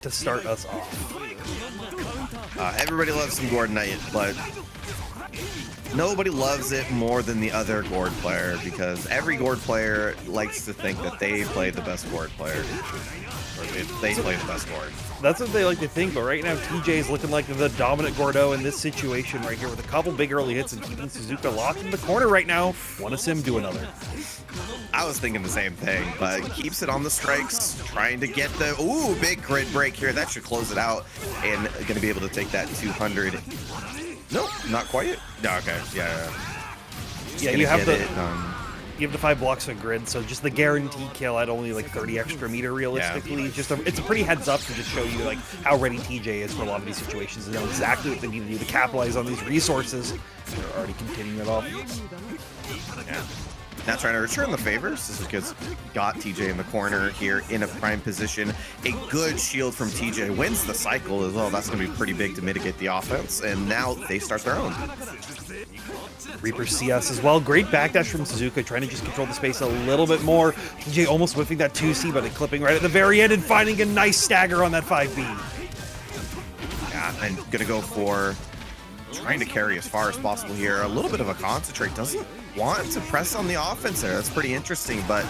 to start us off. Everybody loves some Gord Knight, but nobody loves it more than the other Gord player, because every Gord player likes to think that they play the best Gord player. Or they play the best Gord. That's what they like to think, but right now TJ is looking like the dominant Gordeau in this situation right here with a couple big early hits and keeping Suzuka locked in the corner right now. One sim, do another. I was thinking the same thing, but keeps it on the strikes, trying to get the, ooh, big grid break here. That should close it out, and going to be able to take that 200. Nope, not quite. No, okay, yeah. Yeah, you have you have the 5 blocks of grid, so just the guarantee kill at only like 30 extra meter realistically. Yeah. It's a pretty heads up to just show you like how ready TJ is for a lot of these situations and know exactly what they need to do to capitalize on these resources. They're already continuing it off. Yeah. Now trying to return the favor. Suzuka's got TJ in the corner here in a prime position. A good shield from TJ wins the cycle as well. That's going to be pretty big to mitigate the offense. And now they start their own. Reaper CS as well. Great backdash from Suzuka, trying to just control the space a little bit more. TJ almost whiffing that 2C, but clipping right at the very end and finding a nice stagger on that 5B. Yeah, and going to go for trying to carry as far as possible here. A little bit of a concentrate. Doesn't want to press on the offense there. That's pretty interesting, but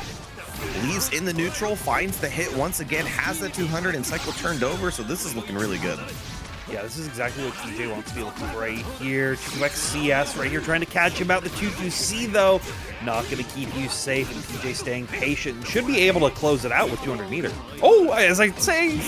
leaves in the neutral, finds the hit once again, has the 200 and cycle turned over, so this is looking really good. Yeah, this is exactly what TJ wants to be looking for right here. 2x CS right here, trying to catch him out. The 2-2C, though, not going to keep you safe, and TJ staying patient and should be able to close it out with 200 meter. Oh, as I say...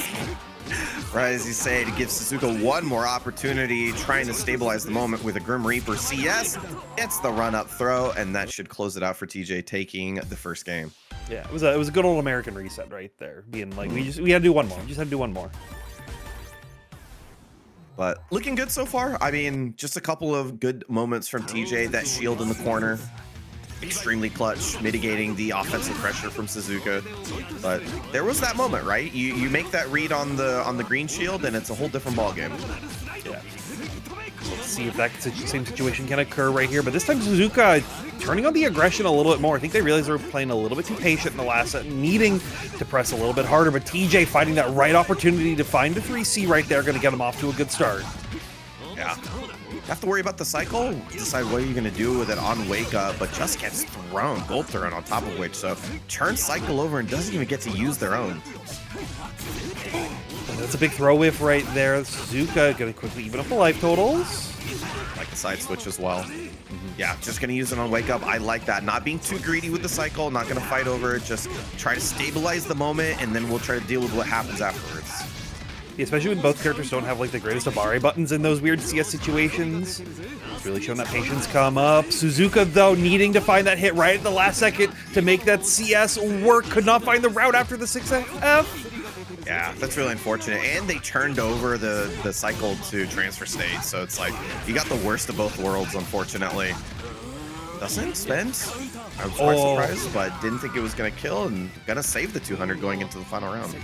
Right as you say, to give Suzuka one more opportunity, trying to stabilize the moment with a Grim Reaper CS. It's the run-up throw, and that should close it out for TJ, taking the first game. Yeah, it was a good old American reset right there, being like, we had to do one more. We just had to do one more. But looking good so far. I mean, just a couple of good moments from TJ. That shield in the corner, extremely clutch, mitigating the offensive pressure from Suzuka. But there was that moment, right? You make that read on the green shield, and it's a whole different ballgame. Yeah. Let's see if that same situation can occur right here. But this time Suzuka turning on the aggression a little bit more. I think they realized they were playing a little bit too patient in the last set, needing to press a little bit harder. But TJ finding that right opportunity to find the 3C right there, going to get him off to a good start. Yeah. Have to worry about the cycle, decide what you're going to do with it on wake up, but just gets thrown, gold thrown on top of which, so turns cycle over and doesn't even get to use their own. That's a big throw whiff right there. Suzuka going to quickly even up the life totals. Like the side switch as well. Yeah, just going to use it on wake up. I like that. Not being too greedy with the cycle, not going to fight over it, just try to stabilize the moment, and then we'll try to deal with what happens afterwards. Yeah, especially when both characters don't have like the greatest Abare buttons in those weird CS situations. It's really showing that patience come up. Suzuka, though, needing to find that hit right at the last second to make that CS work. Could not find the route after the 6F. Yeah, that's really unfortunate. And they turned over the cycle to transfer state, so it's like you got the worst of both worlds, unfortunately. Doesn't spend. I was quite surprised, but didn't think it was going to kill, and gonna save the 200 going into the final round.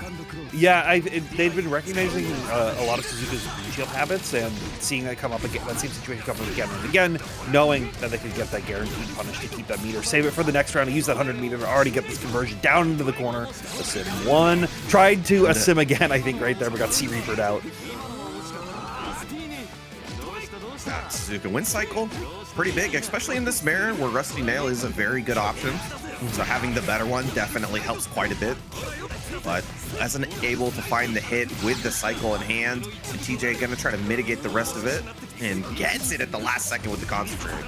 Yeah, they've been recognizing a lot of Suzuka's shield habits and seeing that come up again, that same situation come up again and again, knowing that they could get that guaranteed punish to keep that meter, save it for the next round, and use that 100 meter to already get this conversion down into the corner. A sim one, tried to a sim again, I think, right there, but got C-Reapered out. Suzuka win cycle, pretty big, especially in this mirror where Rusty Nail is a very good option. So having the better one definitely helps quite a bit. But wasn't able to find the hit with the cycle in hand, and TJ gonna try to mitigate the rest of it and gets it at the last second with the concentrate.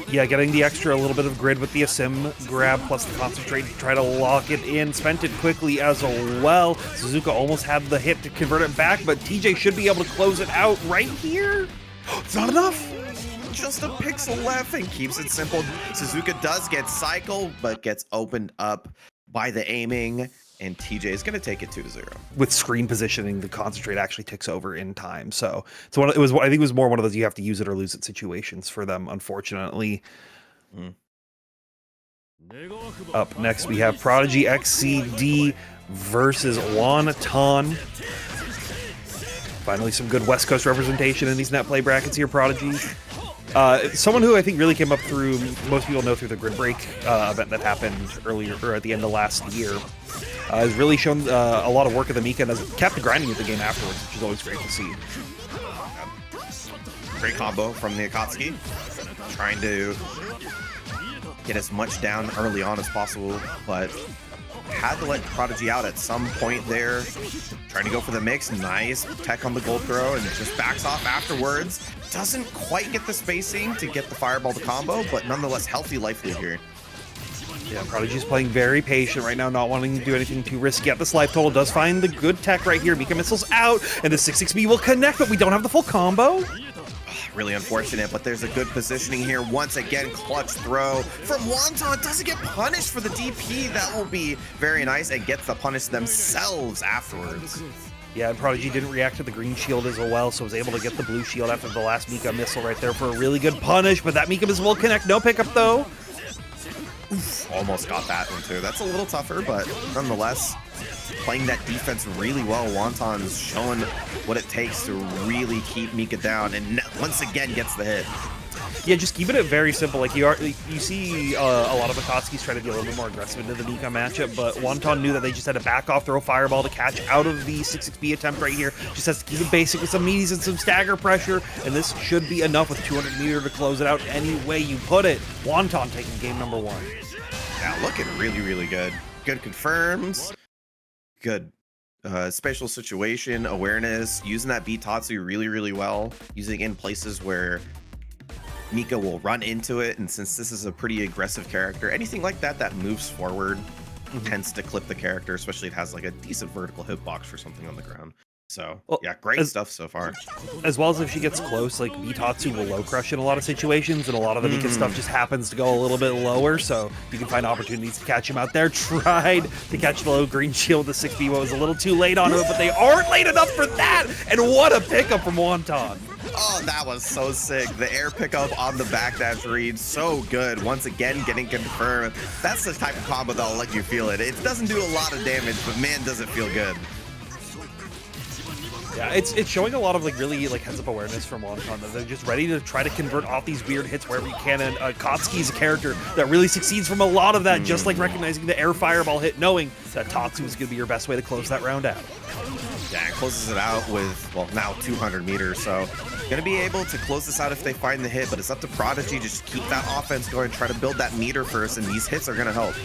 Yeah, getting the extra little bit of grid with the Asim grab plus the concentrate to try to lock it in. Spent it quickly as well. Suzuka almost had the hit to convert it back, but TJ should be able to close it out right here. It's not enough. Just a pixel left and keeps it simple. Suzuka does get cycle, but gets opened up by the aiming, and TJ is going to take it 2-0. With screen positioning, the concentrate actually ticks over in time. So I think it was more one of those you have to use it or lose it situations for them, unfortunately. Up next, we have ProdigyxCD versus Wonton. Finally, some good West Coast representation in these net play brackets here, Prodigy. Someone who I think really came up through, most people know through the Grid Break event that happened earlier, or at the end of last year. Has really shown a lot of work of the Mika and has kept grinding with the game afterwards, which is always great to see. Great combo from the Akatsuki. Trying to get as much down early on as possible, but had to let Prodigy out at some point there. Trying to go for the mix. Nice tech on the gold throw and just backs off afterwards. Doesn't quite get the spacing to get the fireball to combo, but nonetheless healthy life lead here. Yeah, Prodigy's playing very patient right now, not wanting to do anything too risky. Yet this life total does find the good tech right here. Mika missiles out, and the 6-6B will connect, but we don't have the full combo. Really unfortunate, but there's a good positioning here. Once again, clutch throw from Wonton. Doesn't get punished for the DP. That will be very nice, and gets the punish themselves afterwards. Yeah, and Prodigy didn't react to the green shield as well, so was able to get the blue shield after the last Mika missile right there for a really good punish, but that Mika missile will connect. No pickup, though. Oof, almost got that one, too. That's a little tougher, but nonetheless, playing that defense really well. Wonton's showing what it takes to really keep Mika down, and once again gets the hit. Yeah, just keeping it very simple. Like you see a lot of Akatsuki's trying to be a little bit more aggressive into the Mika matchup, but Wonton knew that they just had to back off, throw fireball to catch out of the 6-6B attempt right here. Just has to keep it basic with some meaties and some stagger pressure, and this should be enough with 200 meter to close it out any way you put it. Wonton taking game number 1. Yeah, looking really, really good. Good confirms. Good spatial situation awareness, using that beat Tatsu really, really well, using it in places where Mika will run into it, and since this is a pretty aggressive character, anything like that that moves forward tends to clip the character, especially if it has like a decent vertical hitbox for something on the ground. So yeah, great stuff so far. As well as if she gets close, like Bitatsu will low crush in a lot of situations, and a lot of the Mika stuff just happens to go a little bit lower, so you can find opportunities to catch him out there. Tried to catch the low green shield, the 6B was a little too late on it, but they aren't late enough for that, and what a pickup from Wonton. Oh, that was so sick. The air pickup on the backdash read, so good. Once again, getting confirmed. That's the type of combo that'll let you feel it. It doesn't do a lot of damage, but man, does it feel good. Yeah, it's showing a lot of like really like heads-up awareness from Wonton, that they're just ready to try to convert off these weird hits wherever you can, and Akatsuki is a character that really succeeds from a lot of that, just like recognizing the air fireball hit, knowing that Tatsu is going to be your best way to close that round out. Yeah, it closes it out with, well, now 200 meters, so going to be able to close this out if they find the hit, but it's up to Prodigy to just keep that offense going, try to build that meter first, and these hits are going to help.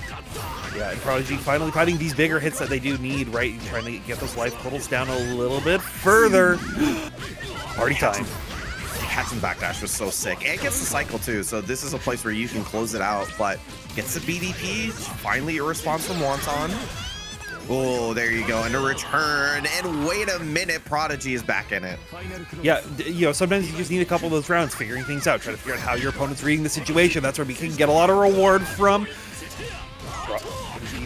Yeah, and Prodigy finally finding these bigger hits that they do need, right? Trying to get those life totals down a little bit further. Party time. Catching backdash was so sick. And it gets the cycle too, so this is a place where you can close it out, but gets the BDP. Finally a response from Wonton. Oh, there you go, and a return, and wait a minute, Prodigy is back in it. Yeah, you know, sometimes you just need a couple of those rounds figuring things out, trying to figure out how your opponent's reading the situation. That's where we can get a lot of reward from.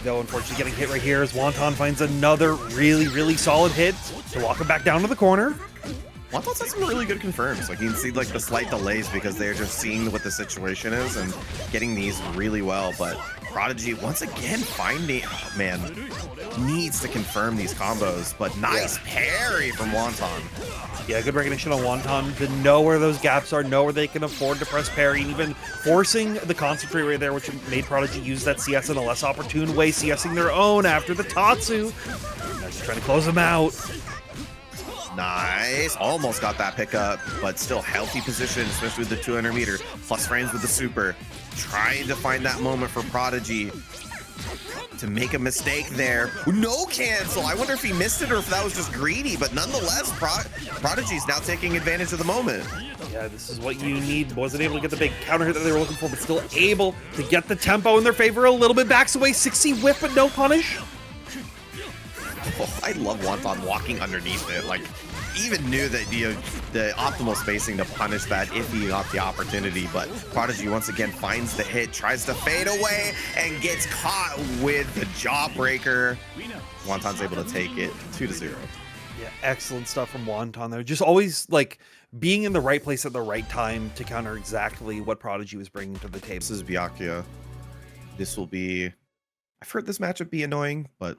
Though, unfortunately, getting hit right here as Wonton finds another really, really solid hit to walk him back down to the corner. Wonton's had some really good confirms. Like, you can see like the slight delays because they're just seeing what the situation is and getting these really well. But Prodigy, once again, finding, oh man, needs to confirm these combos. But nice parry from Wonton. Yeah, good recognition on Wonton to know where those gaps are, know where they can afford to press parry, and even forcing the concentrate right there, which made Prodigy use that CS in a less opportune way, CSing their own after the Tatsu. Now just trying to close them out. Nice. Almost got that pickup, but still healthy position, especially with the 200 meter. Plus frames with the super. Trying to find that moment for Prodigy to make a mistake there. No cancel. I wonder if he missed it or if that was just greedy, but nonetheless, Prodigy's now taking advantage of the moment. Yeah, this is what you need. Wasn't able to get the big counter hit that they were looking for, but still able to get the tempo in their favor a little bit. Backs away, 6C whiff, but no punish. Oh, I love Wonton walking underneath it. Like, even knew that the optimal spacing to punish that if he got the opportunity, but Prodigy once again finds the hit, tries to fade away, and gets caught with the jawbreaker. Wonton's able to take it 2-0. Yeah, excellent stuff from Wonton there. Just always like being in the right place at the right time to counter exactly what Prodigy was bringing to the table. This is Byakuya. This will be, I've heard this matchup be annoying, but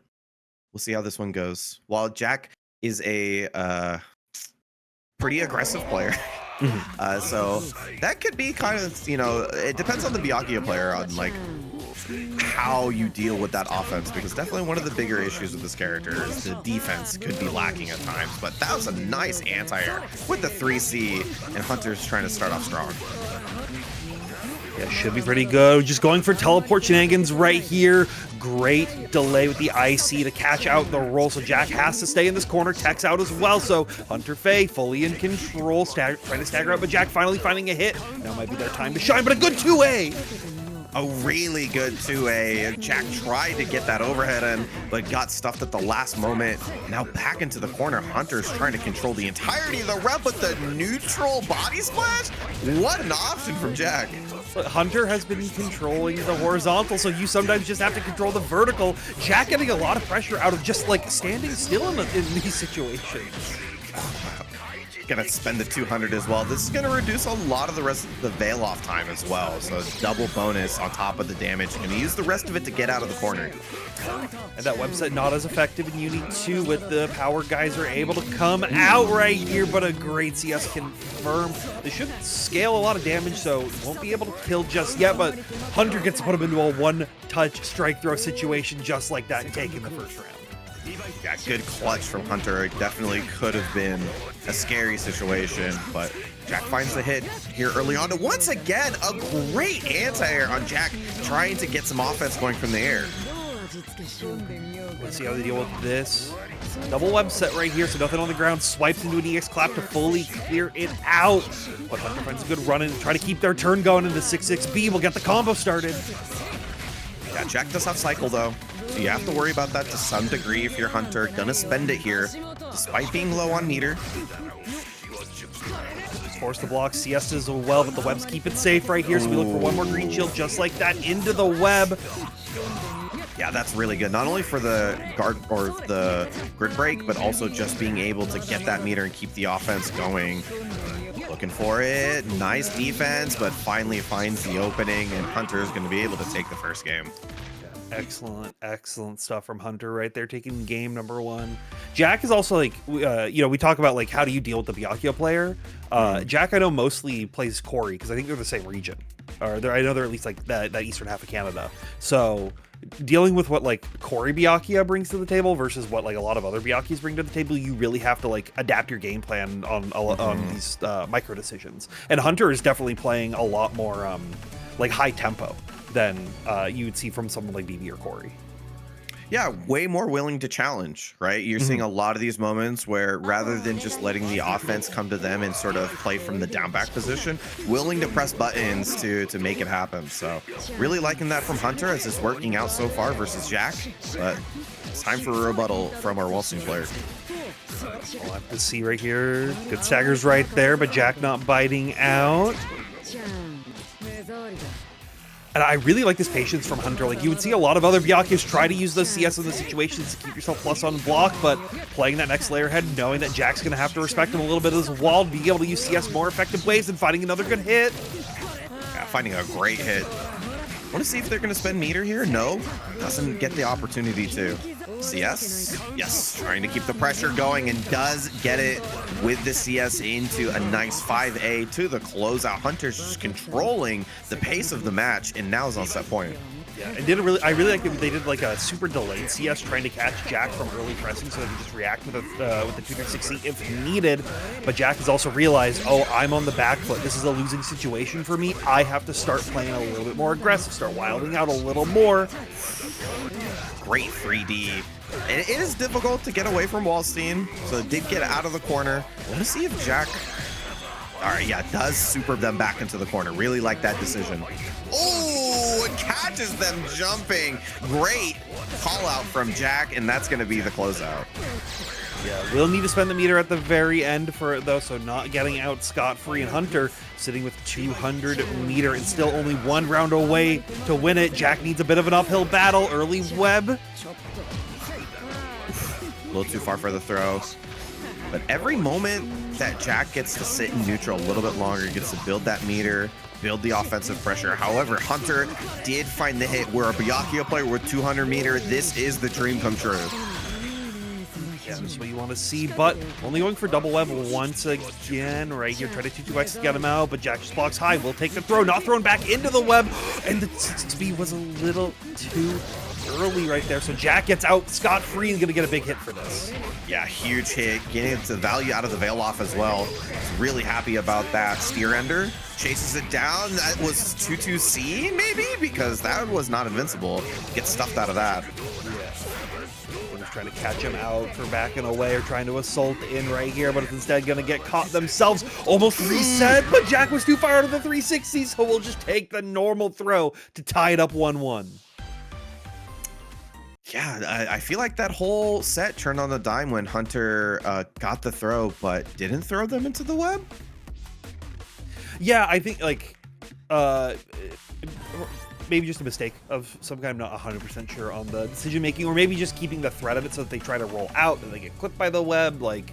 we'll see how this one goes. While Jack is a pretty aggressive player, so that could be kind of, you know, it depends on the Byakuya player on like how you deal with that offense, because definitely one of the bigger issues with this character is the defense could be lacking at times. But that was a nice anti-air with the 3C, and Hunter's trying to start off strong. Yeah, should be pretty good. Just going for teleport shenanigans right here. Great delay with the IC to catch out the roll. So Jack has to stay in this corner. Tech's out as well. So Hunter Faye fully in control. Trying to stagger out, but Jack finally finding a hit. Now might be their time to shine, but a good 2A. A really good 2A. Jack tried to get that overhead in, but got stuffed at the last moment. Now back into the corner. Hunter's trying to control the entirety of the rep, but the neutral body splash? What an option from Jack. But Hunter has been controlling the horizontal, so you sometimes just have to control the vertical. Jack getting a lot of pressure out of just like standing still in these situations. Gonna spend the 200 as well. This is gonna reduce a lot of the rest of the veil off time as well. So double bonus on top of the damage. Gonna use the rest of it to get out of the corner. And that website not as effective in UNI2 with the power guys are able to come out right here, but a great CS confirm. They should scale a lot of damage, so won't be able to kill just yet, but Hunter gets to put him into a one-touch strike throw situation just like that and take in the first round. Yeah, good clutch from Hunter. It definitely could have been a scary situation, but Jack finds the hit here early on. And once again, a great anti-air on Jack, trying to get some offense going from the air. Let's see how they deal with this. Double web set right here, so nothing on the ground. Swipes into an EX clap to fully clear it out. But Hunter finds a good run and try to keep their turn going into 6-6B. We'll get the combo started. Yeah, Jack does have cycle though, so you have to worry about that to some degree if you're Hunter. Gonna spend it here, despite being low on meter. Force the block, CS does well, but the webs keep it safe right here, so we look for one more green shield just like that into the web. Yeah, that's really good. Not only for the guard or the grid break, but also just being able to get that meter and keep the offense going. Looking for it. Nice defense, but finally finds the opening, and Hunter is going to be able to take the first game. Excellent, excellent stuff from Hunter right there, taking game number 1. Jack is also like, we talk about like how do you deal with the Byakuya player. Jack, I know mostly plays Corey because I think they're the same region, or I know they're at least like that eastern half of Canada. So dealing with what like Corey Byakuya brings to the table versus what like a lot of other Byakuyas bring to the table, you really have to like adapt your game plan on these micro decisions. And Hunter is definitely playing a lot more like high tempo than you would see from someone like BB or Corey. Yeah, way more willing to challenge, right? You're seeing a lot of these moments where rather than just letting the offense come to them and sort of play from the down back position, willing to press buttons to make it happen. So really liking that from Hunter as it's working out so far versus Jack, but it's time for a rebuttal from our Waldstein player. We'll have to see right here. Good staggers right there, but Jack not biting out. And I really like this patience from Hunter. Like, you would see a lot of other Byakuyas try to use those CS in the situations to keep yourself plus on block, but playing that next layer ahead, knowing that Jack's going to have to respect him a little bit as well, be able to use CS more effective ways and finding another good hit. Yeah, finding a great hit. Want to see if they're going to spend meter here? No, doesn't get the opportunity to. CS? Yes, trying to keep the pressure going and does get it with the CS into a nice 5A to the closeout. Hunter's just controlling the pace of the match and now is on set point. Yeah, and I really like that they did like a super delayed CS trying to catch Jack from early pressing so they can just react with the 260 if needed. But Jack has also realized, oh, I'm on the back foot. This is a losing situation for me. I have to start playing a little bit more aggressive, start wilding out a little more. Great 3D. And it is difficult to get away from Waldstein, so it did get out of the corner. Let's see if Jack... All right, yeah, does super them back into the corner. Really like that decision. Oh, it catches them jumping. Great call out from Jack, and that's going to be the closeout. Yeah, we'll need to spend the meter at the very end for it, though, so not getting out scot-free. And Hunter sitting with 200 meter and still only one round away to win it. Jack needs a bit of an uphill battle. Early web. A little too far for the throw. But every moment that Jack gets to sit in neutral a little bit longer, gets to build that meter, build the offensive pressure. However, Hunter did find the hit where a Byakuya player with 200 meter, this is the dream come true. Yeah, just what you want to see, but only going for double web once again right here. Try to 2-2X to get him out, but Jack just blocks high. Will take the throw, not thrown back into the web, and the speed was a little too early right there, so Jack gets out scot-free and gonna get a big hit for this. Yeah, huge hit, getting the value out of the veil off as well. Really happy about that. Steer Ender chases it down. That was 2-2C maybe, because that was not invincible. Gets stuffed out of that. They're just trying to catch him out for backing away or trying to assault in right here, but it's instead gonna get caught themselves. Almost reset, but Jack was too far out of the 360, so we'll just take the normal throw to tie it up 1-1. Yeah, I feel like that whole set turned on the dime when Hunter got the throw, but didn't throw them into the web. Yeah, I think like maybe just a mistake of some kind. I'm not 100% sure on the decision making, or maybe just keeping the threat of it so that they try to roll out and they get clipped by the web. Like,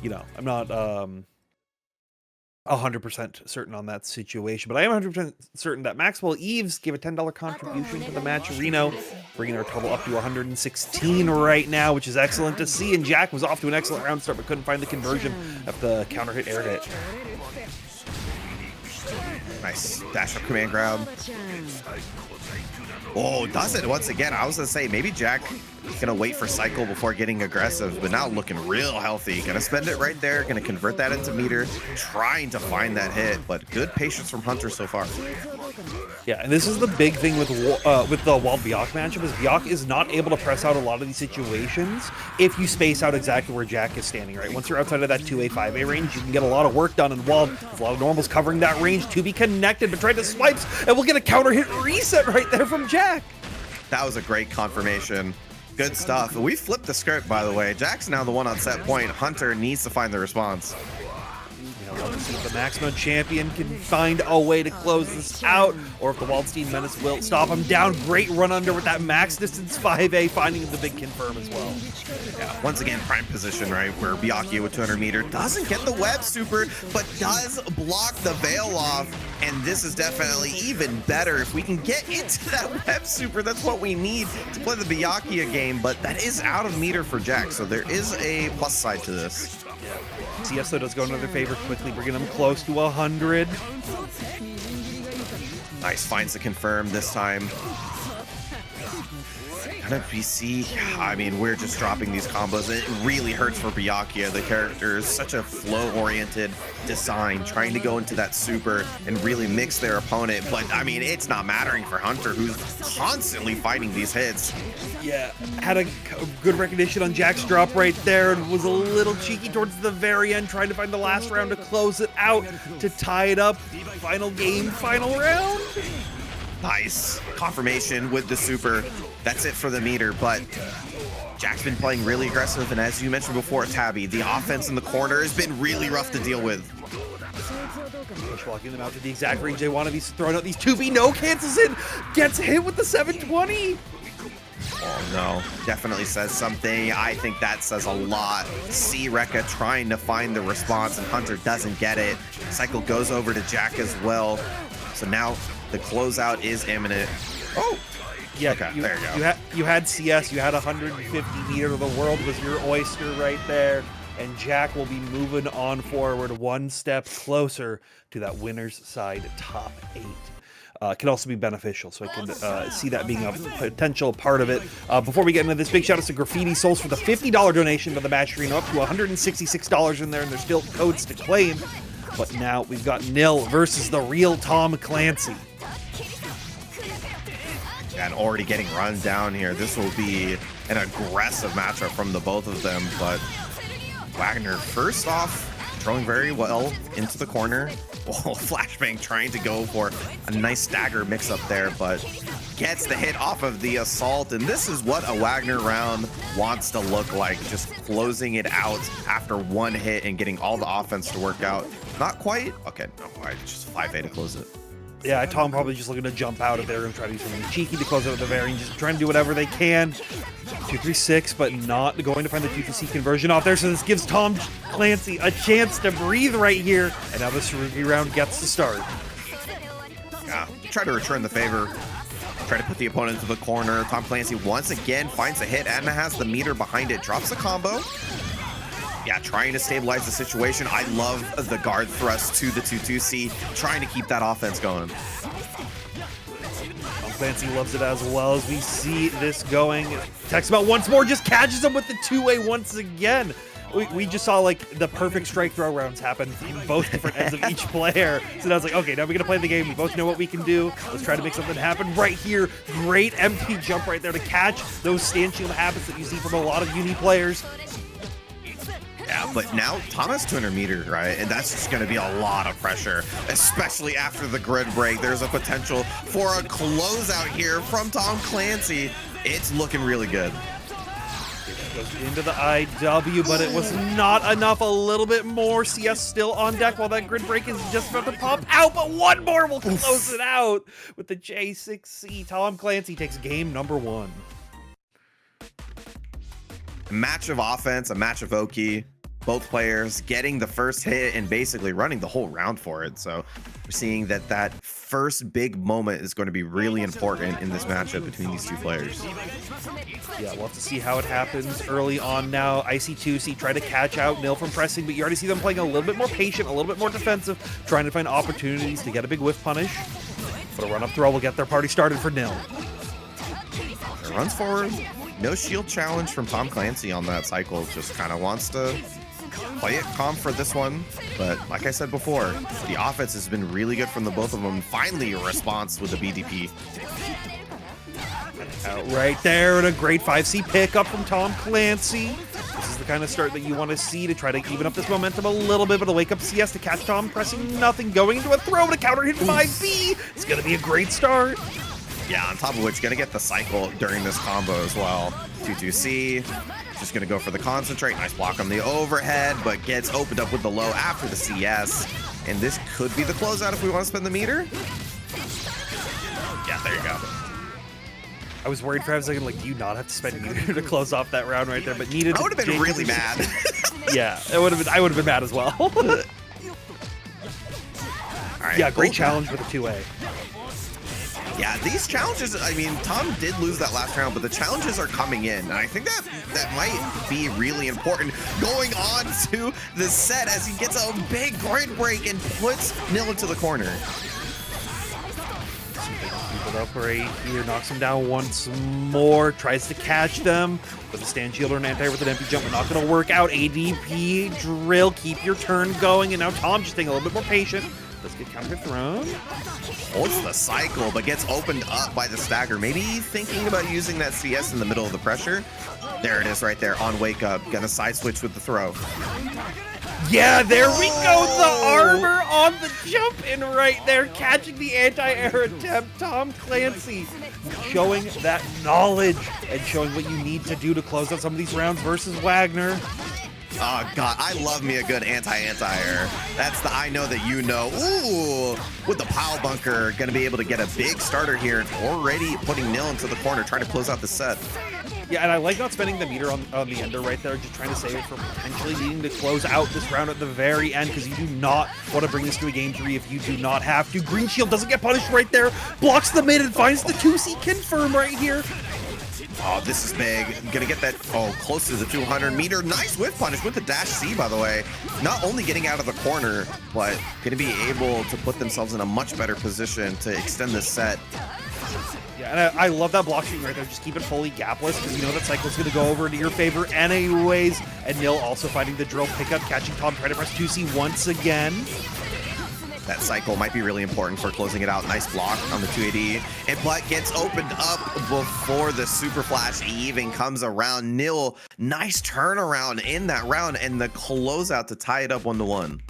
you know, I'm not 100% certain on that situation, but I am 100% certain that Maxwell Eves gave a $10 contribution to the match. Reno bringing our total up to 116 right now, which is excellent to see. And Jack was off to an excellent round start, but couldn't find the conversion of the counter hit air hit. Nice dash up command grab. Oh, does it once again. I was gonna say maybe Jack is gonna wait for cycle before getting aggressive, but now looking real healthy. Gonna spend it right there, gonna convert that into meter, trying to find that hit, but good patience from Hunter so far. Yeah, and this is the big thing with the Wald Byakuya matchup, is Byakuya is not able to press out a lot of these situations if you space out exactly where Jack is standing, right? Once you're outside of that 2A, 5A range, you can get a lot of work done, and Wald has a lot of normals covering that range to be connected, but tried to swipes, and we'll get a counter hit reset right there from Jack. That was a great confirmation. Good stuff. We flipped the script, by the way. Jack's now the one on set point. Hunter needs to find the response. Love to see if the Maximo champion can find a way to close this out, or if the Waldstein Menace will stop him down. Great run under with that max distance 5A, finding the big confirm as well. Yeah, once again, prime position, right, where Byakuya with 200 meter doesn't get the web super, but does block the veil off, and this is definitely even better. If we can get into that web super, that's what we need to play the Byakuya game, but that is out of meter for Jack, so there is a plus side to this. CS though does go into their favor quickly, bringing them close to 100. Nice, finds the confirm this time. Kind of BC. I mean, we're just dropping these combos. It really hurts for Byakuya. The character is such a flow-oriented design, trying to go into that super and really mix their opponent. But I mean, it's not mattering for Hunter, who's constantly fighting these hits. Yeah, had a good recognition on Jack's drop right there, and was a little cheeky towards the very end, trying to find the last round to close it out, to tie it up. Final game, final round. Nice confirmation with the super. That's it for the meter, but Jack's been playing really aggressive, and as you mentioned before, Tabby, the offense in the corner has been really rough to deal with. Push-walking them out to the exact range they want to be, throwing out these 2B, no cancels in, gets hit with the 720. Oh no, definitely says something. I think that says a lot. C Rekka trying to find the response, and Hunter doesn't get it. Cycle goes over to Jack as well. So now the closeout is imminent. Oh! Yeah, okay, there you go. You had CS, you had 150 meter, the world was your oyster right there, and Jack will be moving on forward one step closer to that winner's side top 8. Can also be beneficial, so I can see that being a potential part of it. Before we get into this, big shout out to Graffiti Souls for the $50 donation to the match arena, up to $166 in there, and there's still codes to claim. But now we've got Nil versus the real Tom Clancy. And already getting run down here. This will be an aggressive matchup from the both of them, but Wagner first off throwing very well into the corner. Oh, Flashbang trying to go for a nice stagger mix up there, but gets the hit off of the assault, and this is what a Wagner round wants to look like, just closing it out after one hit and getting all the offense to work out. Not quite. Okay, no, all right, just 5A to close it. Yeah, Tom probably just looking to jump out if they're going to try to do something cheeky to close out the variant, just trying to do whatever they can. 2-3-6, but not going to find the 2-2C conversion off there, so this gives Tom Clancy a chance to breathe right here, and now the Tsurugi round gets to start. Yeah, try to return the favor. Try to put the opponent into the corner. Tom Clancy once again finds a hit and has the meter behind it. Drops a combo. Yeah, trying to stabilize the situation. I love the guard thrust to the 2-2C, trying to keep that offense going. Clancy loves it as well as we see this going. Text about once more, just catches him with the 2A once again. We just saw like the perfect strike throw rounds happen in both different ends of each player. So now it's like, okay, now we're gonna play the game. We both know what we can do. Let's try to make something happen right here. Great empty jump right there to catch those stand shield habits that you see from a lot of Uni players. Yeah, but now Thomas 200 meter, right? And that's just going to be a lot of pressure, especially after the grid break. There's a potential for a closeout here from TheRealTomClancy. It's looking really good. Goes into the IW, but it was not enough. A little bit more. CS still on deck while that grid break is just about to pop out, but one more will close it out with the J6C. TheRealTomClancy takes game number 1. A match of offense, a match of Oki. Both players getting the first hit and basically running the whole round for it. So we're seeing that that first big moment is going to be really important in this matchup between these two players. Yeah, we'll have to see how it happens early on now. IC2C try to catch out Nil from pressing, but you already see them playing a little bit more patient, a little bit more defensive, trying to find opportunities to get a big whiff punish. But a run-up throw will get their party started for Nil. Runs forward. No shield challenge from TheRealTomClancy on that cycle. Just kind of wants to play it calm for this one. But like I said before, the offense has been really good from the both of them. Finally, a response with the BDP. Out right there, and a great 5C pickup from TheRealTomClancy. This is the kind of start that you want to see to try to even up this momentum a little bit, but a wake up CS to catch Tom pressing nothing, going into a throw to counter hit 5B. It's going to be a great start. Yeah, on top of which, gonna get the cycle during this combo as well. 2-2C, just gonna go for the concentrate. Nice block on the overhead, but gets opened up with the low after the CS. And this could be the closeout if we want to spend the meter. Yeah, there you go. I was worried for a second, like, do you not have to spend meter to close off that round right there? But needed. I would have been really mad. Yeah, it would have been. I would have been mad as well. All right, yeah, great challenge with a 2A. Yeah, these challenges, I mean, Tom did lose that last round, but the challenges are coming in. And I think that might be really important going on to the set as he gets a big grid break and puts Nil into the corner. Keep it up right here, knocks him down once more, tries to catch them, but the stand shield or an anti with an empty jump, not going to work out. ADP drill, keep your turn going, and now Tom just being a little bit more patient. Let's get counter thrown. Holds the cycle, but gets opened up by the stagger. Maybe thinking about using that CS in the middle of the pressure. There it is right there on wake up. Gonna side switch with the throw. Yeah, there we go. The armor on the jump in right there, catching the anti-air attempt. TheRealTomClancy showing that knowledge and showing what you need to do to close out some of these rounds versus Wagner. Oh, God, I love me a good anti-air. That's the I know that you know. Ooh, with the pile bunker, going to be able to get a big starter here and already putting Nil into the corner, trying to close out the set. Yeah, and I like not spending the meter on the ender right there, just trying to save it for potentially needing to close out this round at the very end, because you do not want to bring this to a game 3 if you do not have to. Green shield doesn't get punished right there, blocks the mid and finds the 2C confirm right here. Oh, this is big. Gonna get that, close to the 200 meter. Nice whiff punish with the dash C, by the way. Not only getting out of the corner, but gonna be able to put themselves in a much better position to extend this set. Yeah, and I love that block shooting right there. Just keep it fully gapless, because you know that cycle's going to go over into your favor anyways. And Nil also finding the drill pickup, catching Tom, trying to press 2C once again. That cycle might be really important for closing it out. Nice block on the 280. And but gets opened up before the super flash even comes around. Nil, nice turnaround in that round and the closeout to tie it up 1-1.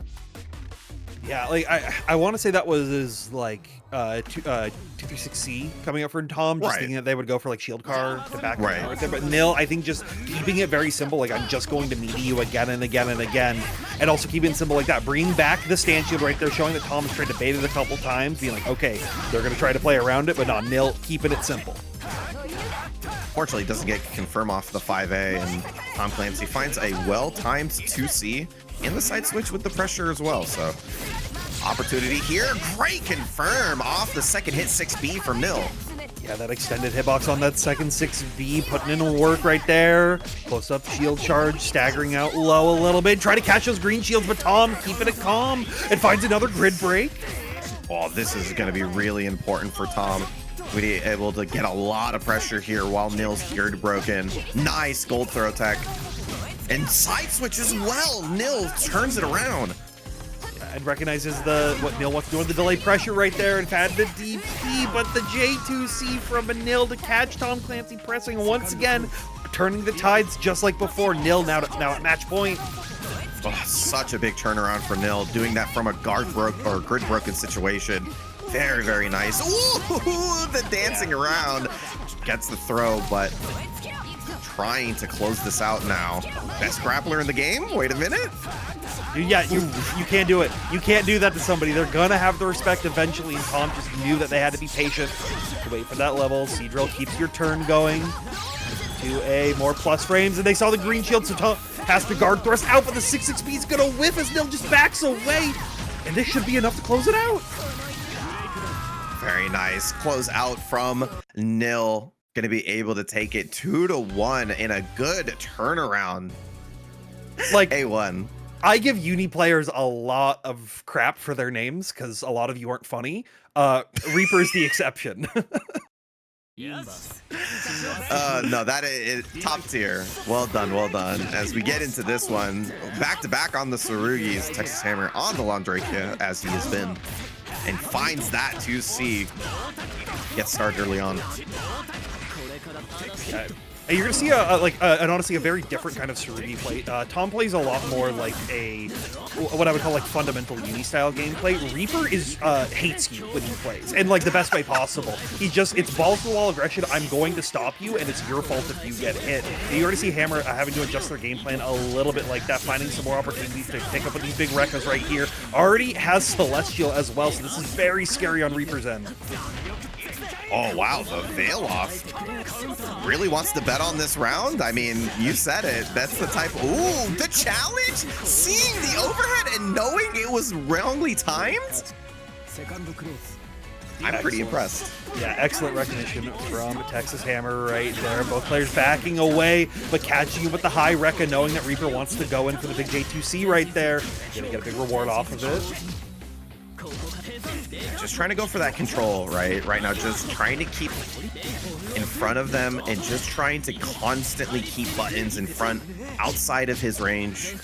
Yeah, like I want to say that was like 236C coming up for Tom, just thinking that they would go for like shield car to back right there. But Nil, I think just keeping it very simple, like I'm just going to meet you again and again and again, and also keeping it simple like that. Bring back the stand shield right there, showing that Tom's tried to bait it a couple times, being like, okay, they're gonna try to play around it, but not Nil, keeping it simple. Fortunately, doesn't get confirm off the 5A, and TheRealTomClancy finds a well-timed 2C in the side switch with the pressure as well. So opportunity here, great confirm off the second hit 6B from Nil. Got that extended hitbox on that second 6V, putting in work right there. Close up shield charge, staggering out low a little bit. Try to catch those green shields, but Tom keeping it calm and finds another grid break. Oh, this is going to be really important for Tom. We be able to get a lot of pressure here while Nil's geared broken. Nice gold throw tech. And side switch as well. Nil turns it around. And recognizes what Nil wants to do with the delay pressure right there and had the DP, but the J2C from a Nil to catch TomClancy pressing once again, turning the tides just like before. Nil now at match point. Oh, such a big turnaround for Nil, doing that from a grid broken situation. Very, very nice. Ooh, the dancing around. Gets the throw, but trying to close this out now. Best grappler in the game? Wait a minute. Yeah, you can't do it. You can't do that to somebody. They're gonna have the respect eventually, and Tom just knew that they had to be patient to wait for that level. Seadrill keeps your turn going to a more plus frames, and they saw the green shield, so Tom has to guard thrust out, but the 6-6B is gonna whiff as Nil just backs away, and this should be enough to close it out. Very nice. Close out from Nil. Gonna be able to take it 2-1 in a good turnaround. Like A1. I give uni players a lot of crap for their names because a lot of you aren't funny. Reaper's the exception. No, that is top tier. Well done, well done. As we get into this one, back to back on the Tsurugi's, Texas Hammer on the Londrekia as he has been, and finds that 2C. Gets started early on. You're gonna see an honestly a very different kind of Tsurugi play. Tom plays a lot more like what I would call like fundamental uni style gameplay. Reaper hates you when he plays, and like the best way possible. It's balls to the wall aggression. I'm going to stop you, and it's your fault if you get hit. And you already see Hammer having to adjust their game plan a little bit like that, finding some more opportunities to pick up with these big Rekkas right here. Already has Celestial as well, so this is very scary on Reaper's end. Oh, wow, the veil off. Really wants to bet on this round? I mean, you said it. That's the type. Ooh, the challenge? Seeing the overhead and knowing it was wrongly timed? I'm pretty impressed. Yeah, excellent recognition from Texas Hammer right there. Both players backing away, but catching him with the high Rekka, knowing that Reaper wants to go in for the big J2C right there. Gonna get a big reward off of it. Just trying to go for that control, right now, just trying to keep in front of them and just trying to constantly keep buttons in front outside of his range.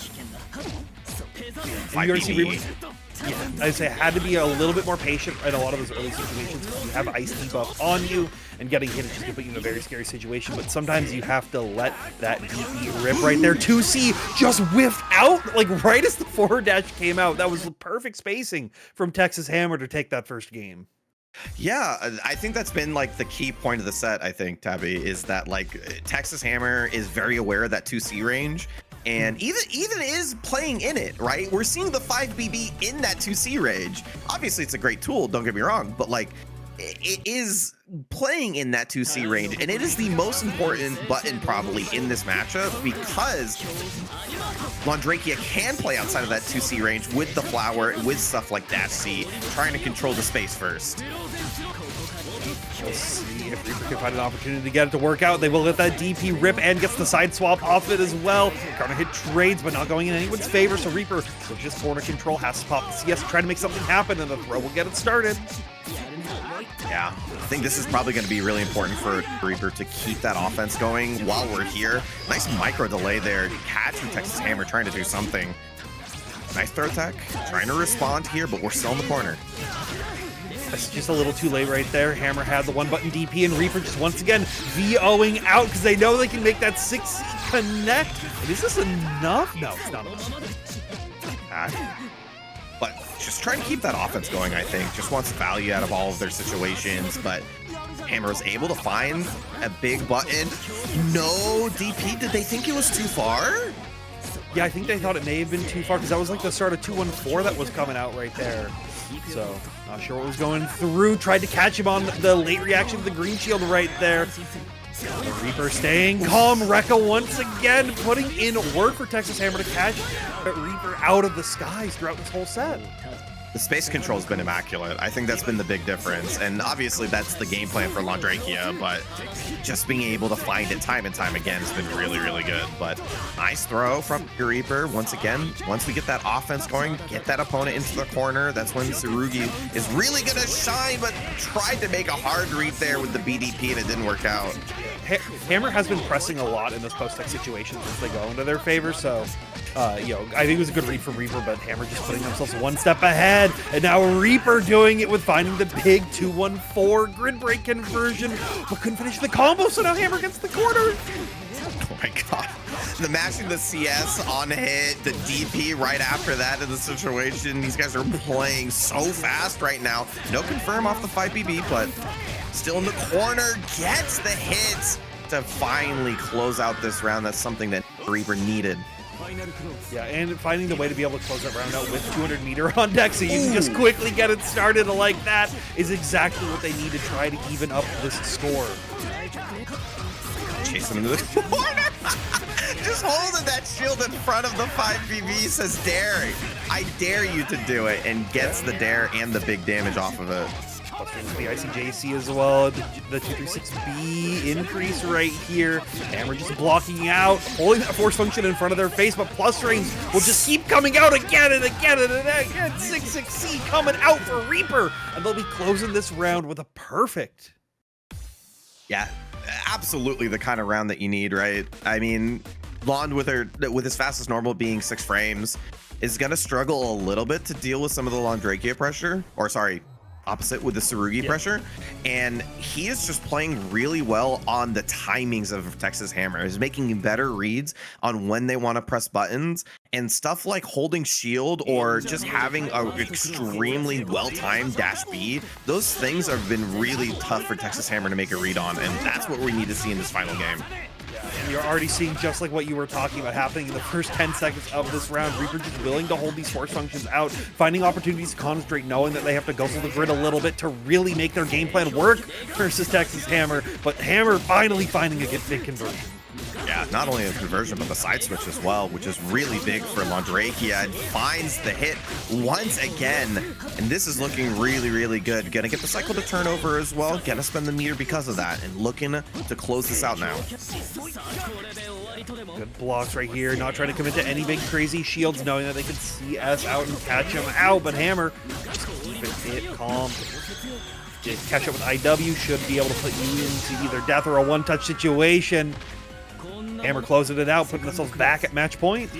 Yeah, I'd say had to be a little bit more patient in a lot of those early situations. You have ice debuff on you, and getting hit is just gonna put you in a very scary situation. But sometimes you have to let that DP rip right there. 2C just whiffed out, like right as the forward dash came out. That was perfect spacing from Texas Hammer to take that first game. Yeah, I think that's been like the key point of the set, I think, Tabby, is that like Texas Hammer is very aware of that 2C range. And even is playing in it, right? We're seeing the 5BB in that 2C range. Obviously, it's a great tool, don't get me wrong, but like it is playing in that 2C range, and it is the most important button probably in this matchup because Londrekia can play outside of that 2C range with the flower, with stuff like Dash C, trying to control the space first. We'll see if Reaper can find an opportunity to get it to work out. They will let that DP rip and gets the side swap off it as well. Trying to hit trades, but not going in anyone's favor. So Reaper, with just corner control, has to pop the CS, try to make something happen, and the throw will get it started. Yeah, I think this is probably going to be really important for Reaper to keep that offense going while we're here. Nice micro delay there. Catching Texas Hammer, trying to do something. Nice throw tech, trying to respond here, but we're still in the corner. That's just a little too late right there. Hammer had the one button DP, and Reaper just once again VOing out because they know they can make that 6 connect. And is this enough? No, it's not enough. But just trying to keep that offense going, I think. Just wants value out of all of their situations, but Hammer was able to find a big button. No DP. Did they think it was too far? Yeah, I think they thought it may have been too far because that was like the start of 214 that was coming out right there. So, not sure what was going through. Tried to catch him on the late reaction of the green shield right there. The Reaper staying calm. Rekka once again putting in work for Texas Hammer to catch Reaper out of the skies throughout this whole set. The space control's been immaculate. I think that's been the big difference. And obviously that's the game plan for Londrekia, but just being able to find it time and time again has been really, really good. But nice throw from NegaReaper. Once again, once we get that offense going, get that opponent into the corner, that's when Tsurugi is really gonna shine, but tried to make a hard read there with the BDP and it didn't work out. Hammer has been pressing a lot in those post-tech situations as they go into their favor, so you know, I think it was a good read from Reaper, but Hammer just putting themselves one step ahead, and now Reaper doing it with finding the big 2-1-4 grid break conversion, but couldn't finish the combo, so now Hammer gets the corner. Oh my god. The mashing the CS on hit, the DP right after that in the situation. These guys are playing so fast right now. No confirm off the 5BB, but still in the corner, gets the hits to finally close out this round. That's something that Reaper needed. Yeah, and finding the way to be able to close that round out with 200 meter on deck so you can just quickly get it started like that is exactly what they need to try to even up this score. Chasing him to the corner. Just holding that shield in front of the 5BB says dare. I dare you to do it, and gets the dare and the big damage off of it. The ICJC as well, the 236B increase right here. Hammer just blocking out, holding that force function in front of their face, but plus range will just keep coming out again and again and again. 66C coming out for Reaper, and they'll be closing this round with a perfect. Yeah, absolutely the kind of round that you need, right? I mean, Lond with his fastest normal being 6 frames is gonna struggle a little bit to deal with some of the Londrekia pressure, or sorry, opposite with the Tsurugi pressure, and he is just playing really well on the timings of Texas Hammer. He's making better reads on when they want to press buttons, and stuff like holding shield or just having a extremely well-timed dash B. Those things have been really tough for Texas Hammer to make a read on, and that's what we need to see in this final game. And you're already seeing just like what you were talking about happening in the first 10 seconds of this round. Reaper just willing to hold these force functions out, finding opportunities to concentrate, knowing that they have to guzzle the grid a little bit to really make their game plan work versus Texas Hammer. But Hammer finally finding a big conversion. Yeah, not only a conversion, but the side switch as well, which is really big for Londrekia, and finds the hit once again. And this is looking really, really good. Gonna get the cycle to turnover as well. Gonna spend the meter because of that, and looking to close this out now. Good blocks right here, not trying to commit to any big crazy shields, knowing that they can CS out and catch him out, but Hammer just keep it calm. Just catch up with IW, should be able to put you into either death or a one-touch situation. Hammer closing it out, putting themselves back at match point.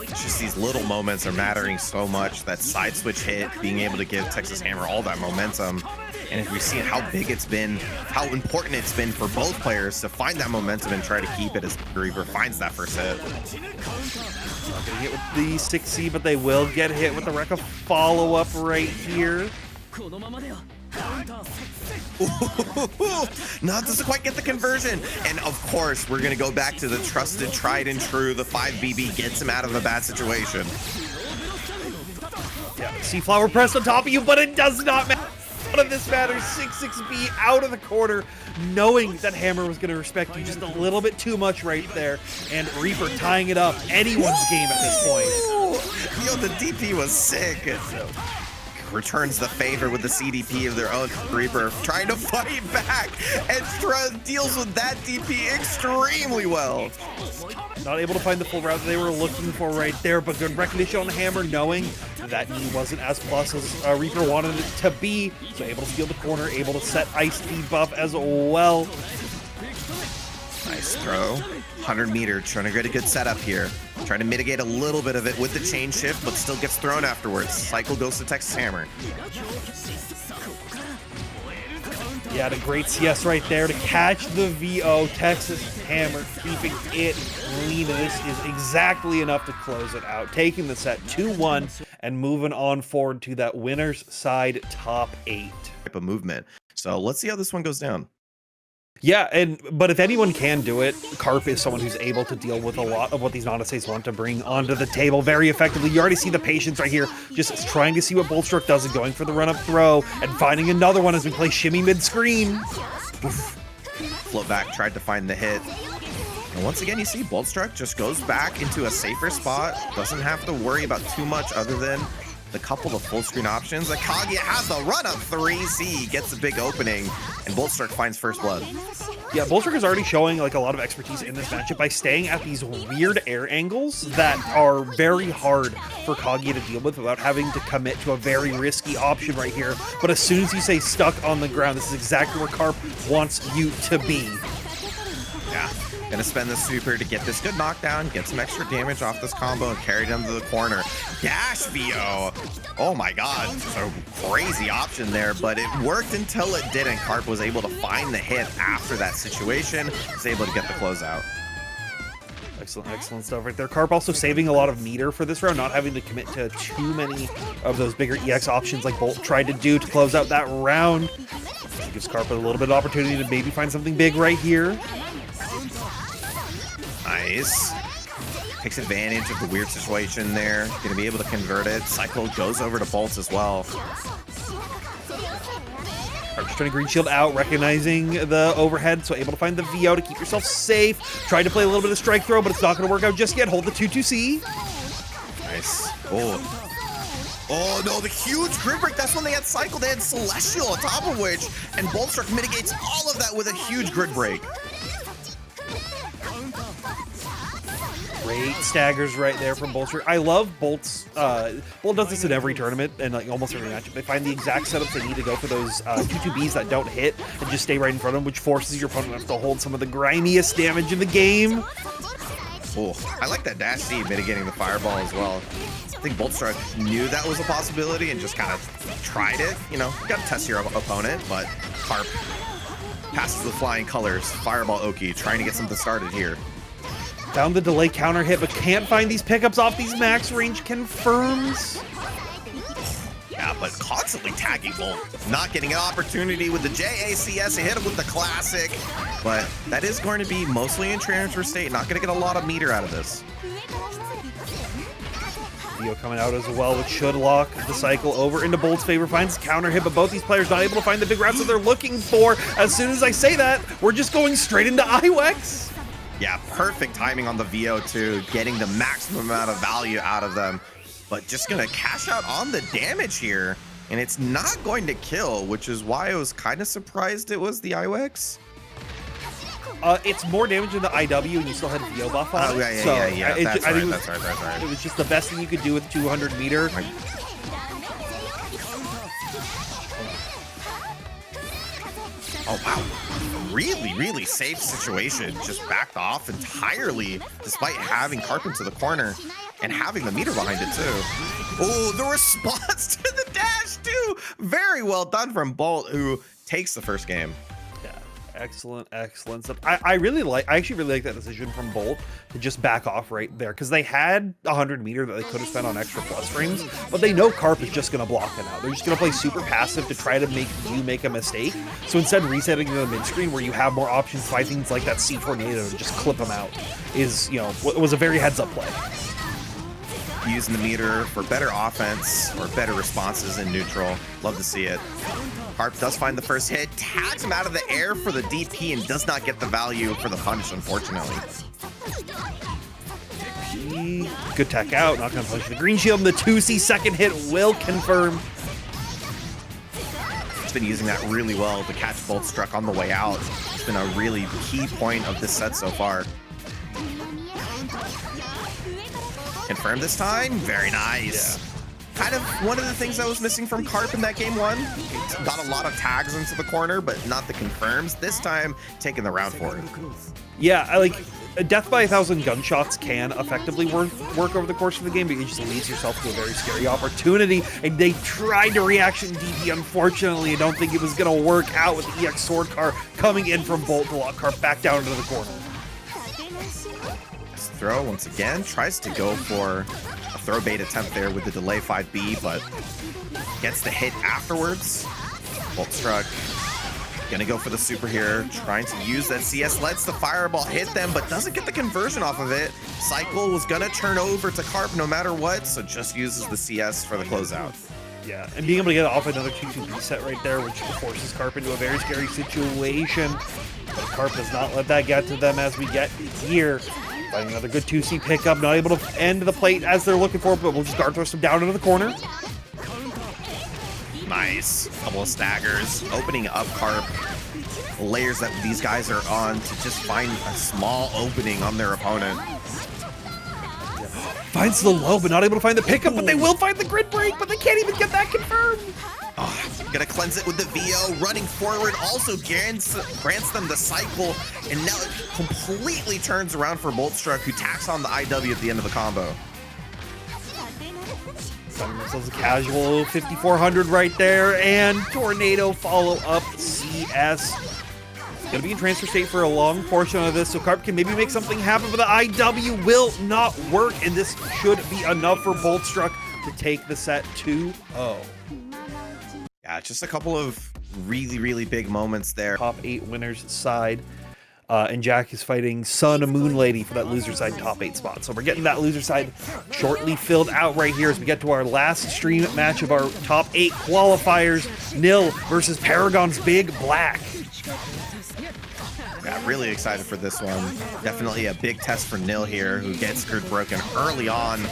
It's just these little moments are mattering so much. That side switch hit, being able to give Texas Hammer all that momentum. And if we've seen how big it's been, how important it's been for both players to find that momentum and try to keep it as Reaper finds that first hit. Not gonna hit with the 6C, but they will get hit with the Rekka follow-up right here. No, it doesn't quite get the conversion. And of course, we're going to go back to the trusted, tried and true. The 5BB gets him out of a bad situation. Yeah, see flower pressed on top of you, but it does not matter. None of this matters. 66B out of the corner, knowing that Hammer was going to respect you just a little bit too much right there. And Reaper tying it up. Anyone's game at this point. Yo, the DP was sick. Returns the favor with the CDP of their own. Reaper trying to fight back and deals with that DP extremely well. Not able to find the full route that they were looking for right there, but good recognition on Hammer, knowing that he wasn't as plus as Reaper wanted it to be. So able to steal the corner, able to set ice debuff as well. Nice throw. 100 meter, trying to get a good setup here. Trying to mitigate a little bit of it with the chain shift, but still gets thrown afterwards. Cycle goes to Texas Hammer. Yeah, a great CS right there to catch the VO. Texas Hammer keeping it clean. This is exactly enough to close it out. Taking the set 2-1 and moving on forward to that winner's side top 8. Type of movement. So let's see how this one goes down. Yeah, but if anyone can do it, Carp is someone who's able to deal with a lot of what these Nanases want to bring onto the table very effectively. You already see the patience right here, just trying to see what Bolstruck does and going for the run-up throw, and finding another one as we play shimmy mid-screen. Float back, tried to find the hit. And once again, you see Boltstruck just goes back into a safer spot, doesn't have to worry about too much other than the couple of full screen options. Like Kaguya has the run up 3C, gets a big opening, and Boltstruck finds first blood. Yeah, Bolstruck is already showing like a lot of expertise in this matchup by staying at these weird air angles that are very hard for Kaguya to deal with without having to commit to a very risky option right here. But as soon as you say stuck on the ground, this is exactly where Carp wants you to be. Yeah, gonna spend the super to get this good knockdown, get some extra damage off this combo, and carry them to the corner. Dash VO! Oh my god, so crazy option there, but it worked until it didn't. Carp was able to find the hit after that situation, was able to get the closeout. Excellent stuff right there. Carp also saving a lot of meter for this round, not having to commit to too many of those bigger EX options like Bolt tried to do to close out that round. It gives Carp a little bit of opportunity to maybe find something big right here. Nice. Takes advantage of the weird situation there. Gonna be able to convert it. Cycle goes over to Bolt as well. Just trying to green shield out, recognizing the overhead, so able to find the VO to keep yourself safe. Tried to play a little bit of strike throw, but it's not going to work out just yet. Hold the 2-2C. Nice. Oh no, the huge grid break. That's when they had Cycle. They had Celestial on top of which, and Boltstruck mitigates all of that with a huge grid break. Great staggers right there from Bolstruck. I love Bolt's. Bolt does this in every tournament and like almost every matchup. They find the exact setups they need to go for those 2-2Bs that don't hit and just stay right in front of them, which forces your opponent to hold some of the grimiest damage in the game. Oh, I like that dash C mitigating the fireball as well. I think Boltstruck knew that was a possibility and just kind of tried it. You know, got to test your opponent, but Carp passes with flying colors. Fireball Oki trying to get something started here. Found the delay counter hit, but can't find these pickups off these max range confirms. Yeah, but constantly tagging Bolt. Not getting an opportunity with the JACS. He hit him with the classic, but that is going to be mostly in transfer state. Not going to get a lot of meter out of this. Theo coming out as well, which should lock the cycle over into Bolt's favor. Finds counter hit, but both these players not able to find the big routes that they're looking for. As soon as I say that, we're just going straight into IWEX. Yeah, perfect timing on the VO2, getting the maximum amount of value out of them, but just gonna cash out on the damage here, and it's not going to kill, which is why I was kind of surprised it was the IWEX. It's more damage than the IW, and you still had VO buff on it. Yeah. That's right. It was just the best thing you could do with 200 meter. Oh, wow. Really safe situation. Just backed off entirely despite having Carp into the corner and having the meter behind it too. Oh, the response to the dash too. Very well done from Bolt, who takes the first game. Yeah, excellent stuff. I actually really like that decision from Bolt to just back off right there, because they had 100 meter that they could have spent on extra plus frames, but they know Carp is just going to block it out. They're just going to play super passive to try to make you make a mistake. So instead, resetting to the mid screen where you have more options, find things like that C tornado and just clip them out is, you know, was a very heads up play. Using the meter for better offense or better responses in neutral. Love to see it. Carp does find the first hit, tags him out of the air for the DP, and does not get the value for the punish, unfortunately. Good tech out, not going to punish the green shield, and the 2C second hit will confirm. He's been using that really well to catch Boltstruck on the way out. It's been a really key point of this set so far. Confirm this time. Very nice. Yeah. Kind of one of the things that was missing from Carp in that game one. He got a lot of tags into the corner, but not the confirms. This time, taking the round for it. Yeah, I like death by 1,000 gunshots can effectively work over the course of the game, but it just leads yourself to a very scary opportunity. And they tried to reaction DP. Unfortunately, I don't think it was going to work out with the EX Sword Car coming in from Bolt to lock Carp back down into the corner. Throw once again, tries to go for a throw bait attempt there with the delay 5B, but gets the hit afterwards. Boltstruck gonna go for the super here, trying to use that CS, lets the fireball hit them, but doesn't get the conversion off of it. Cycle was gonna turn over to Carp no matter what, so just uses the CS for the closeout. Yeah, and being able to get off another 2-2 reset right there, which forces Carp into a very scary situation. But Carp does not let that get to them as we get here. Finding another good 2C pickup, not able to end the plate as they're looking for, but we'll just guard thrust him down into the corner. Nice. Couple of staggers. Opening up carp. Layers that these guys are on to just find a small opening on their opponent. Finds the low, but not able to find the pickup, but they will find the grid break, but they can't even get that confirmed. Oh, gonna cleanse it with the VO, running forward, also grants them the cycle, and now it completely turns around for Boltstruck, who tacks on the IW at the end of the combo. Themselves a casual 5400 right there, and Tornado follow up CS. Gonna be in transfer state for a long portion of this, so Carp can maybe make something happen, but the IW will not work, and this should be enough for Boltstruck to take the set 2-0. Yeah, just a couple of really, really big moments there. Top 8 winners side. And Jack is fighting Sun Moon Lady for that loser side top 8 spot. So we're getting that loser side shortly filled out right here as we get to our last stream match of our top 8 qualifiers. Nil versus Paragon's BigBlack. Yeah, really excited for this one. Definitely a big test for Nil here, who gets grid broken early on.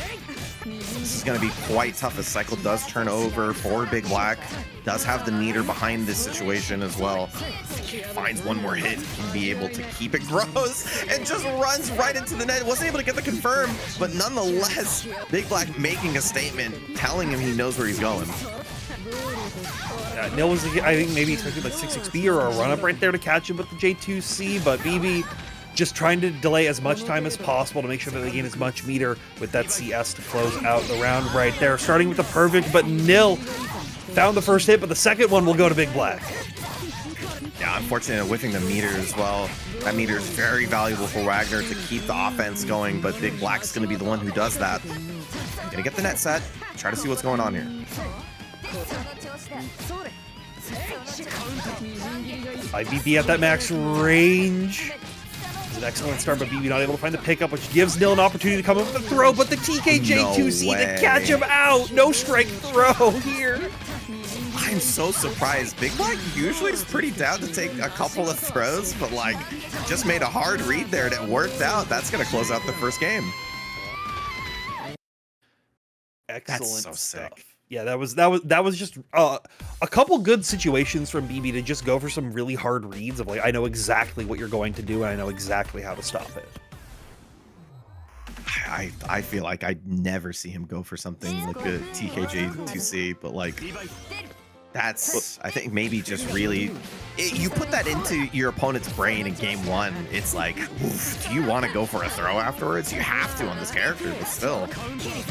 This is going to be quite tough as cycle does turn over for BigBlack. Does have the meter behind this situation as well. Finds one more hit, can be able to keep it. Grows and just runs right into the net. Wasn't able to get the confirm, but nonetheless, BigBlack making a statement, telling him he knows where he's going. Nil was, I think, maybe expected like 6XP or a run-up right there to catch him with the J2C, but BB just trying to delay as much time as possible to make sure that they gain as much meter with that CS to close out the round right there. Starting with the perfect, but Nil found the first hit, but the second one will go to BigBlack. Yeah, unfortunately, whiffing the meter as well. That meter is very valuable for Wagner to keep the offense going, but BigBlack's going to be the one who does that. Gonna get the net set, try to see what's going on here. BB at that max range. It's an excellent start, but BB not able to find the pickup, which gives Nil an opportunity to come up with the throw, but the TKJ2C to catch him out. No strike throw here. I'm so surprised. BigBlack usually is pretty down to take a couple of throws, but like just made a hard read there and it worked out. That's going to close out the first game. Excellent. That's so stuff. sick. Yeah, that was just a couple good situations from BB to just go for some really hard reads of like, I know exactly what you're going to do and I know exactly how to stop it. I feel like I'd never see him go for something like a TKJ2C, but like that's, I think maybe just really, you put that into your opponent's brain in game one, it's like, oof, do you want to go for a throw afterwards? You have to on this character, but still.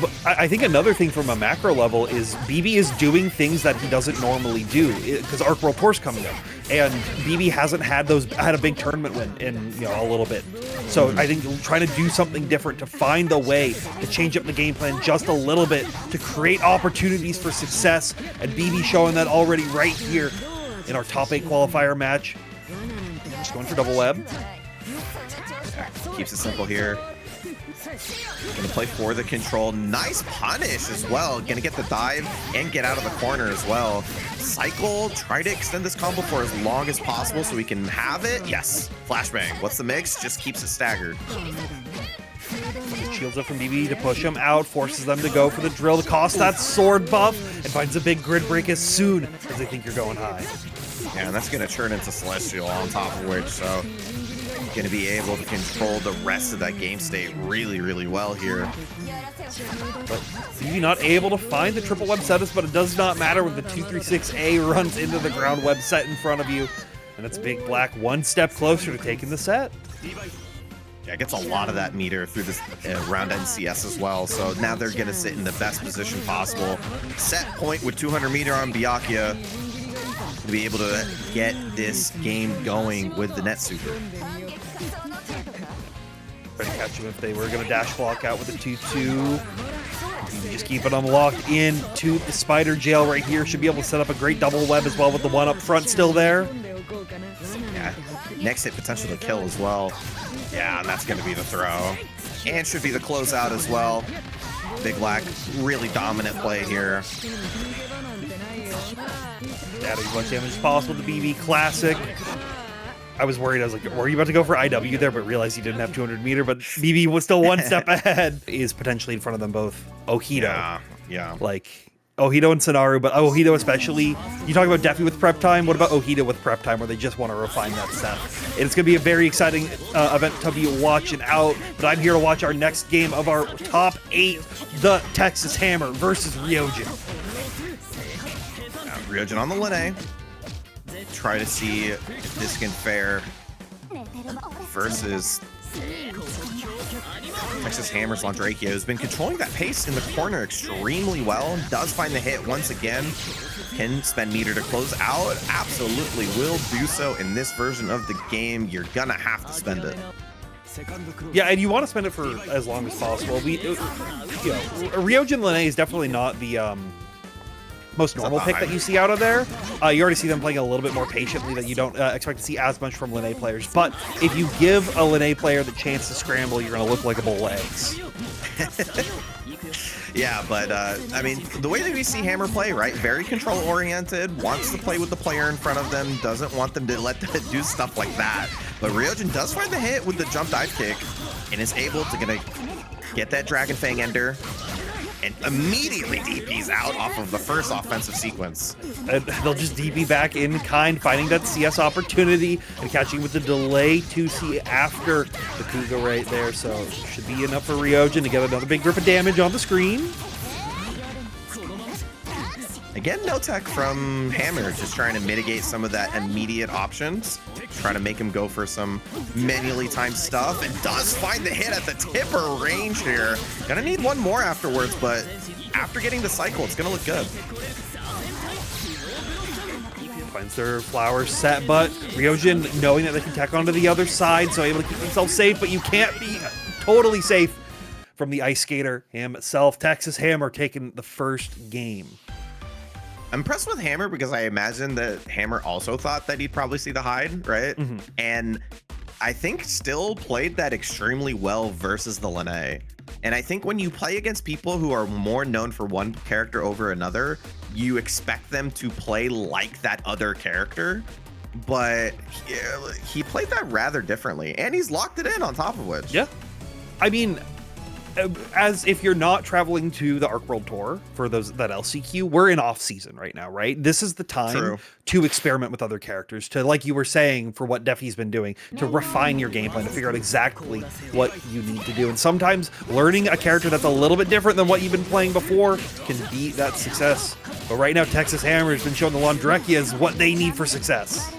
But I think another thing from a macro level is BB is doing things that he doesn't normally do, because Arc World Tour's coming up, and BB hasn't had a big tournament win in a little bit. So I think trying to do something different, to find a way to change up the game plan just a little bit, to create opportunities for success, and BB showing that already right here in our top 8 qualifier match. Just going for double web. Yeah, keeps it simple here. Gonna play for the control. Nice punish as well. Gonna get the dive and get out of the corner as well. Cycle, try to extend this combo for as long as possible so we can have it. Yes, flashbang. What's the mix? Just keeps it staggered. Shields up from BB to push him out, forces them to go for the drill to cost that sword buff, and finds a big grid break as soon as they think you're going high. Yeah, and that's going to turn into Celestial on top of which, so going to be able to control the rest of that game state really, really well here. But BB not able to find the triple web setups, but it does not matter when the 236A runs into the ground web set in front of you, and it's BigBlack one step closer to taking the set. Yeah, gets a lot of that meter through this round NCS as well. So now they're going to sit in the best position possible. Set point with 200 meter on Byakuya to be able to get this game going with the net super. Try to catch him if they were going to dash block out with a 2-2. Just keep it unlocked into the spider jail right here. Should be able to set up a great double web as well with the one up front still there. Yeah, next hit potential to kill as well. Yeah, and that's going to be the throw. And should be the closeout as well. BigBlack, really dominant play here. Adding as much damage as possible to BB. Classic. I was worried. I was like, were you about to go for IW there? But realized he didn't have 200 meter. But BB was still one step ahead. Is potentially in front of them both. Ojito. Yeah. Like, Ohito and Sonaru, but Ohito especially. You talk about Defi with prep time. What about Ohito with prep time, where they just want to refine that stuff? And it's going to be a very exciting event to be watching out. But I'm here to watch our next game of our top 8, the Texas Hammer versus Riojin. Riojin on the Linne. Try to see if this can fare versus Texas Hammer's Londrekia, who's been controlling that pace in the corner extremely well. Does find the hit once again. Can spend meter to close out. Absolutely will do so in this version of the game. You're gonna have to spend it. Yeah, and you want to spend it for as long as possible. Riojin Linne is definitely not the most normal pick that you see out of there. You already see them playing a little bit more patiently that you don't expect to see as much from Linne players. But if you give a Linne player the chance to scramble, you're going to look like a bowl of eggs. Yeah, but I mean, the way that we see Hammer play, right? Very control-oriented, wants to play with the player in front of them, doesn't want them to let them do stuff like that. But Riojin does find the hit with the jump dive kick and is able to get that Dragon Fang Ender and immediately DPs out off of the first offensive sequence. And they'll just DP back in kind, finding that CS opportunity and catching with the delay 2C after the Kuga right there. So should be enough for Riojin to get another big grip of damage on the screen. Again, no tech from Hammer, just trying to mitigate some of that immediate options, trying to make him go for some manually timed stuff, and does find the hit at the tipper range here. Gonna need one more afterwards, but after getting the cycle, it's gonna look good. Finds their flower set, but Riojin knowing that they can tech onto the other side, so able to keep themselves safe, but you can't be totally safe from the ice skater himself. Texas Hammer taking the first game. I'm impressed with Hammer because I imagine that Hammer also thought that he'd probably see the hide, right? Mm-hmm. And I think still played that extremely well versus the Linne. And I think when you play against people who are more known for one character over another, you expect them to play like that other character. But he played that rather differently, and he's locked it in on top of which. Yeah. I mean, as if you're not traveling to the Arc World Tour for that LCQ, we're in off season right now, right? This is the time to experiment with other characters, to, like you were saying, for what Defi's been doing, to refine your game plan, to figure out exactly what you need to do. And sometimes learning a character that's a little bit different than what you've been playing before can be that success. But right now, Texas Hammer has been showing the Londrekia is what they need for success.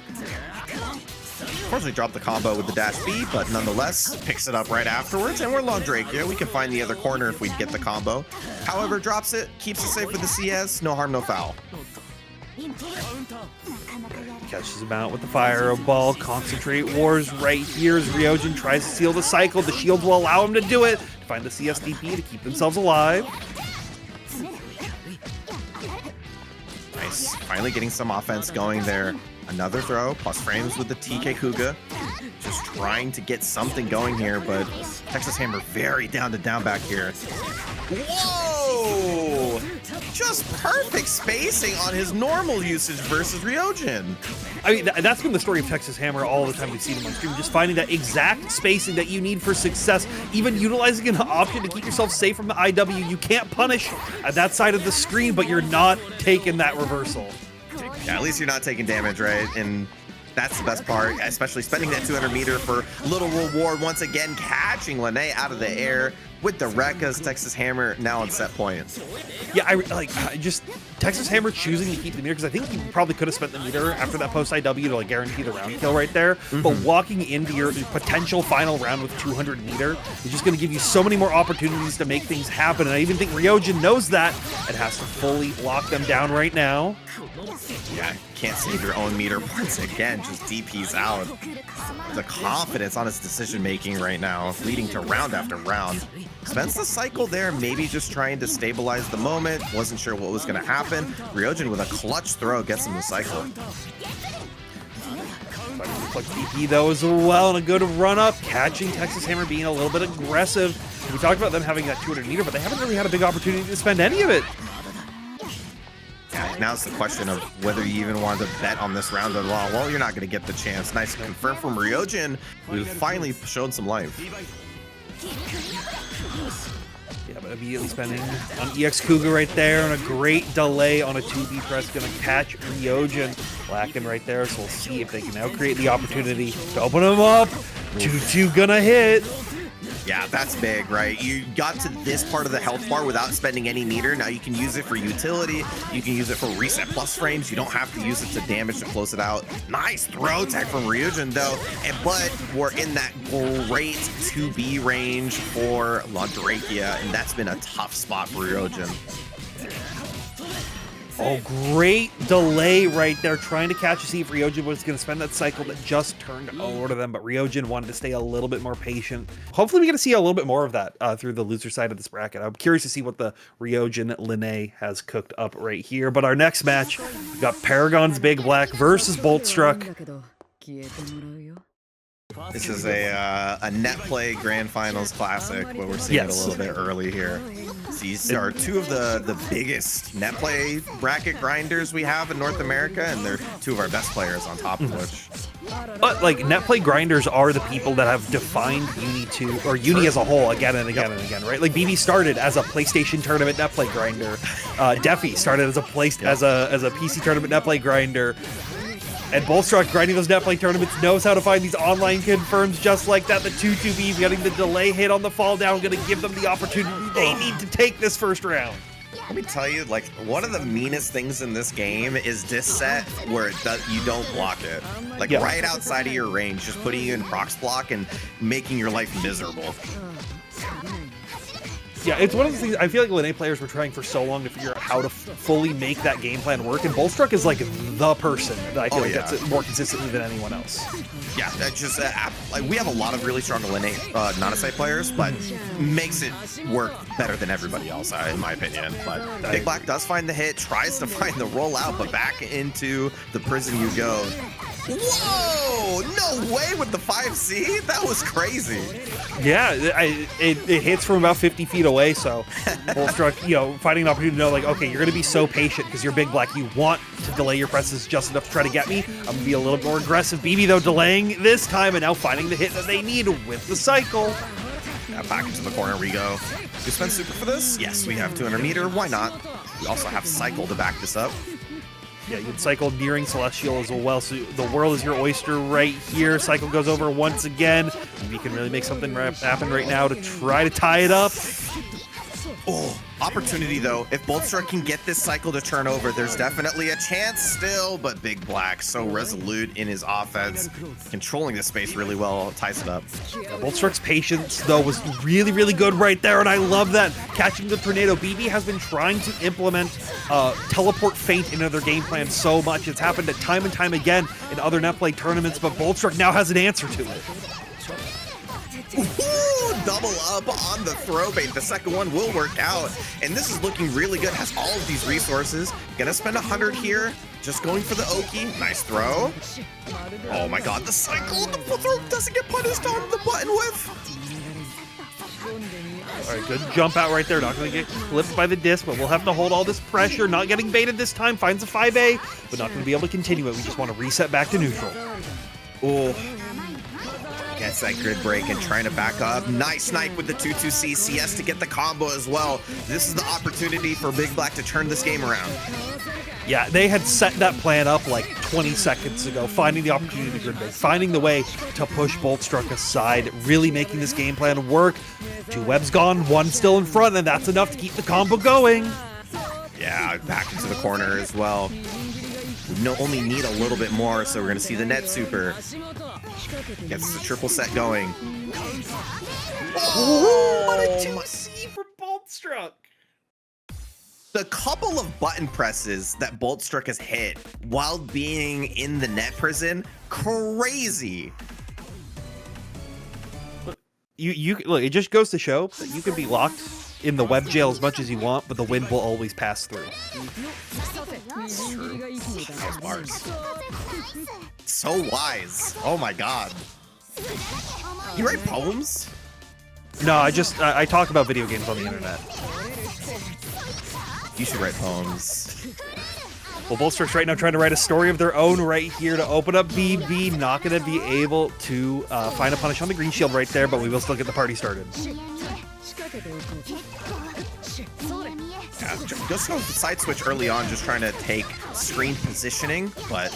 Unfortunately dropped the combo with the dash B, but nonetheless picks it up right afterwards, and we're Londrekia. We can find the other corner if we get the combo. However, drops it, keeps it safe with the CS, no harm, no foul. Catches him out with the fireball. Concentrate wars right here as Riojin tries to seal the cycle. The shields will allow him to do it, to find the CS DP to keep themselves alive. Nice, finally getting some offense going there. Another throw, plus frames with the TK Kuga. Just trying to get something going here, but Texas Hammer very down to down back here. Whoa! Just perfect spacing on his normal usage versus Riojin. I mean, that's been the story of Texas Hammer all the time we've seen him on stream, just finding that exact spacing that you need for success, even utilizing an option to keep yourself safe from the IW. You can't punish at that side of the screen, but you're not taking that reversal. Yeah, at least you're not taking damage, right? And that's the best part, especially spending that 200 meter for little reward. Once again, catching Linne out of the air with the Rekkas. Texas Hammer now on set point. Yeah, I just Texas Hammer choosing to keep the meter, because I think he probably could have spent the meter after that post IW to guarantee the round kill right there. Mm-hmm. But walking into your potential final round with 200 meter is just going to give you so many more opportunities to make things happen. And I even think Riojin knows that and has to fully lock them down right now. Yeah, can't save your own meter once again, just DPs out. The confidence on his decision making right now, leading to round after round. Spends the cycle there, maybe just trying to stabilize the moment. Wasn't sure what was going to happen. Riojin with a clutch throw gets him the cycle. Like DP though as well, and a good run up, catching Texas Hammer being a little bit aggressive. We talked about them having that 200 meter, but they haven't really had a big opportunity to spend any of it. Yeah, now it's the question of whether you even want to bet on this round at all. Well, you're not going to get the chance. Nice confirm from Riojin, who finally showed some life. Yeah, but immediately spending on EX Kuga right there, and a great delay on a 2B press, gonna catch riojin. Lacking right there, so we'll see if they can now create the opportunity to open him up. 2-2 gonna hit. Yeah, that's big, right? You got to this part of the health bar without spending any meter. Now you can use it for utility. You can use it for reset plus frames. You don't have to use it to damage to close it out. Nice throw tech from Ryujin, though. But we're in that great 2B range for Londrekia, and that's been a tough spot for Ryujin. Oh, great delay right there, trying to catch a see if Ryojin was going to spend that cycle that just turned over to them, but Ryojin wanted to stay a little bit more patient. Hopefully we get to see a little bit more of that through the loser side of this bracket. I'm curious to see what the Ryojin Linne has cooked up right here. But our next match, we got Paragon's BigBlack versus Boltstruck. This is a net play grand finals classic, but we're seeing it a little bit early here. These are two of the biggest net play bracket grinders we have in North America, and they're two of our best players on top of which. But like net play grinders are the people that have defined UNI2 or Uni as a whole again and again and again, right? Like BB started as a PlayStation tournament net play grinder. Defi started as a PC tournament net play grinder. And Bolstruck, grinding those net play tournaments, knows how to find these online confirms just like that. The 2-2B getting the delay hit on the fall down, going to give them the opportunity they need to take this first round. Let me tell you, like, one of the meanest things in this game is this set where you don't block it. Like, right outside of your range, just putting you in prox block and making your life miserable. Yeah, it's one of the things, I feel like Linne players were trying for so long to figure out how to fully make that game plan work, and Bolstruck is like the person that I feel like gets it more consistently than anyone else. Yeah, that's just, like, we have a lot of really strong Linne Nanase players, but makes it work better than everybody else, in my opinion. But BigBlack does find the hit, tries to find the rollout, but back into the prison you go. Whoa! No way with the 5C? That was crazy. Yeah, it hits from about 50 feet away, so Bolstruck, you know, finding an opportunity to know, like, okay, you're going to be so patient because you're BigBlack. You want to delay your presses just enough to try to get me. I'm going to be a little more aggressive. BB, though, delaying this time and now finding the hit that they need with the cycle. Yeah, back into the corner we go. We spend super for this? Yes, we have 200 meter. Why not? We also have cycle to back this up. Yeah, you can cycle nearing Celestial as well, so the world is your oyster right here. Cycle goes over once again. We can really make something happen right now to try to tie it up. Oh, opportunity though. If Boltstruck can get this cycle to turn over, there's definitely a chance still, but BigBlack so resolute in his offense, controlling the space really well, ties it up. Yeah, Boltstruck's patience though was really, really good right there, and I love that. Catching the tornado. BB has been trying to implement teleport feint into their game plan so much. It's happened time and time again in other net play tournaments, but Boltstruck now has an answer to it. Ooh, double up on the throw bait. The second one will work out, and this is looking really good. Has all of these resources. Gonna spend 100 here. Just going for the Oki. Nice throw. Oh my god, the cycle. The throw doesn't get punished on the button whiff. All right, good jump out right there. Not going to get clipped by the disc, but we'll have to hold all this pressure. Not getting baited this time. Finds a 5A, but not going to be able to continue it. We just want to reset back to neutral. Oh. Gets that grid break and trying to back up. Nice snipe with the 2-2C. CS to get the combo as well. This is the opportunity for BigBlack to turn this game around. Yeah, they had set that plan up like 20 seconds ago, finding the opportunity to grid break, finding the way to push Boltstruck aside, really making this game plan work. 2 webs gone, 1 still in front, and that's enough to keep the combo going. Yeah, back into the corner as well. We only need a little bit more, so we're going to see the net super. Gets the triple set going. Oh, what a 2C for Boltstruck. The couple of button presses that Boltstruck has hit while being in the net prison, crazy. Look, it just goes to show that you can be locked in the web jail as much as you want, but the wind will always pass through. It's true. Those bars. So wise. Oh my god. You write poems? No, I talk about video games on the internet. You should write poems. Well, Bolstruck's right now trying to write a story of their own right here to open up BB. Not going to be able to find a punish on the green shield right there, but we will still get the party started. goes to the side switch early on, just trying to take screen positioning, but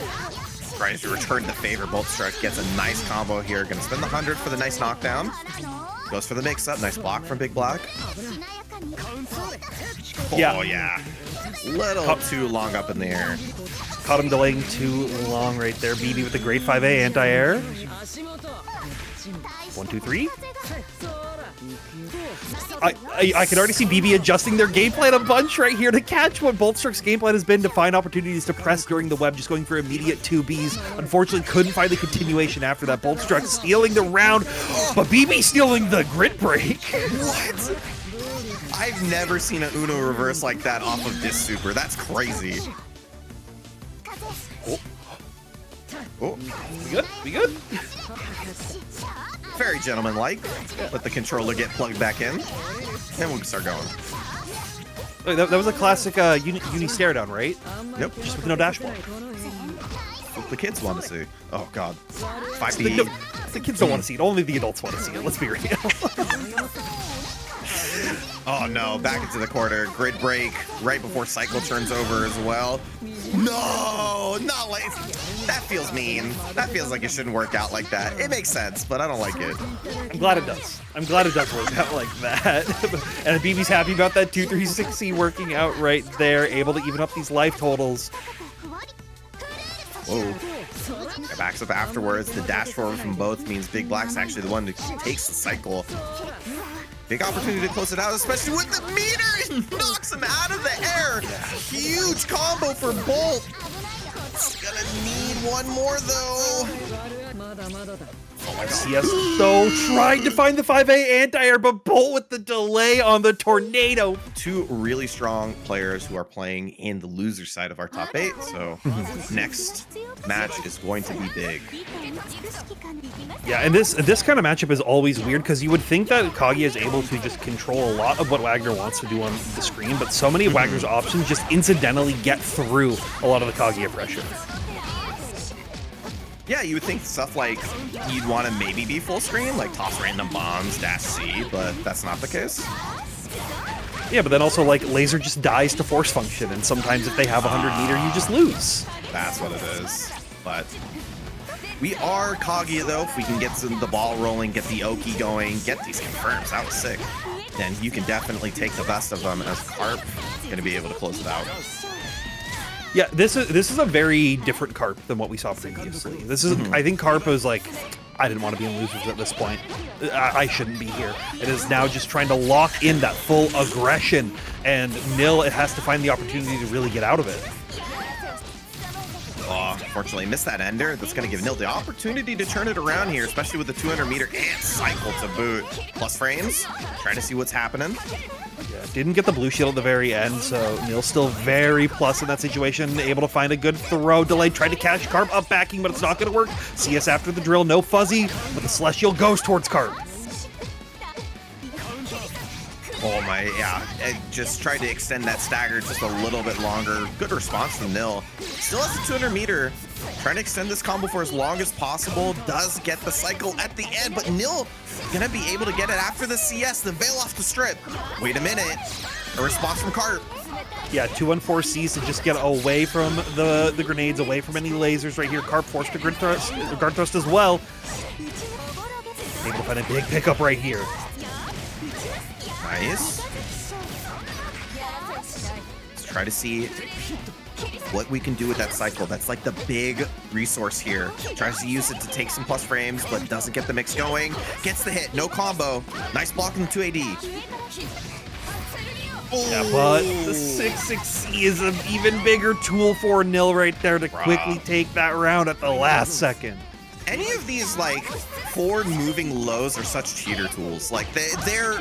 tries to return the favor. Boltstruck gets a nice combo here. Gonna spend the 100 for the nice knockdown. Goes for the mix-up. Nice block from BigBlack. Yeah. Oh, yeah. Little too long up in the air. Caught him delaying too long right there. BB with the great 5A anti-air. 1, 2, 3. I can already see BB adjusting their game plan a bunch right here to catch what Boltstruck's game plan has been to find opportunities to press during the web, just going for immediate 2Bs. Unfortunately, couldn't find the continuation after that. Boltstruck stealing the round, but BB stealing the grid break. What? I've never seen an Uno reverse like that off of this super. That's crazy. Oh. Oh. We good? We good? Very gentlemanlike. Let the controller get plugged back in, and we'll start going. Wait, that was a classic uni stare down, right? Yep. Just with no dashboard. What the kids want to see. Oh God. 5D. The kids don't want to see it. Only the adults want to see it. Let's be real. Oh no, back into the corner. Grid break right before cycle turns over as well. No, not like that. Feels mean. That feels like it shouldn't work out like that. It makes sense, but I don't like it. I'm glad it does. I'm glad it does work out like that. And BB's happy about that 2-3-6C working out right there, able to even up these life totals. Whoa. It backs up afterwards. The dash forward from both means BigBlack's actually the one who takes the cycle. Big opportunity to close it out, especially with the meter. It knocks him out of the air. Huge combo for Bolt. It's gonna need one more though. Oh my God. CS though trying to find the 5A anti-air, but Bolt with the delay on the tornado. Two really strong players who are playing in the loser side of our top 8. So next match is going to be big. Yeah, and this kind of matchup is always weird because you would think that Kaguya is able to just control a lot of what Wagner wants to do on the screen, but so many of Wagner's options just incidentally get through a lot of the Kaguya pressure. Yeah, you would think stuff like you'd want to maybe be full screen, like toss random bombs, dash C, but that's not the case. Yeah, but then also like laser just dies to force function, and sometimes if they have 100 meter, you just lose. That's what it is. But we are Kaguya though. If we can get the ball rolling, get the Oki going, get these confirms, that was sick. Then you can definitely take the best of them as Carp going to be able to close it out. Yeah, this is a very different Carp than what we saw previously. This is I think Carp was like, I didn't want to be in losers at this point. I shouldn't be here. It is now just trying to lock in that full aggression, and Nil, it has to find the opportunity to really get out of it. Oh, unfortunately missed that ender. That's going to give Nil the opportunity to turn it around here, especially with the 200 meter and cycle to boot. Plus frames, trying to see what's happening. Yeah, didn't get the blue shield at the very end, so Nil's still very plus in that situation. Able to find a good throw, delayed, tried to catch Carp up backing, but it's not going to work. CS after the drill, no fuzzy, but the Celestial goes towards Carp. Oh my, yeah, it just tried to extend that stagger just a little bit longer. Good response from Nil. Still has the 200 meter, trying to extend this combo for as long as possible. Does get the cycle at the end, but Nil gonna be able to get it after the CS, the veil off the strip. Wait a minute, a response from Carp. Yeah, 2-1-4 Cs to just get away from the grenades, away from any lasers right here. Carp forced to guard thrust as well. Able to find a big pickup right here. Nice. Let's try to see what we can do with that cycle. That's like the big resource here. Tries to use it to take some plus frames, but doesn't get the mix going. Gets the hit, no combo. Nice block from 2AD. Yeah, but the 6-6C is an even bigger tool for Nil right there to quickly take that round at the last second. Any of these like forward moving lows are such cheater tools. Like they're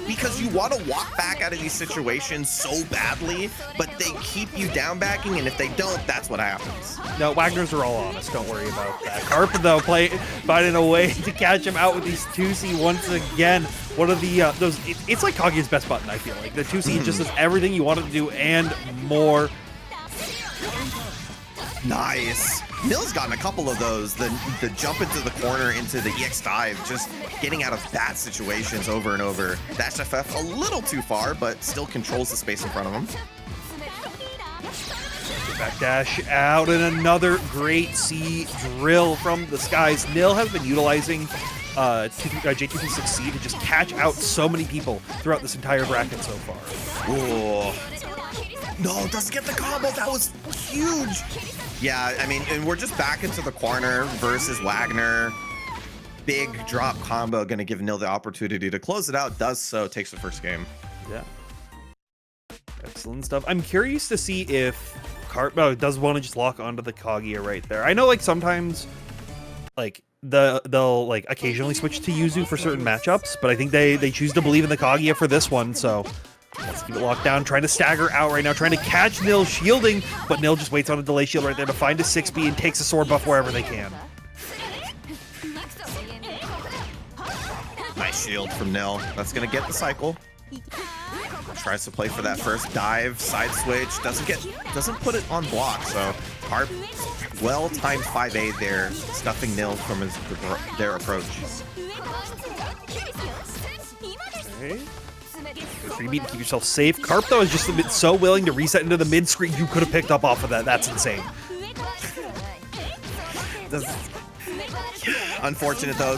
because you want to walk back out of these situations so badly, but they keep you down backing, and if they don't, that's what happens. No, Wagner's are all honest. Don't worry about that. Carp though finding a way to catch him out with these 2C once again. One of the it's like Kaguya's best button. I feel like the 2C just does everything you want it to do and more. Nice. Nil's gotten a couple of those. The jump into the corner, into the EX dive, just getting out of bad situations over and over. Dash FF a little too far, but still controls the space in front of him. Backdash out, and another great C drill from the skies. Nil has been utilizing J226C to just catch out so many people throughout this entire bracket so far. Oh. No, doesn't get the combo. That was huge. Yeah, I mean, and we're just back into the corner versus Wagner. Big drop combo, going to give Nil the opportunity to close it out. Does so, takes the first game. Yeah. Excellent stuff. I'm curious to see if Carp does want to just lock onto the Kaguya right there. I know, like, sometimes, like, they'll like occasionally switch to Yuzu for certain matchups, but I think they choose to believe in the Kaguya for this one, so let's keep it locked down. Trying to stagger out right now, trying to catch Nil shielding, but Nil just waits on a delay shield right there to find a 6B and takes a sword buff wherever they can. Nice shield from Nil. That's going to get the cycle. Tries to play for that first dive, side switch, doesn't put it on block, so Carp, well-timed 5A there, stuffing Nil from their approach. Okay. Freebie to keep yourself safe. Carp, though, is just so willing to reset into the mid-screen. You could have picked up off of that. That's insane. Unfortunate, though.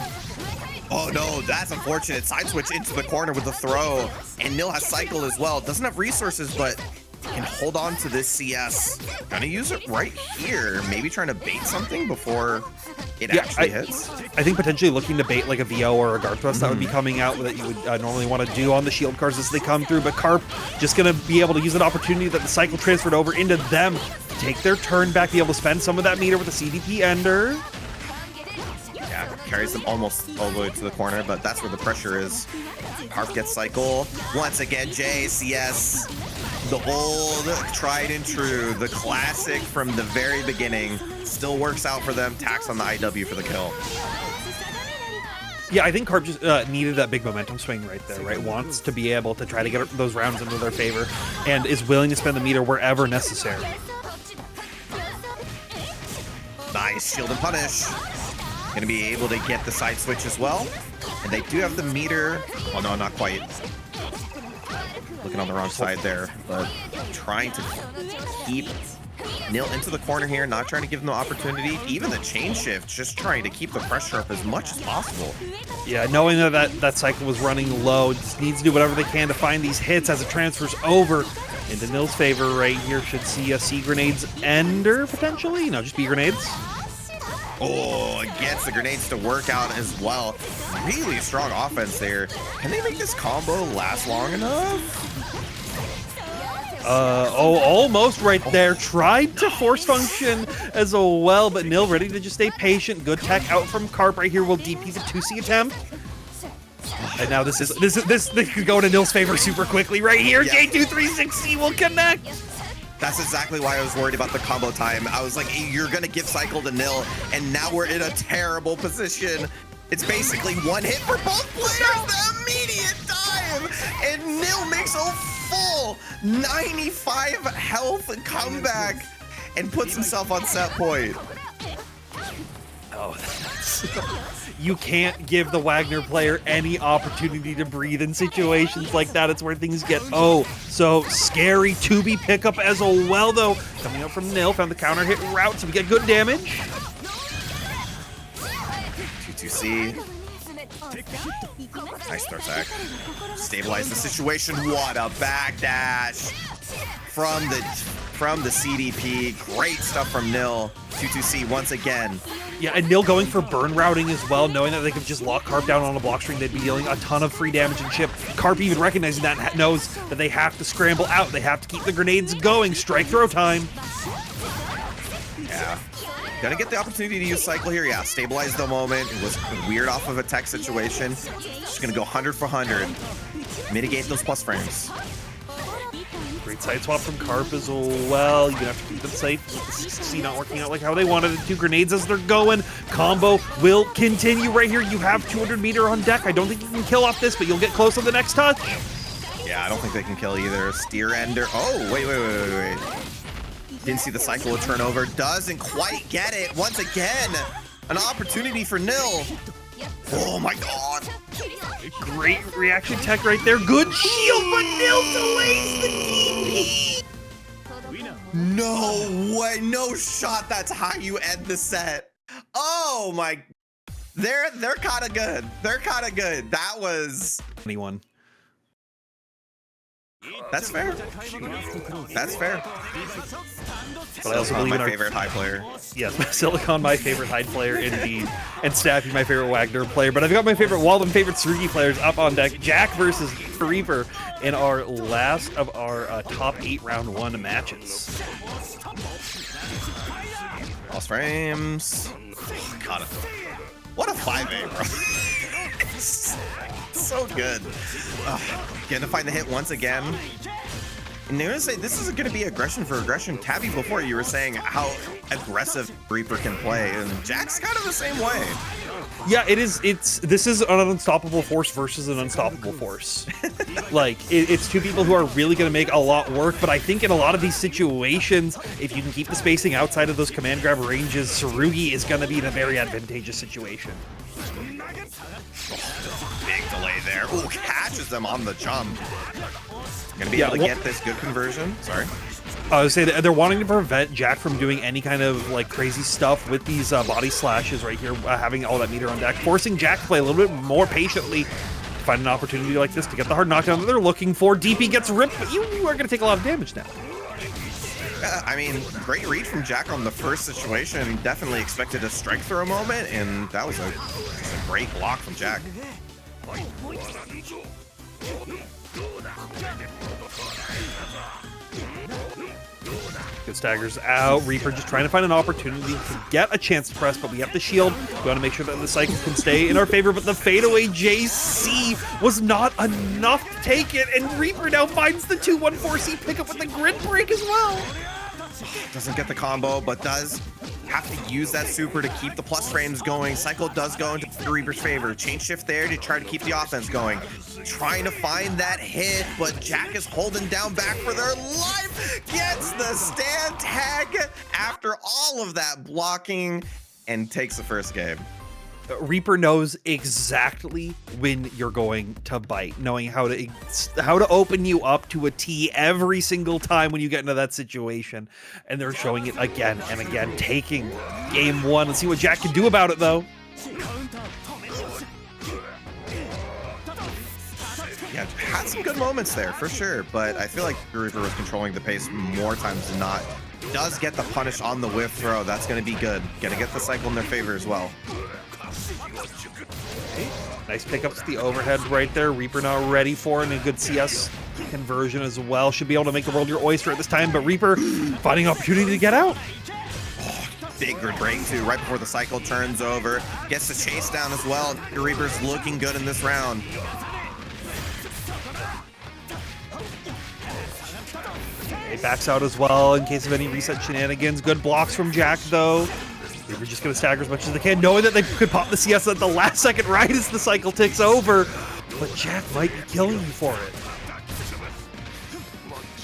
Oh no, that's unfortunate. Side switch into the corner with the throw. And Nil has cycle as well. Doesn't have resources, but can hold on to this CS. Gonna use it right here. Maybe trying to bait something before it actually hits. I think potentially looking to bait like a VO or a guard thrust that would be coming out that you would normally want to do on the shield cards as they come through. But Carp just gonna be able to use an opportunity that the cycle transferred over into them to take their turn back, be able to spend some of that meter with a CDP ender. Yeah, carries them almost all the way to the corner, but that's where the pressure is. Carp gets cycle. Once again, JCS. The old tried and true, the classic from the very beginning. Still works out for them. Tax on the IW for the kill. Yeah, I think Carp just needed that big momentum swing right there, right? Wants to be able to try to get those rounds into their favor and is willing to spend the meter wherever necessary. Nice shield and punish. Gonna be able to get the side switch as well. And they do have the meter. Oh no, not quite. Looking on the wrong side there, but trying to keep Nil into the corner here, not trying to give them the opportunity. Even the chain shift, just trying to keep the pressure up as much as possible. Yeah, knowing that cycle was running low, just needs to do whatever they can to find these hits as it transfers over into Nil's favor right here. Should see a C grenades ender potentially. No, just B grenades. Oh, it gets the grenades to work out as well. Really strong offense there. Can they make this combo last long enough? Almost right there. Tried to force function as well, but Nil ready to just stay patient. Good tech out from Carp right here. Will DP the 2C attempt. And now this could go into Nil's favor super quickly right here. Yeah. J236C will connect. That's exactly why I was worried about the combo time. I was like, you're going to give cycle to Nil, and now we're in a terrible position. It's basically one hit for both players, the immediate time, and Nil makes a full 95 health comeback and puts himself on set point. Oh, you can't give the Wagner player any opportunity to breathe in situations like that. It's where things get so scary. 2B pickup as well, though. Coming up from Nil, found the counter hit route, so we get good damage. 2C. Nice start back. Stabilize the situation. What a backdash from the CDP. Great stuff from Nil. 2C once again. Yeah, and Nil going for burn routing as well, knowing that they could just lock Carp down on a block string, they'd be dealing a ton of free damage and chip. Carp even recognizing that knows that they have to scramble out. They have to keep the grenades going. Strike throw time. Yeah. Gonna get the opportunity to use cycle here. Yeah, stabilize the moment. It was weird off of a tech situation. Just gonna go 100 for 100. Mitigate those plus frames. Great side swap from Carp as well. You're gonna have to keep them safe. C not working out like how they wanted it to. Grenades as they're going. Combo will continue right here. You have 200 meter on deck. I don't think you can kill off this, but you'll get close on the next touch. Yeah, I don't think they can kill either. Steer ender. Oh, wait. Didn't see the cycle of turnover. Doesn't quite get it. Once again, an opportunity for Nil. Oh my god. Great reaction tech right there. Good shield, but Nil delays the TP. No way. No shot. That's how you end the set. Oh my. They're kind of good. They're kind of good. That was... Anyone. That's fair. That's fair. But I also believe my in our favorite high player. Yes, Silicon, my favorite high player indeed, and Staffy, my favorite Wagner player. But I've got my favorite Waldstein, favorite Tsurugi players up on deck. Jack versus Reaper in our last of our top 8 round 1 matches. Lost frames. Oh, God, what a 5A, bro. It's so good. Getting to find the hit once again. And they're gonna say this is going to be aggression for aggression. Tabby, before you were saying how aggressive Reaper can play, and Jack's kind of the same way. Yeah, it is. This is an unstoppable force versus an unstoppable force. Like it's two people who are really going to make a lot work. But I think in a lot of these situations, if you can keep the spacing outside of those command grab ranges, Tsurugi is going to be in a very advantageous situation. Big delay there. Ooh, catches them on the jump. Gonna be able to get this good conversion. Sorry. I would say that they're wanting to prevent Jack from doing any kind of like crazy stuff with these body slashes right here, having all that meter on deck, forcing Jack to play a little bit more patiently, find an opportunity like this to get the hard knockdown that they're looking for. DP gets ripped, but you are going to take a lot of damage now. I mean, great read from Jack on the first situation. Definitely expected a strike for a moment, and that was a great block from Jack. Good staggers out. Reaper just trying to find an opportunity to get a chance to press, but we have the shield. We want to make sure that the cycle can stay in our favor, but the fadeaway JC was not enough to take it, and Reaper now finds the 2-1-4C pickup with the grid break as well. Doesn't get the combo, but does have to use that super to keep the plus frames going. Cycle does go into the Reaper's favor. Chain shift there to try to keep the offense going. Trying to find that hit, but Jack is holding down back for their life. Gets the stand tag after all of that blocking and takes the first game. Reaper knows exactly when you're going to bite, knowing how to open you up to a T every single time when you get into that situation. And they're showing it again and again, taking game 1. Let's see what Jack can do about it, though. Yeah, had some good moments there for sure, but I feel like Reaper was controlling the pace more times than not. Does get the punish on the whiff throw. That's going to be good. Gonna get the cycle in their favor as well. Nice pickups to the overhead right there. Reaper now ready for it, and a good CS conversion as well. Should be able to make the world your oyster at this time, but Reaper finding opportunity to get out. Oh, big grid break too, right before the cycle turns over. Gets the chase down as well. Reaper's looking good in this round. It backs out as well in case of any reset shenanigans. Good blocks from Jack, though. Reaper just going to stagger as much as they can, knowing that they could pop the CS at the last second right as the cycle ticks over. But Jack might be killing you for it.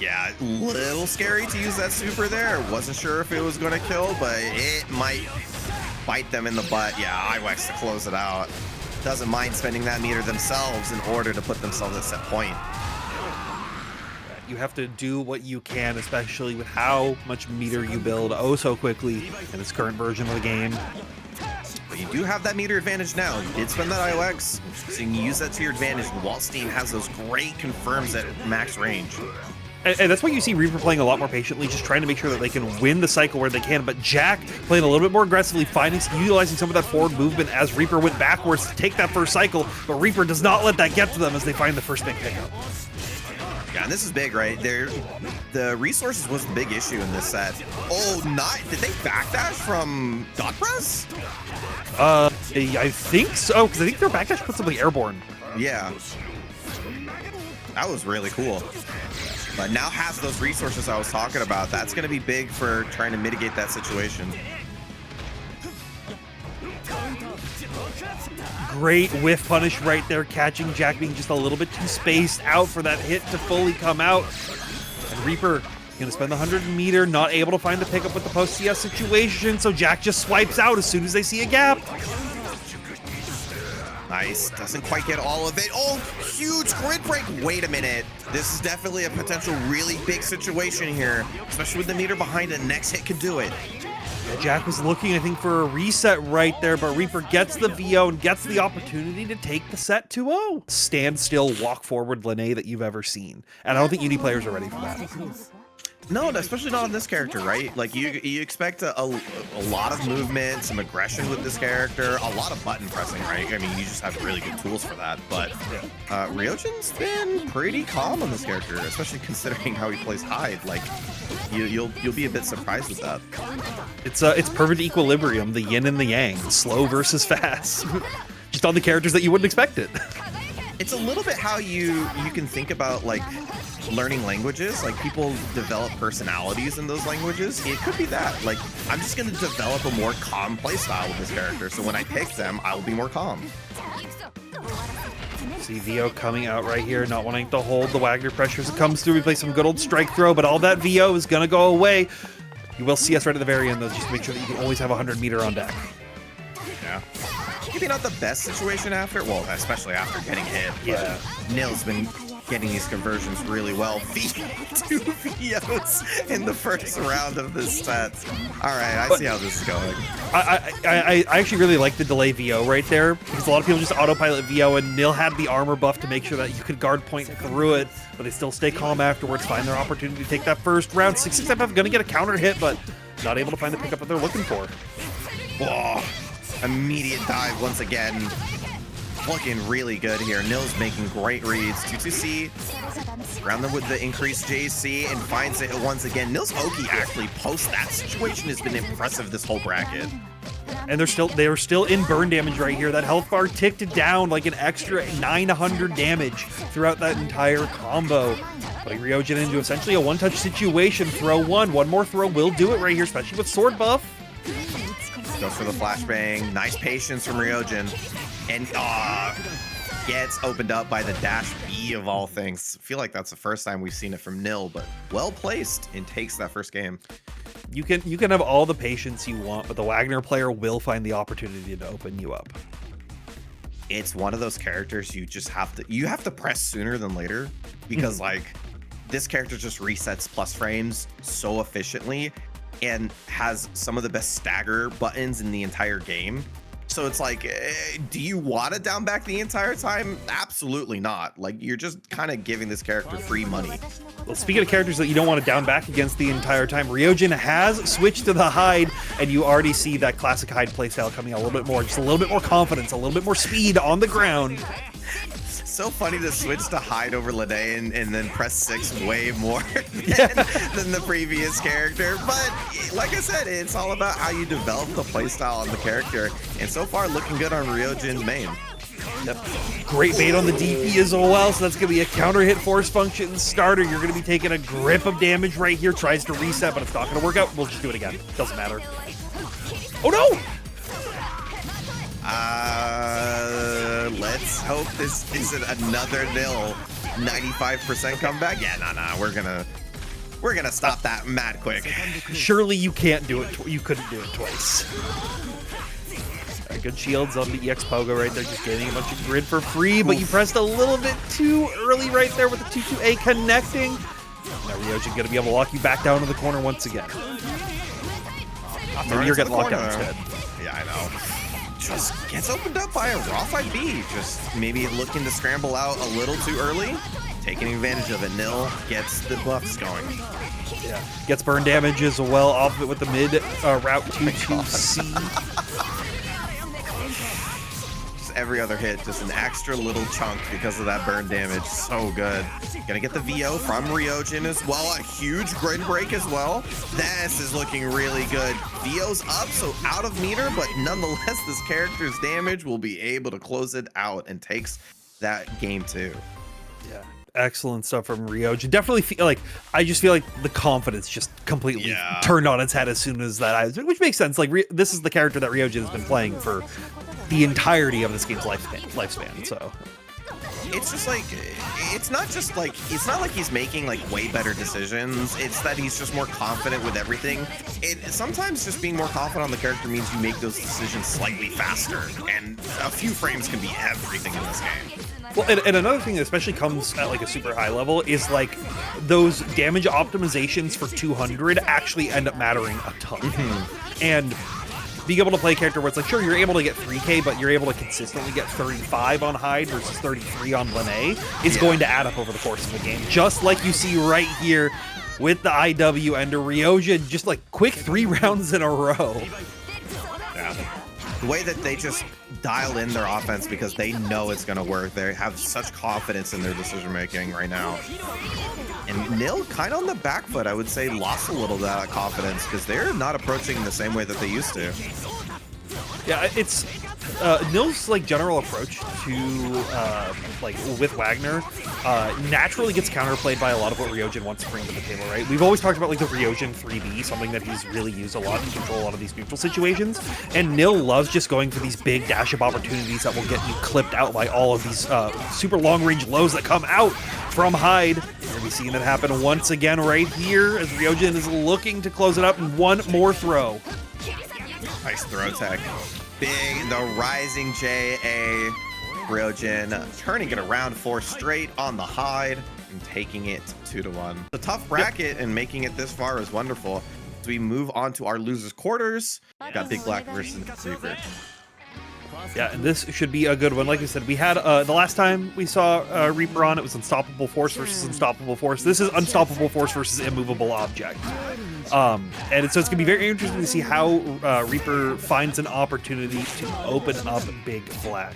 Yeah, a little scary to use that super there. Wasn't sure if it was going to kill, but it might bite them in the butt. Yeah, IWEX to close it out. Doesn't mind spending that meter themselves in order to put themselves at set point. You have to do what you can, especially with how much meter you build oh so quickly in this current version of the game. But you do have that meter advantage now. You did spend that IOX, so you can use that to your advantage. Waldstein has those great confirms at max range. And that's why you see Reaper playing a lot more patiently, just trying to make sure that they can win the cycle where they can. But Jack playing a little bit more aggressively, utilizing some of that forward movement as Reaper went backwards to take that first cycle. But Reaper does not let that get to them as they find the first big pickup. Yeah, and this is big, right? The resources was the big issue in this set. Oh, did they backdash from dot press? I think so, because I think their backdash puts something airborne. Yeah. That was really cool. But now has those resources I was talking about. That's going to be big for trying to mitigate that situation. Great whiff punish right there, catching Jack being just a little bit too spaced out for that hit to fully come out. And Reaper Gonna spend the 100-meter, not able to find the pickup with the post CS situation, so Jack just swipes out as soon as they see a gap. Nice. Doesn't quite get all of it. Oh, huge grid break. Wait a minute. This is definitely a potential really big situation here, especially with the meter behind it. Next hit could do it. Jack was looking, I think, for a reset right there, but Reaper gets the VO and gets the opportunity to take the set 2-0. Stand still, walk forward Linne that you've ever seen. And I don't think Uni players are ready for that. No, especially not on this character, right? Like you expect a lot of movement, some aggression with this character, a lot of button pressing, right? I mean, you just have really good tools for that. But Riojin's been pretty calm on this character, especially considering how he plays Hyde. Like you'll be a bit surprised with that. It's perfect equilibrium, the yin and the yang, slow versus fast. Just on the characters that you wouldn't expect it. It's a little bit how you can think about like learning languages. Like people develop personalities in those languages. It could be that. Like I'm just going to develop a more calm playstyle with this character, so when I pick them, I'll be more calm. See VO coming out right here, not wanting to hold the Wagner pressure as it comes through. We play some good old strike throw, but all that VO is going to go away. You will see us right at the very end, though, just to make sure that you can always have 100-meter on deck. Yeah. Maybe not the best situation after, well, especially after getting hit. Yeah. Nil's been getting these conversions really well. Two VOs in the first round of this set. All right, I see how this is going. I actually really like the delay VO right there, because a lot of people just autopilot VO, and Nil had the armor buff to make sure that you could guard point through it, but they still stay calm afterwards, find their opportunity to take that first round. 665 gonna get a counter hit, but not able to find the pickup that they're looking for. Whoa. Immediate dive once again. Looking really good here. Nil's making great reads. 2-2-C. Ground them with the increased JC and finds it once again. Nil's Oki actually post that situation has been impressive this whole bracket. And they were still in burn damage right here. That health bar ticked down like an extra 900 damage throughout that entire combo. Putting Riojin into essentially a one-touch situation. Throw one more throw will do it right here, especially with sword buff. Goes for the flashbang. Nice patience from Riojin. And gets opened up by the dash B of all things. I feel like that's the first time we've seen it from Nil, but well placed and takes that first game. You can have all the patience you want, but the Wagner player will find the opportunity to open you up. It's one of those characters you have to press sooner than later, because like this character just resets plus frames so efficiently and has some of the best stagger buttons in the entire game. So it's like, do you want to down back the entire time? Absolutely not. Like, you're just kind of giving this character free money. Well, speaking of characters that you don't want to down back against the entire time, Riojin has switched to the Hyde, and you already see that classic Hyde playstyle coming out a little bit more. Just a little bit more confidence, a little bit more speed on the ground. So funny to switch to Hyde over Linne and then press 6 way more than the previous character. But like I said, it's all about how you develop the playstyle on the character. And so far, looking good on Riojin's main. Yep. Great bait on the DP as well, so that's going to be a counter hit force function starter. You're going to be taking a grip of damage right here. Tries to reset, but it's not going to work out. We'll just do it again. Doesn't matter. Oh no! Let's hope this isn't another nil 95% comeback. Yeah, no, we're gonna stop that mad quick. Surely you can't do it. You couldn't do it twice. Good shields on the EX Pogo right there, just getting a bunch of grid for free, but you pressed a little bit too early right there with the 2-2-A connecting. Now Riojin gonna be able to lock you back down to the corner once again. Maybe you're getting locked out instead. Yeah, I know. Just gets opened up by a raw fight B. Just maybe looking to scramble out a little too early. Taking advantage of it. Nil gets the buffs going. Yeah. Gets burn damage as well off of it with the mid route 2-2-C. Just every other hit, just an extra little chunk because of that burn damage. So good. Gonna get the VO from Riojin as well. A huge grid break as well. This is looking really good. VO's up, so out of meter, but nonetheless, this character's damage will be able to close it out and takes that game too. Yeah. Excellent stuff from Riojin. Definitely feel like, I just feel like the confidence just completely turned on its head as soon as that, which makes sense. Like, this is the character that Riojin has been playing for the entirety of this game's lifespan, so. it's just like, it's not like he's making like way better decisions. It's that he's just more confident with everything. Sometimes just being more confident on the character means you make those decisions slightly faster, and a few frames can be everything in this game. Well, and another thing that especially comes at like a super high level is like those damage optimizations for 200 actually end up mattering a ton. And being able to play a character where it's like, sure, you're able to get 3k, but you're able to consistently get 35 on Hyde versus 33 on Linne is going to add up over the course of the game. Just like you see right here with the IW and a riojin, just like quick 3 rounds in a row. Yeah. The way that they just dial in their offense because they know it's going to work. They have such confidence in their decision making right now. And Nil, kind of on the back foot, I would say, lost a little of that confidence because they're not approaching the same way that they used to. Yeah, it's Nil's like general approach to like with Wagner naturally gets counterplayed by a lot of what riojin wants to bring to the table, right? We've always talked about like the riojin 3B, something that he's really used a lot to control a lot of these neutral situations, and Nil loves just going for these big dash up opportunities that will get you clipped out by all of these super long range lows that come out from Hyde. We're gonna be seeing it happen once again right here as riojin is looking to close it up, and one more throw. Nice throw tech. Big, the rising JA. riojin turning it around 4 straight on the Hyde and taking it 2-1. The tough bracket and making it this far is wonderful. As we move on to our losers quarters, we've got BigBlack versus NegaReaper. Yeah, and this should be a good one. Like I said, we had the last time we saw Reaper on, it was Unstoppable Force versus Unstoppable Force. This is Unstoppable Force versus Immovable Object. And so it's going to be very interesting to see how Reaper finds an opportunity to open up BigBlack.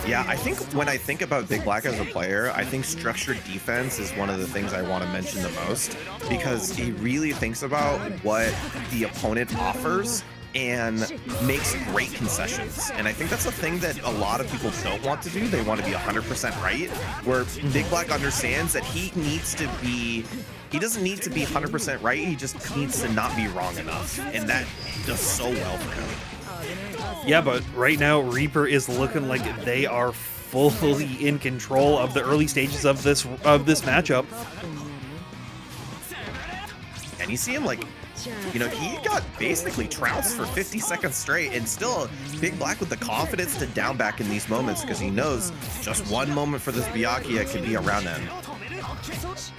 Yeah, I think when I think about BigBlack as a player, I think structured defense is one of the things I want to mention the most because he really thinks about what the opponent offers and makes great concessions. And I think that's a thing that a lot of people don't want to do. They want to be 100% right, where BigBlack understands that he doesn't need to be 100% right, he just needs to not be wrong enough. And that does so well for him. Yeah, but right now, Reaper is looking like they are fully in control of the early stages of this matchup. And you see him like, you know, he got basically trounced for 50 seconds straight, and still BigBlack with the confidence to down back in these moments because he knows just one moment for this Byakuya could be a round end. Let's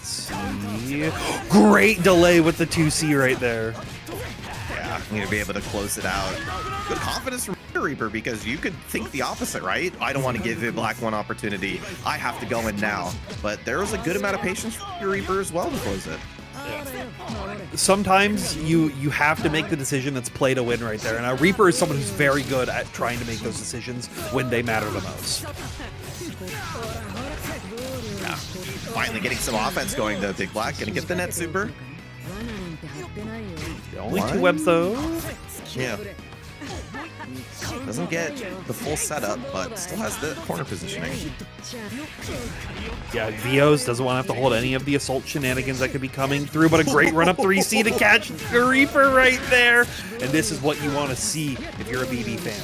see. Great delay with the 2C right there. Yeah, I'm going to be able to close it out. Good confidence from Reaper because you could think the opposite, right? I don't want to give BigBlack one opportunity. I have to go in now. But there was a good amount of patience from Reaper as well to close it. Sometimes you have to make the decision that's play to win right there, and Reaper is someone who's very good at trying to make those decisions when they matter the most. Yeah, finally getting some offense going though. BigBlack gonna get the net super. Only 2 webs though. Yeah. Doesn't get the full setup, but still has the corner positioning. Yeah, Vios doesn't want to have to hold any of the assault shenanigans that could be coming through, but a great run up 3C to catch the Reaper right there. And this is what you want to see if you're a BB fan.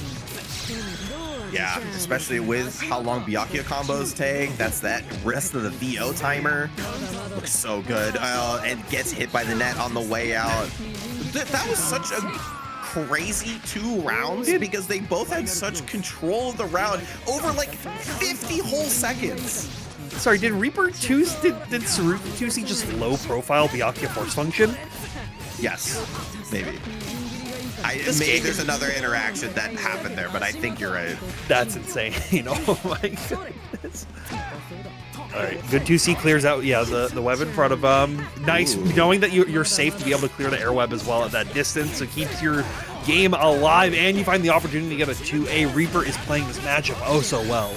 Yeah, especially with how long Byakuya combos take. That's that rest of the VO timer. Looks so good. And gets hit by the net on the way out. That was such a crazy 2 rounds because they both had such control of the round over like 50 whole seconds. Sorry, did Reaper 2 did Tsurugi 2C just low profile Byakuya force function? Yes, maybe. Maybe there's another interaction that happened there, but I think you're right. That's insane. Oh my goodness. All right, good 2C clears out, yeah, the web in front of nice. Ooh. Knowing that you're safe to be able to clear the air web as well at that distance, so keeps your game alive, and you find the opportunity to get a 2A. Reaper is playing this matchup oh so well.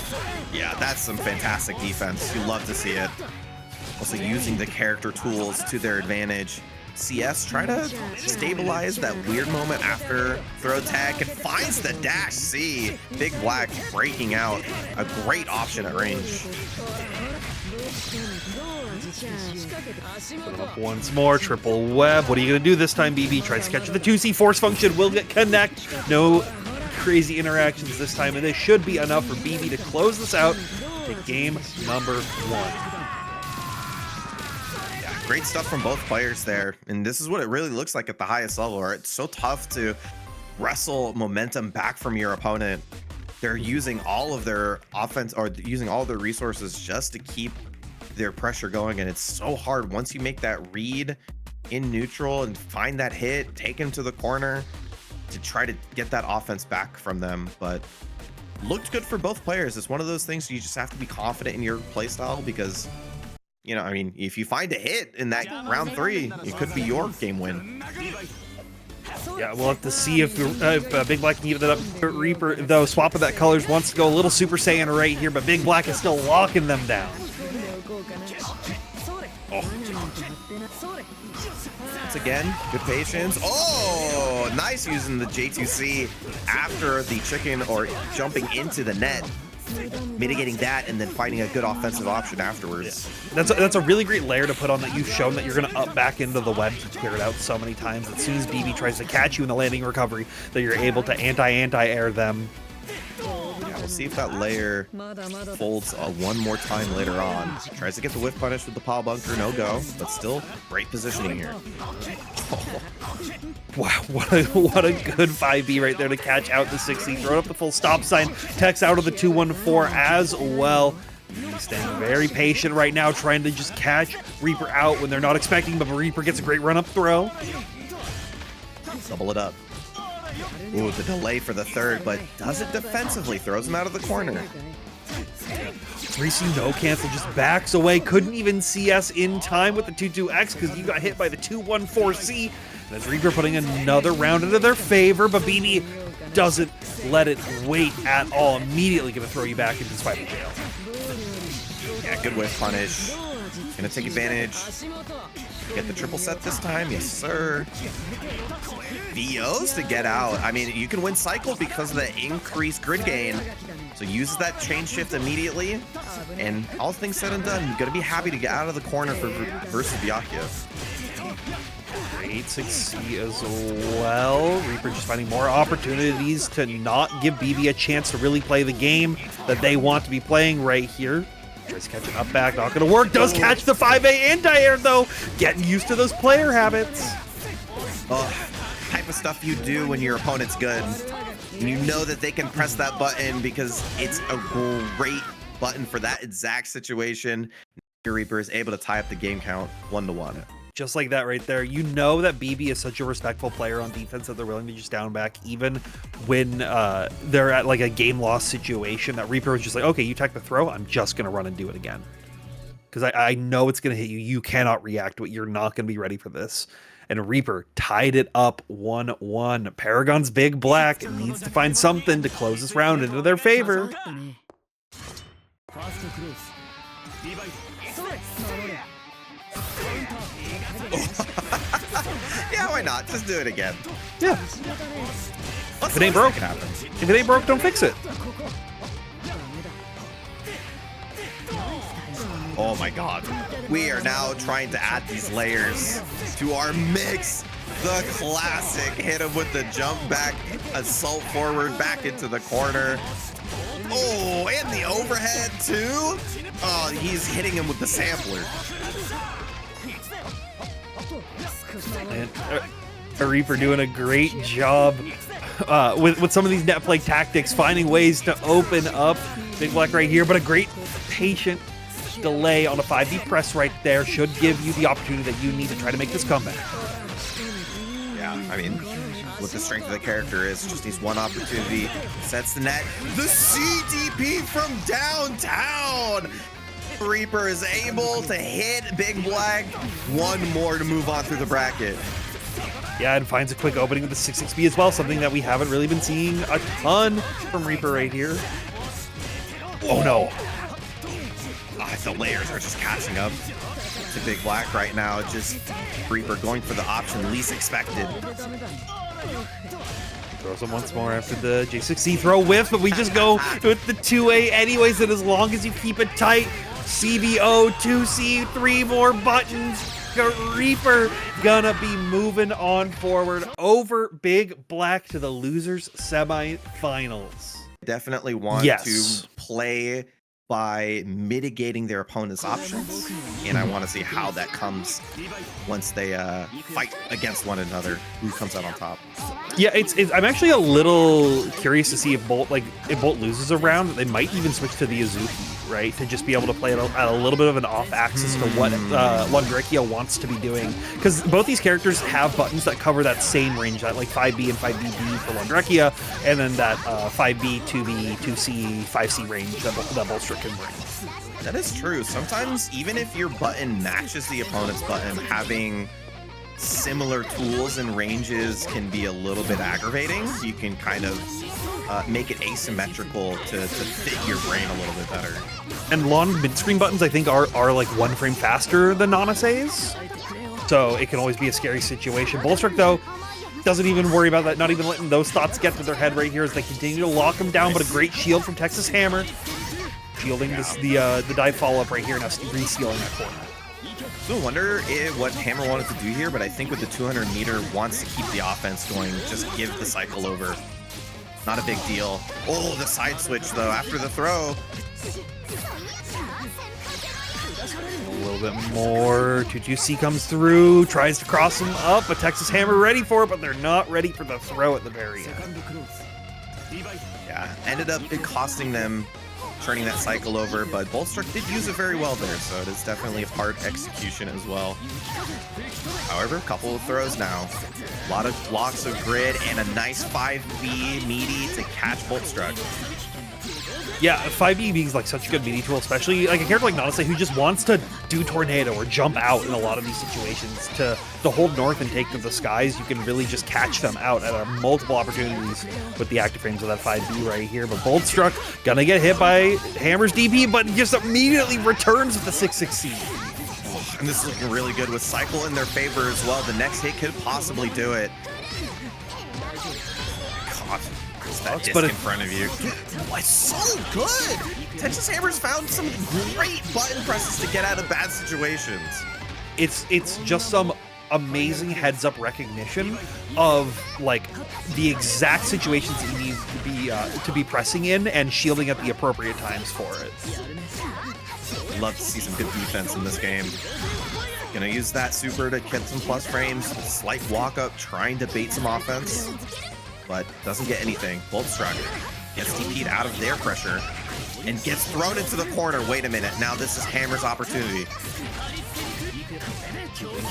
Yeah, that's some fantastic defense. You love to see it. Also using the character tools to their advantage. CS try to stabilize that weird moment after throw tech and finds the dash C. BigBlack breaking out. A great option at range. Put it up once more, triple web. What are you gonna do this time, BB? Tries to catch the 2C force function, will get connect. No crazy interactions this time, and this should be enough for BB to close this out to game number 1. Yeah, great stuff from both players there, and this is what it really looks like at the highest level, where it's so tough to wrestle momentum back from your opponent. They're using all of their offense, or using all of their resources just to keep their pressure going, and it's so hard once you make that read in neutral and find that hit, take him to the corner to try to get that offense back from them. But looked good for both players. It's one of those things you just have to be confident in your playstyle, because, you know, I mean, if you find a hit in that round 3, it could be your game win. Yeah, we'll have to see if BigBlack can give that up. Reaper, though, swapping that colors, wants to go a little Super Saiyan right here, but BigBlack is still locking them down. Oh. Once again, good patience. Oh, nice using the J2C after the chicken, or jumping into the net, mitigating that, and then finding a good offensive option afterwards. Yeah. That's a really great layer to put on, that you've shown that you're going to up back into the web. You've cleared out so many times. As soon as BB tries to catch you in the landing recovery, that you're able to anti-air them. Yeah, we'll see if that layer folds one more time later on. Tries to get the whiff punish with the pow bunker, no go, but still great positioning here. Oh. Wow, what a good 5B right there to catch out the 6C. Throw up the full stop sign, text out of the 214 as well. He's staying very patient right now, trying to just catch Reaper out when they're not expecting, but Reaper gets a great run-up throw. Double it up. Ooh, the delay for the third, but does it defensively. Throws him out of the corner. 3C no cancel, just backs away. Couldn't even CS in time with the 2-2X because you got hit by the 2-1-4C. And as Reaper putting another round into their favor, but BB doesn't let it wait at all. Immediately going to throw you back into spider jail. Yeah, good whiff punish. Gonna take advantage. Get the triple set this time, yes sir. VOs to get out. I mean, you can win cycle because of the increased grid gain. So uses that chain shift immediately, and all things said and done, you're gonna be happy to get out of the corner for versus Byakuya. Great 6C as well. Reaper just finding more opportunities to not give BB a chance to really play the game that they want to be playing right here. Tries to catch it up back, not gonna work. Does catch the 5A anti-air though. Getting used to those player habits. Type of stuff you do when your opponent's good. And you know that they can press that button because it's a great button for that exact situation. NegaReaper is able to tie up the game count 1-1. Just like that right there. You know that BB is such a respectful player on defense that they're willing to just down back even when they're at like a game loss situation, that Reaper was just like, okay, you tech the throw, I'm just going to run and do it again. Because I know it's going to hit you. You cannot react to it. You're not going to be ready for this. And Reaper tied it up 1-1. Paragon's BigBlack needs to find something to close this round into their favor. Yeah, why not? Just do it again. Yeah. If it ain't broke, if it ain't broke, don't fix it. Oh my god. We are now trying to add these layers to our mix. The classic. Hit him with the jump back, assault forward, back into the corner. Oh, and the overhead too. Oh, he's hitting him with the sampler. And Reaper doing a great job with some of these net play tactics, finding ways to open up BigBlack right here, but a great patient delay on a 5D press right there should give you the opportunity that you need to try to make this comeback. Yeah, I mean, what the strength of the character is, just needs one opportunity, sets the net. The CDP from downtown! Reaper is able to hit BigBlack. One more to move on through the bracket. Yeah, and finds a quick opening with the 6-6B as well, something that we haven't really been seeing a ton from Reaper right here. Oh no. The layers are just catching up to BigBlack right now. Just Reaper going for the option least expected. Throws him once more after the J6C throw whiff, but we just go with the 2A anyways, and as long as you keep it tight, CBO, 2C, 3 more buttons. NegaReaper gonna be moving on forward over BigBlack to the losers semifinals. Definitely want to play by mitigating their opponent's options, and I want to see how that comes once they fight against one another, who comes out on top. Yeah, I'm actually a little curious to see if Bolt loses a round, they might even switch to the Azuki, right, to just be able to play at a little bit of an off axis to what Londrekia wants to be doing, because both these characters have buttons that cover that same range, that like 5B and 5BB for Londrekia, and then that 5B, 2B, 2C, 5C range that Bolstruck can bring. That is true. Sometimes even if your button matches the opponent's button, having similar tools and ranges can be a little bit aggravating. You can kind of make it asymmetrical to fit your brain a little bit better. And long mid-screen buttons, I think, are like 1 frame faster than Nanase's, so it can always be a scary situation. Bolstruck, though, doesn't even worry about that, not even letting those thoughts get to their head right here as they continue to lock him down, but a great shield from Texas Hammer, shielding the dive follow-up right here, now re-sealing that corner. So I wonder what Hammer wanted to do here, but I think with the 200 meter, wants to keep the offense going, just give the cycle over. Not a big deal. Oh, the side switch, though, after the throw. A little bit more. 2-2C comes through, tries to cross him up, but Texas Hammer ready for it, but they're not ready for the throw at the very end. Yeah, ended up costing them turning that cycle over, but Bolstruck did use it very well there, so it is definitely a part execution as well. However, a couple of throws now. A lot of blocks of grid and a nice 5B meaty to catch Boltstruck. Yeah, 5B being like such a good meaty tool, especially like a character like Nanase who just wants to do tornado or jump out in a lot of these situations. To hold north and take to the skies, you can really just catch them out at multiple opportunities with the active frames of that 5B right here. But Boltstruck gonna get hit by Hammer's DP, but just immediately returns with the 6-6C. And this is looking really good with cycle in their favor as well. The next hit could possibly do it. God. That disc in front of you. It's so good! Texas Hammer's found some great button presses to get out of bad situations. It's just some amazing heads-up recognition of like the exact situations that you need to be pressing in and shielding at the appropriate times for it. Love to see some good defense in this game. Gonna use that super to get some plus frames, slight walk up, trying to bait some offense, but doesn't get anything. Boltstruck gets DP'd out of their pressure and gets thrown into the corner. Wait a minute, now this is Hammer's opportunity.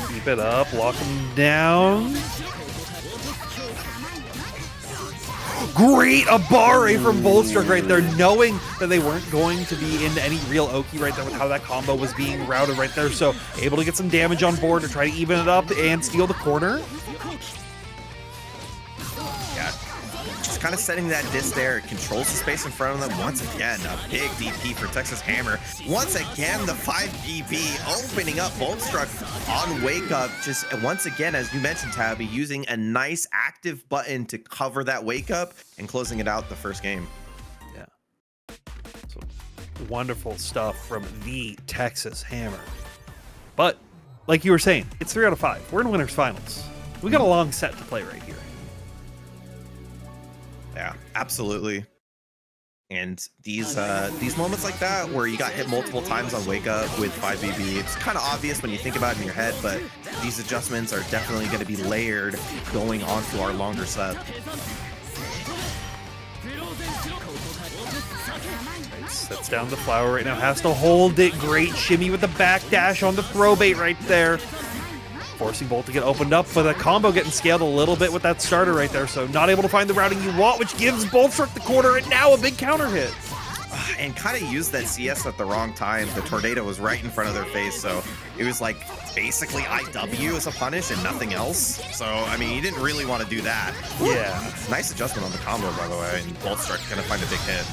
Keep it up, lock him down. Great Abare from Bolstruck right there, knowing that they weren't going to be into any real Oki right there with how that combo was being routed right there. So able to get some damage on board to try to even it up and steal the corner. Yeah, just kind of setting that disc there. It controls the space in front of them. Once again, a big DP for Texas Hammer. Once again, the 5BB opening up Boltstruck on wake up. Just once again, as you mentioned, Tabby, using a nice active button to cover that wake up and closing it out the first game. Yeah. So wonderful stuff from the Texas Hammer. But like you were saying, it's 3 out of 5. We're in winners finals. We got a long set to play right here. Yeah, absolutely. And these moments like that where you got hit multiple times on wake up with 5BB, it's kind of obvious when you think about it in your head, but these adjustments are definitely going to be layered going onto our longer set. Sets down the flower right now, has to hold it. Great shimmy with the backdash on the throw bait right there. Forcing Bolt to get opened up, but the combo getting scaled a little bit with that starter right there, so not able to find the routing you want, which gives Boltstruck the corner, and now a big counter hit. And kind of used that CS at the wrong time. The tornado was right in front of their face, so it was like basically IW as a punish and nothing else. So, I mean, you didn't really want to do that. Yeah. Nice adjustment on the combo, by the way, and Boltstruck gonna find a big hit.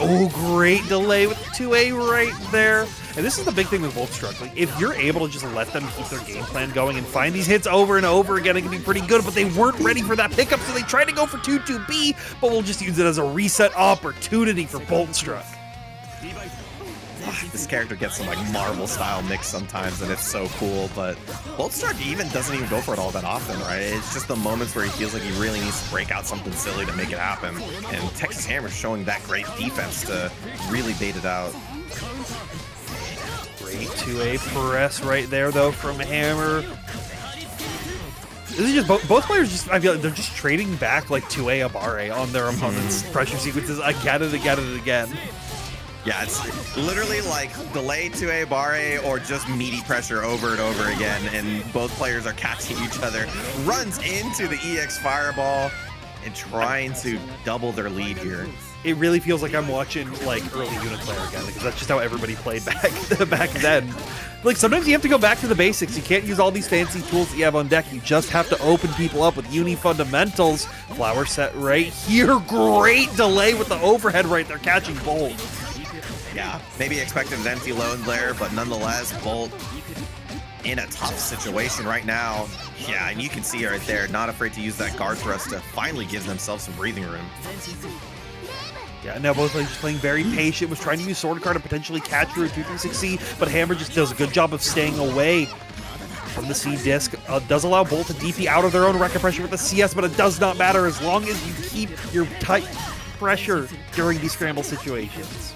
Oh, great delay with 2A right there. And this is the big thing with Boltstruck. Like, if you're able to just let them keep their game plan going and find these hits over and over again, it can be pretty good, but they weren't ready for that pickup, so they tried to go for 2-2B, but we'll just use it as a reset opportunity for Boltstruck. This character gets some like Marvel style mix sometimes, and it's so cool. But Boltstruck doesn't even go for it all that often, right? It's just the moments where he feels like he really needs to break out something silly to make it happen. And Texas Hammer showing that great defense to really bait it out. Great 2A press right there, though, from Hammer. This is just both players. Just I feel like they're just trading back like 2A Abare on their opponent's pressure sequences again and again and again. Yeah, it's literally like delay 2A Abare or just meaty pressure over and over again, and both players are catching each other. Runs into the EX Fireball and trying to double their lead here. It really feels like I'm watching like early UNI2 again, because that's just how everybody played back then. Like sometimes you have to go back to the basics. You can't use all these fancy tools that you have on deck. You just have to open people up with Uni fundamentals. Flower set right here. Great delay with the overhead right there, catching Bolt. Yeah, maybe expected an empty load there, but nonetheless, Bolt in a tough situation right now. Yeah, and you can see right there, not afraid to use that guard thrust to finally give themselves some breathing room. Yeah, now both players just playing very patient, was trying to use Sword Card to potentially catch through a 2-3-6C, but Hammer just does a good job of staying away from the C disc. Does allow Bolt to DP out of their own record pressure with the CS, but it does not matter as long as you keep your tight pressure during these scramble situations.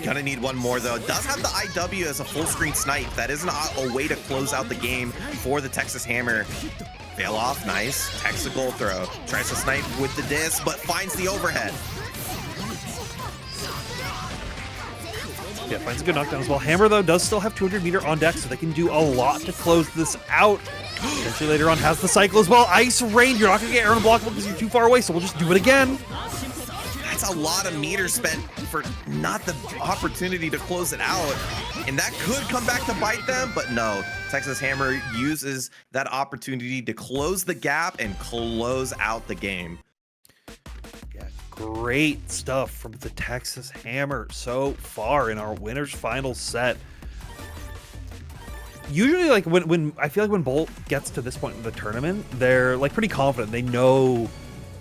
Gonna need one more though. Does have the IW as a full screen snipe. That isn't a way to close out the game for the Texas Hammer. Fail off, nice. Texical throw. Tries to snipe with the disc, but finds the overhead. Yeah, finds a good knockdown as well. Hammer, though, does still have 200 meter on deck, so they can do a lot to close this out. Eventually later on has the cycle as well. Ice Rain, you're not going to get air unblockable because you're too far away, so we'll just do it again. That's a lot of meter spent for not the opportunity to close it out. And that could come back to bite them, but no. Texas Hammer uses that opportunity to close the gap and close out the game. Yeah, great stuff from the Texas Hammer so far in our winner's final set. Usually, like when I feel like when Bolt gets to this point in the tournament, they're like pretty confident. They know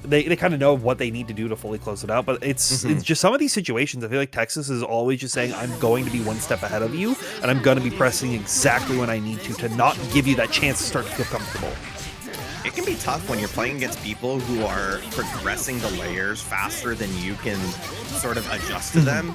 they kind of know what they need to do to fully close it out. But it's just some of these situations. I feel like Texas is always just saying, "I'm going to be one step ahead of you, and I'm going to be pressing exactly when I need to not give you that chance to start to feel comfortable." It can be tough when you're playing against people who are progressing the layers faster than you can sort of adjust to them.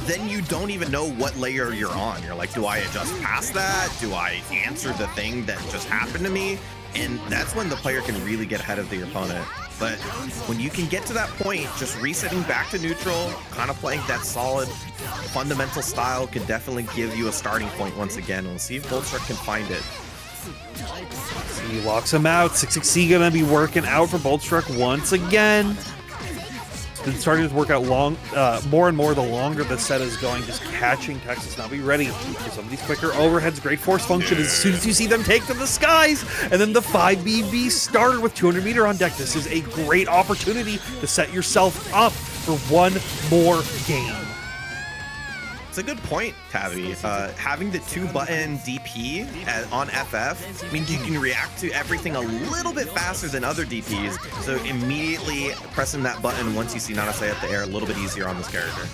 Then you don't even know what layer you're on. You're like, do I adjust past that? Do I answer the thing that just happened to me? And that's when the player can really get ahead of the opponent. But when you can get to that point, just resetting back to neutral, kind of playing that solid fundamental style could definitely give you a starting point once again. We'll see if Bolstruck can find it. He locks him out. 6-6C gonna be working out for Boltstruck once again. It's been starting to work out more and more the longer the set is going. Just catching Texas. Now be ready for some of these quicker overheads. Great force function as soon as you see them take to the skies. And then the 5BB starter with 200 meter on deck. This is a great opportunity to set yourself up for one more game. It's a good point, Tabby. Having the 2-button DP on FF means you can react to everything a little bit faster than other DPs. So immediately pressing that button once you see Nanase at the air, a little bit easier on this character.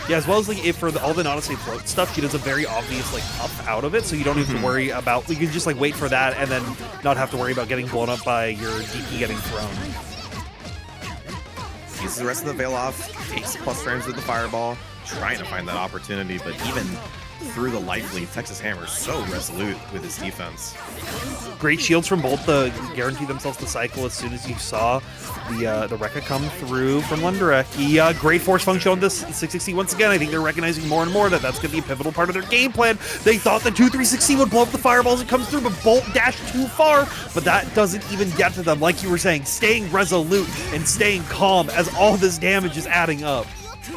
Yeah, as well as like for all the Nanase float stuff, she does a very obvious like up out of it, so you don't have to worry about. You can just like wait for that and then not have to worry about getting blown up by your DP getting thrown. Uses the rest of the veil off, takes plus frames with the fireball, trying to find that opportunity, but even through the life lead, Texas Hammer is so resolute with his defense. Great shields from Bolt to guarantee themselves the cycle as soon as you saw the Rekka come through from Londrekia. Great force function on this 6-6C once again. I think they're recognizing more and more that that's going to be a pivotal part of their game plan. They thought the 2-3-6C would blow up the fireballs that comes through, but Bolt dashed too far. But that doesn't even get to them. Like you were saying, staying resolute and staying calm as all this damage is adding up.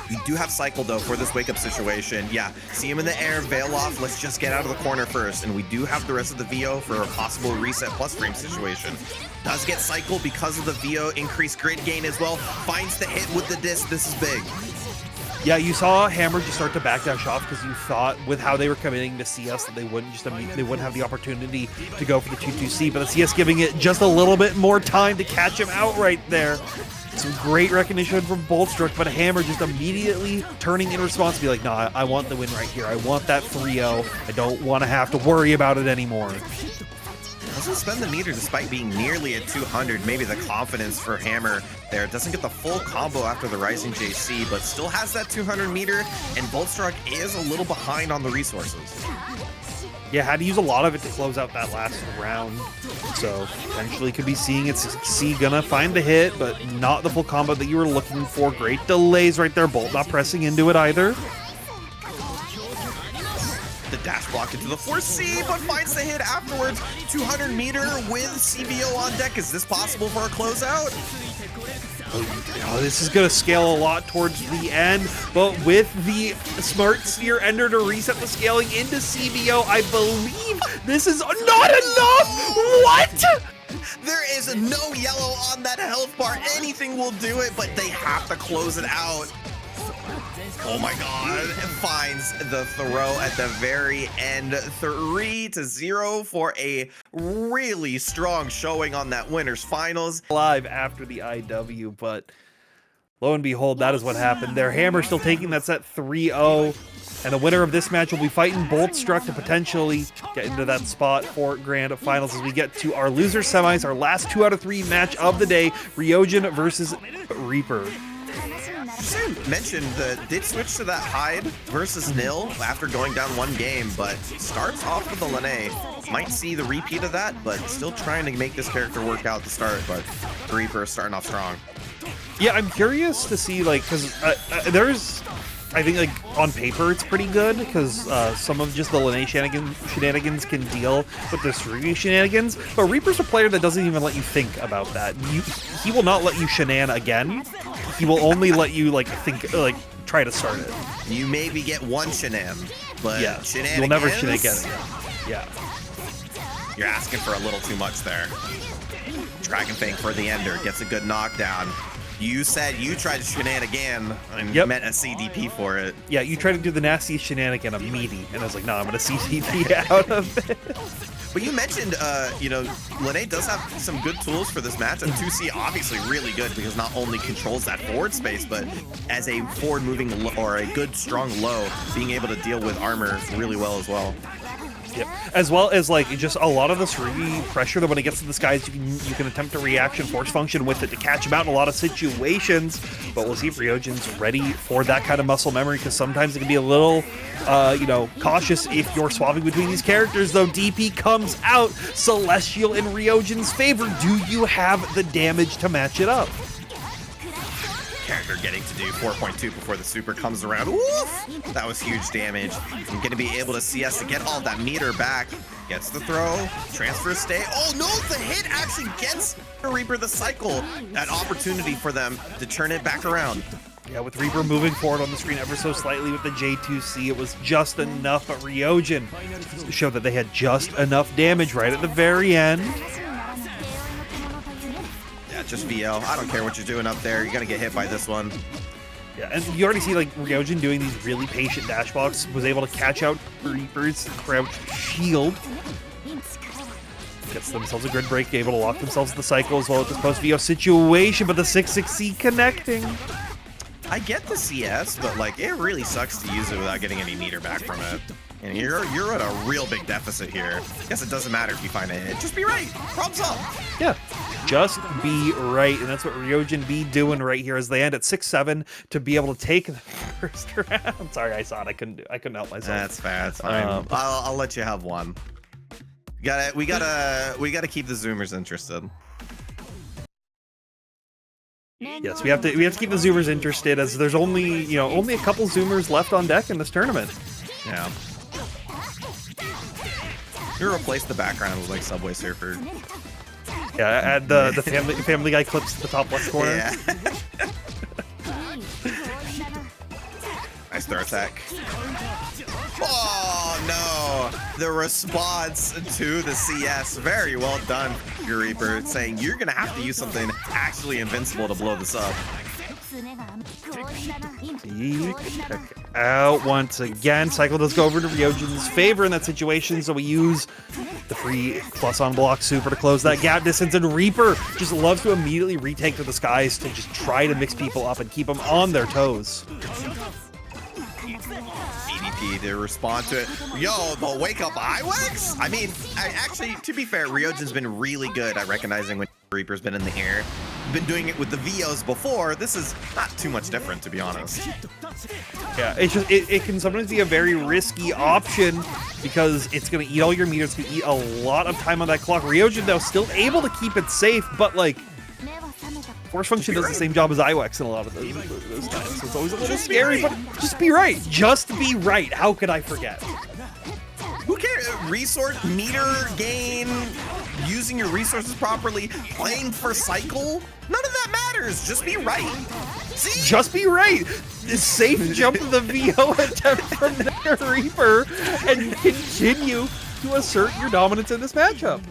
We do have cycle though for this wake up situation. Yeah, see him in the air, veil off. Let's just get out of the corner first. And we do have the rest of the VO for a possible reset plus frame situation. Does get cycle because of the VO, increased grid gain as well. Finds the hit with the disc. This is big. Yeah, you saw Hammer just start to backdash off because you thought with how they were committing to CS that they wouldn't have the opportunity to go for the 2-2C, but the CS giving it just a little bit more time to catch him out right there. Some great recognition from Boltstruck, but Hammer just immediately turning in response to be like, nah, I want the win right here. I want that 3-0. I don't want to have to worry about it anymore. Doesn't spend the meter despite being nearly at 200. Maybe the confidence for Hammer there. Doesn't get the full combo after the Rising JC, but still has that 200 meter, and Boltstruck is a little behind on the resources. Yeah, had to use a lot of it to close out that last round. So potentially could be seeing it. C gonna find the hit, but not the full combo that you were looking for. Great delays right there. Bolt not pressing into it either. The dash block into the 4C, but finds the hit afterwards. 200 meter with CBO on deck. Is this possible for a closeout? Oh, this is going to scale a lot towards the end, but with the Smart Sphere Ender to reset the scaling into CBO, I believe this is not enough! What? There is no yellow on that health bar. Anything will do it, but they have to close it out. Oh my god, it finds the throw at the very end. 3-0 for a really strong showing on that winners finals. Live after the IW, but lo and behold, that is what happened there. Hammer still taking that set 3-0, and the winner of this match will be fighting Boltstruck to potentially get into that spot for grand finals as we get to our loser semis, our last 2 out of 3 match of the day, Riojin versus Reaper. Mentioned did switch to that hide versus nil after going down 1 game, but starts off with the Linne. Might see the repeat of that, but still trying to make this character work out to start, but the Reaper is starting off strong. Yeah, I'm curious to see, like, because there's, I think, like, on paper it's pretty good, because some of just the Linne shenanigans can deal with the Tsurugi shenanigans, but Reaper's a player that doesn't even let you think about that. He will not let you shenan again. He will only let you, like, think, like, try to start it. You maybe get 1 shenan, but yeah, shenanigans? You'll never shenan again. Yeah. You're asking for a little too much there. Dragon Fang for the ender, gets a good knockdown. You said you tried to shenan again and meant a CDP for it. Yeah, you tried to do the nasty shenanigan of meaty, and I was like, no, I'm going to CDP out of it. But you mentioned, you know, Linne does have some good tools for this match, and 2C obviously really good because not only controls that forward space, but as a forward moving or a good strong low, being able to deal with armor really well as well. Yep. As well as, like, just a lot of the Tsurugi pressure that when it gets to the skies, you can attempt a reaction force function with it to catch him out in a lot of situations. But we'll see if Ryojin's ready for that kind of muscle memory, because sometimes it can be a little, you know, cautious if you're swapping between these characters. Though DP comes out, Celestial in Ryojin's favor. Do you have the damage to match it up? Character getting to do 4.2 before the super comes around. Woof! That was huge damage. I'm going to be able to CS to get all that meter back. Gets the throw, transfer stay. Oh no, the hit actually gets Reaper the cycle. That opportunity for them to turn it back around. Yeah, with Reaper moving forward on the screen ever so slightly with the J2C, it was just enough, but Ryojin showed that they had just enough damage right at the very end. Just VL. I don't care what you're doing up there. You're gonna get hit by this one. Yeah, and you already see, like, Ryojin doing these really patient dash blocks, was able to catch out Reaper's crouch shield. Gets themselves a grid break, able to lock themselves in the cycle as well at this post VO situation, but the 6-6C connecting. I get the CS, but, like, it really sucks to use it without getting any meter back from it. And you're at a real big deficit here. Guess it doesn't matter if you find a hit. Just be right. Problem solved. Yeah, just be right. And that's what Ryojin be doing right here as they end at 6-7 to be able to take the first round. Sorry, I saw it. I couldn't help myself. That's fair. That's fine. I'll let you have one. We gotta keep the Zoomers interested. Yes, we have to keep the Zoomers interested, as there's only a couple Zoomers left on deck in this tournament. Yeah. You replace the background with, like, Subway Surfer. Yeah, add the Family Guy clips at the top left corner. Yeah. Nice throw attack. Oh no! The response to the CS, very well done, your Reaper, saying you're gonna have to use something actually invincible to blow this up. Check out once again. Cycle does go over to Ryojin's favor in that situation, so we use the free plus on block super to close that gap distance, and Reaper just loves to immediately retake to the skies to just try to mix people up and keep them on their toes. ADP to respond to it. Yo, the wake up Iwex? I mean, actually, to be fair, Ryojin's been really good at recognizing when Reaper's been in the air. Been doing it with the VOs before. This is not too much different, to be honest. Yeah, it's just it can sometimes be a very risky option because it's gonna eat all your meters, it's gonna eat a lot of time on that clock. Ryojin though still able to keep it safe, but like Force Function does the same job as Iwex in a lot of those times. So it's always a little scary, but just be right. Just be right. How could I forget? Who cares? Resource, meter gain, using your resources properly, playing for cycle, none of that matters. Just be right. See? Just be right. Safe jump to the VO attempt from NegaReaper and continue to assert your dominance in this matchup.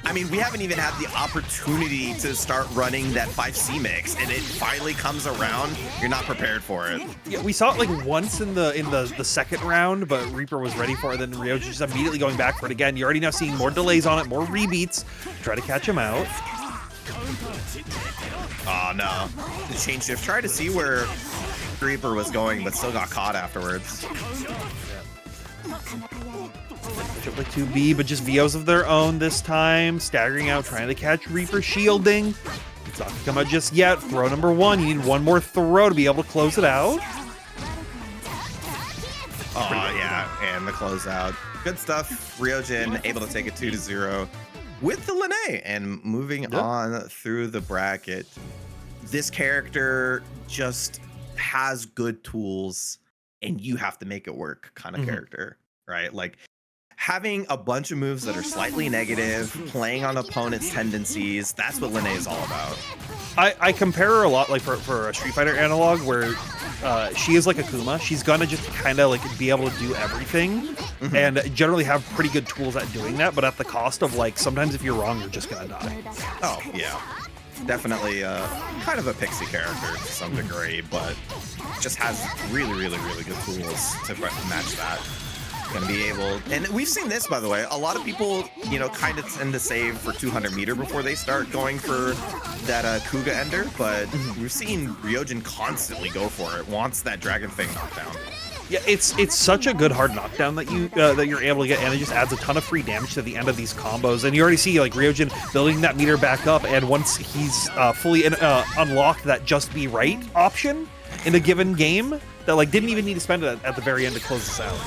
I mean, we haven't even had the opportunity to start running that 5C mix, and it finally comes around. You're not prepared for it. Yeah, we saw it like once in the second round, but Reaper was ready for it. Then Ryojin just immediately going back for it again. You're already now seeing more delays on it, more rebeats. Try to catch him out. Oh no, the chain shift. Try to see where Reaper was going, but still got caught afterwards. Like 2B, but just VOs of their own this time. Staggering out, trying to catch Reaper shielding. It's not gonna come out just yet. Throw number one. You need one more throw to be able to close it out. Oh yeah, and the closeout. Good stuff. Ryojin able to take it 2-0 with the Linne and moving on through the bracket. This character just has good tools and you have to make it work kind of character, right? Like having a bunch of moves that are slightly negative, playing on opponent's tendencies, that's what Linne is all about. I compare her a lot like for a Street Fighter analog where she is like Akuma. She's gonna just kind of like be able to do everything and generally have pretty good tools at doing that, but at the cost of like sometimes if you're wrong, you're just gonna die. Oh yeah, definitely kind of a pixie character to some degree, but just has really good tools to match that. Gonna be able, and we've seen this by the way, a lot of people, you know, kind of tend to save for 200 meter before they start going for that Kuga ender, but we've seen Ryojin constantly go for it, wants that Dragon Fang knockdown. Yeah, it's such a good hard knockdown that you're able to get, and it just adds a ton of free damage to the end of these combos. And you already see like Ryojin building that meter back up, and once he's fully unlocked that just be right option in a given game, that like didn't even need to spend it at the very end to close this out.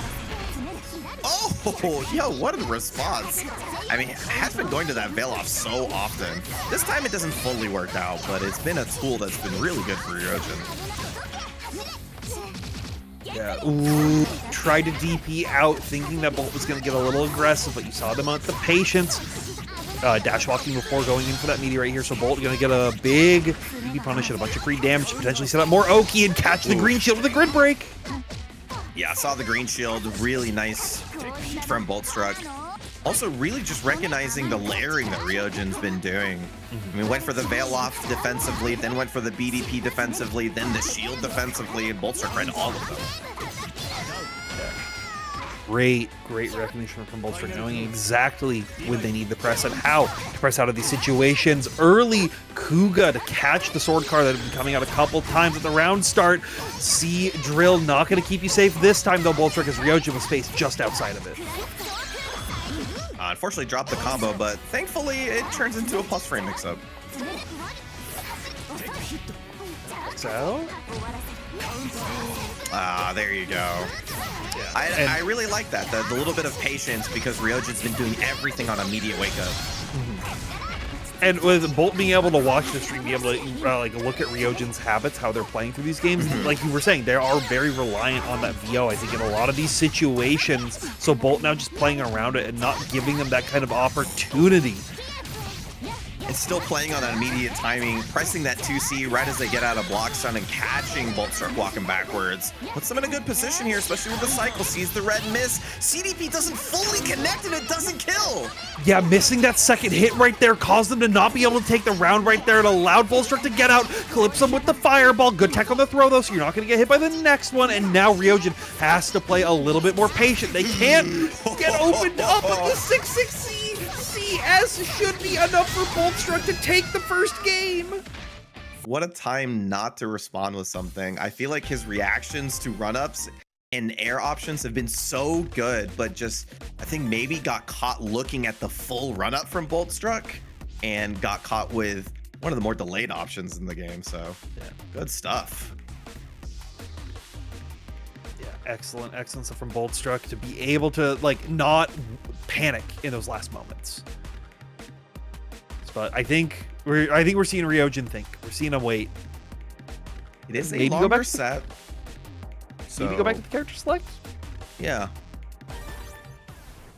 Oh, yo, what a response. I mean, it has been going to that veil off so often. This time it doesn't fully work out, but it's been a tool that's been really good for Ryojin. Yeah, ooh, tried to DP out, thinking that Bolt was going to get a little aggressive, but you saw them out the patience. Dash walking before going in for that meteor right here, so Bolt going to get a big DP punish and a bunch of free damage, potentially set up more Oki and catch the green shield with a grid break. Yeah, I saw the green shield, really nice from Boltstruck. Also, really just recognizing the layering that Ryojin's been doing. I mean, went for the veil off defensively, then went for the BDP defensively, then the shield defensively, and Boltstruck read all of them. Great recognition from Bolstruck, knowing exactly when they need the press and how to press out of these situations. Early Kuga to catch the sword card that had been coming out a couple times at the round start. C drill not going to keep you safe this time though, Bolstruck, as Ryojin was spaced just outside of it. Unfortunately dropped the combo, but thankfully it turns into a plus frame mix-up. So? There you go. Yeah. I really like that, the little bit of patience, because Ryojin's been doing everything on immediate wake-up. And with Bolt being able to watch the stream, be able to like look at Ryojin's habits, how they're playing through these games, like you were saying, they are very reliant on that VO, I think, in a lot of these situations. So Bolt now just playing around it and not giving them that kind of opportunity. and still playing on that immediate timing, pressing that 2C right as they get out of block stun and catching Boltstruck walking backwards. Puts them in a good position here, especially with the cycle. Sees the red miss. CDP doesn't fully connect and it doesn't kill. Yeah, missing that second hit right there caused them to not be able to take the round right there. It allowed Bolstruck to get out, clips him with the fireball. Good tech on the throw though, so you're not going to get hit by the next one. And now riojin has to play a little bit more patient. They can't get opened up with the 6-6C. CS should be enough for Boltstruck to take the first game. What a time not to respond with something. I feel like his reactions to run-ups and air options have been so good, but just, I think maybe got caught looking at the full run-up from Boltstruck and got caught with one of the more delayed options in the game. So yeah, good stuff. Excellent stuff from Boltstruck to be able to like not panic in those last moments. But I think we're seeing riojin think. We're seeing him wait. It is a longer set. So maybe go back to the character select. Yeah.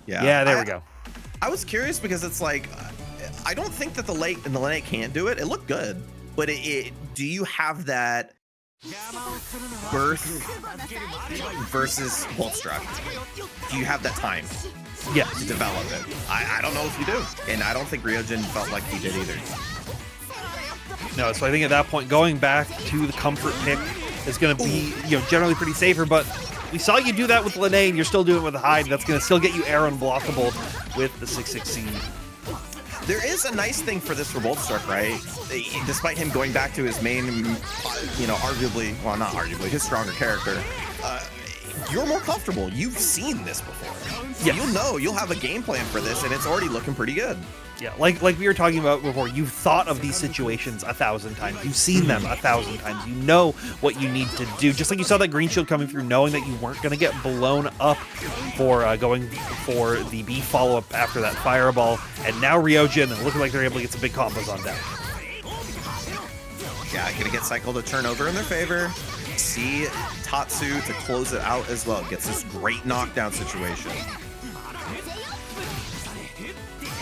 Yeah, there we go. I was curious because it's like I don't think that the late and the Linne can't do it. It looked good, but do you have that birth versus Boltstruck? Do you have that time? Yes. To develop it. I don't know if you do, and I don't think riojin felt like he did either. No, so I think at that point, going back to the comfort pick is going to be, generally pretty safer. But we saw you do that with Linne, and you're still doing it with the hide. That's going to still get you air unblockable with the 6-6C. There is a nice thing for this for Boltstruck, right? Despite him going back to his main, arguably, well, not arguably, his stronger character, you're more comfortable. You've seen this before. Yeah. You'll have a game plan for this, and it's already looking pretty good. Yeah, like we were talking about before, you've thought of these situations 1,000 times. You've seen them 1,000 times. You know what you need to do. Just like you saw that green shield coming through, knowing that you weren't going to get blown up for going for the B follow-up after that fireball. And now riojin looking like they're able to get some big combos on deck. Yeah, going to get cycle to turn over in their favor. See Tatsu to close it out as well. Gets this great knockdown situation.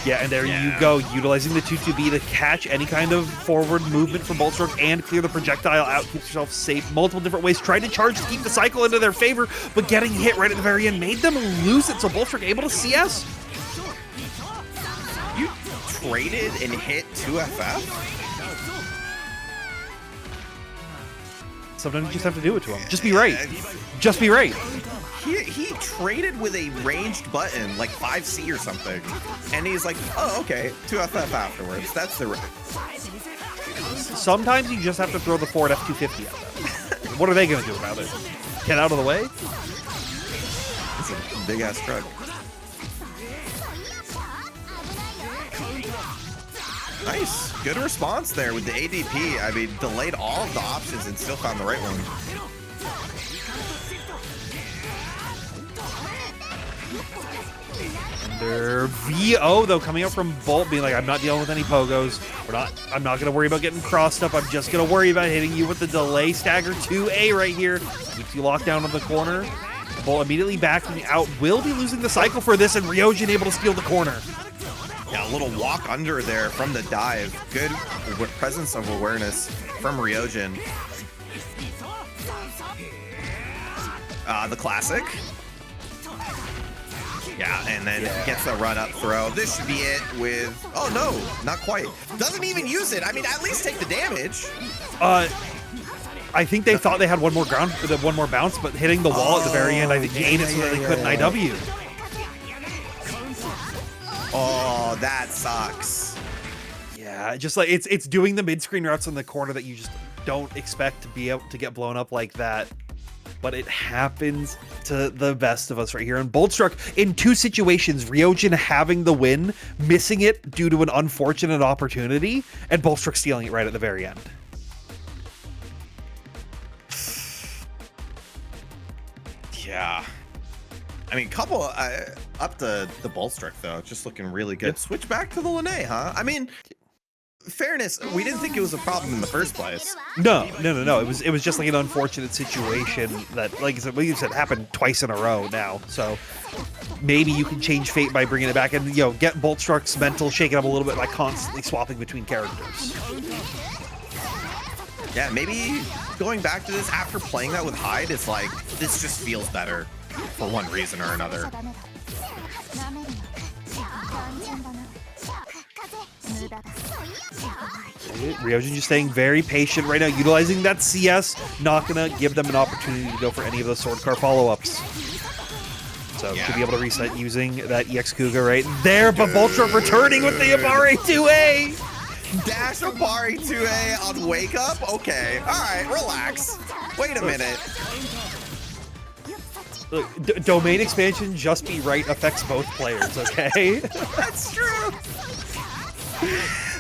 Yeah, and there you go, utilizing the 2-2B to catch any kind of forward movement from Boltstruck and clear the projectile out, keeps yourself safe multiple different ways, trying to charge to keep the cycle into their favor, but getting hit right at the very end made them lose it, so Boltstruck able to CS. You traded and hit 2FF? Sometimes you just have to do it to him. Just be right. Just be right. He traded with a ranged button, like 5C or something. And he's like, oh, okay, 2FF afterwards. That's the... Sometimes you just have to throw the forward F250 at them. What are they going to do about it? Get out of the way? It's a big-ass truck. Nice. Good response there with the ADP. I mean, delayed all of the options and still found the right one. Under VO though, coming up from Bolt, being like, I'm not dealing with any pogos. I'm not gonna worry about getting crossed up. I'm just gonna worry about hitting you with the delay stagger 2A right here. Keeps you locked down on the corner. Bolt immediately backing out. Will be losing the cycle for this, and riojin able to steal the corner. Yeah, a little walk under there from the dive. Good presence of awareness from riojin. The classic. Yeah, and then gets the run-up throw. This should be it with... Oh, no, not quite. Doesn't even use it. I mean, at least take the damage. I think they thought they had one more bounce, but hitting the wall at the very end, I think ate it so that they couldn't IW. Oh, that sucks. Yeah, just like it's doing the mid-screen routes in the corner that you just don't expect to be able to get blown up like that. But it happens to the best of us right here. And Boltstruck, in two situations, riojin having the win, missing it due to an unfortunate opportunity, and Boltstruck stealing it right at the very end. Yeah. I mean, couple up the Boltstruck, though. Just looking really good. Yep. Switch back to the Linne, huh? I mean, fairness, we didn't think it was a problem in the first place. No. It was just like an unfortunate situation that, like you said, happened twice in a row now. So maybe you can change fate by bringing it back and, you know, get Boltstruck's mental shaken up a little bit by constantly swapping between characters. Yeah, maybe going back to this after playing that with Hyde, it's like, this just feels better for one reason or another. Riojin just staying very patient right now, utilizing that CS, not gonna give them an opportunity to go for any of those sword car follow-ups. So should be able to reset using that EX Kuga right there, but Bolstruck returning with the Amare 2A! Dash Amare 2A on Wake Up? Okay, alright, relax. Wait a minute. Look, domain expansion, just be right, affects both players, okay? That's true.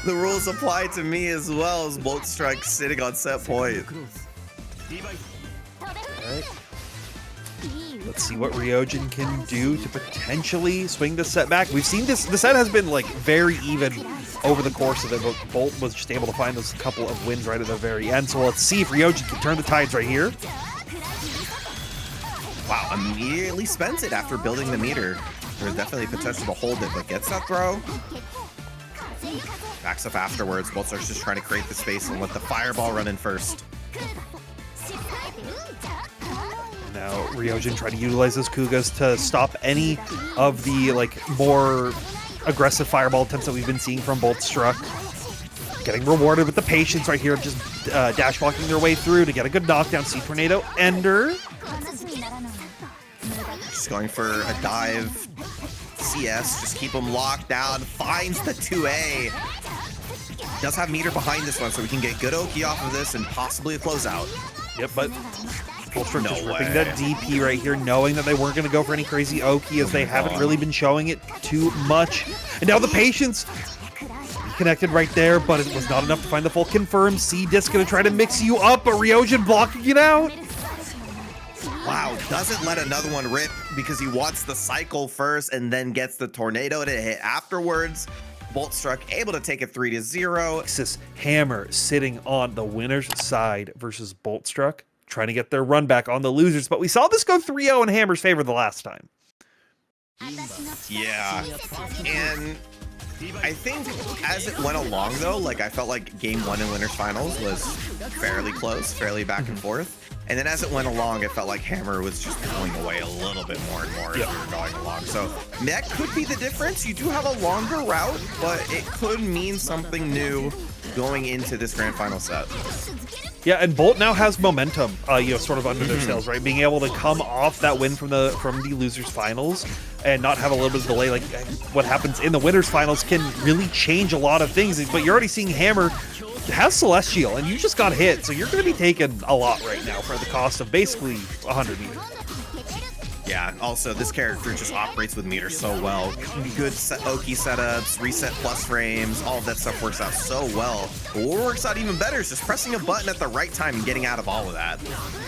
The rules apply to me as well as Boltstruck sitting on set point. Alright. Let's see what Riojin can do to potentially swing this set back. We've seen this. The set has been like very even over the course of it, but Bolt was just able to find those couple of wins right at the very end. So let's see if Riojin can turn the tides right here. Wow, immediately spends it after building the meter. There's definitely potential to hold it, but gets that throw. Backs up afterwards. Boltstruck's just trying to create the space and let the fireball run in first. Now Riojin trying to utilize those Kugas to stop any of the more aggressive fireball attempts that we've been seeing from Boltstruck. Getting rewarded with the patience right here, just dash walking their way through to get a good knockdown. See Tornado Ender. Just going for a dive. CS, just keep him locked down. Finds the 2A. Does have meter behind this one, so we can get good Oki off of this and possibly a closeout. Yep, but Boltstruck just ripping that DP right here, knowing that they weren't going to go for any crazy Oki as they haven't really been showing it too much. And now the patience connected right there, but it was not enough to find the full confirm. C-Disc going to try to mix you up, but Riojin blocking it out. Wow, doesn't let another one rip because he wants the cycle first and then gets the tornado to hit afterwards. Boltstruck able to take it 3-0. Texas Hammer sitting on the winner's side versus Boltstruck, trying to get their run back on the losers, but we saw this go 3-0 in Hammer's favor the last time. Yeah, and I think as it went along though, I felt like game 1 in winners finals was fairly close, fairly back and forth. And then as it went along, it felt like Hammer was just pulling away a little bit more and more as we were going along. So that could be the difference. You do have a longer route, but it could mean something new going into this grand final set. Yeah, and Bolt now has momentum, sort of under their sails, right? Being able to come off that win from the losers finals and not have a little bit of delay. Like what happens in the winners finals can really change a lot of things. But you're already seeing Hammer has Celestial, and you just got hit, so you're going to be taking a lot right now for the cost of basically 100 meters. Yeah, also this character just operates with meter so well. Good Oki setups, reset plus frames, all of that stuff works out so well. But what works out even better is just pressing a button at the right time and getting out of all of that.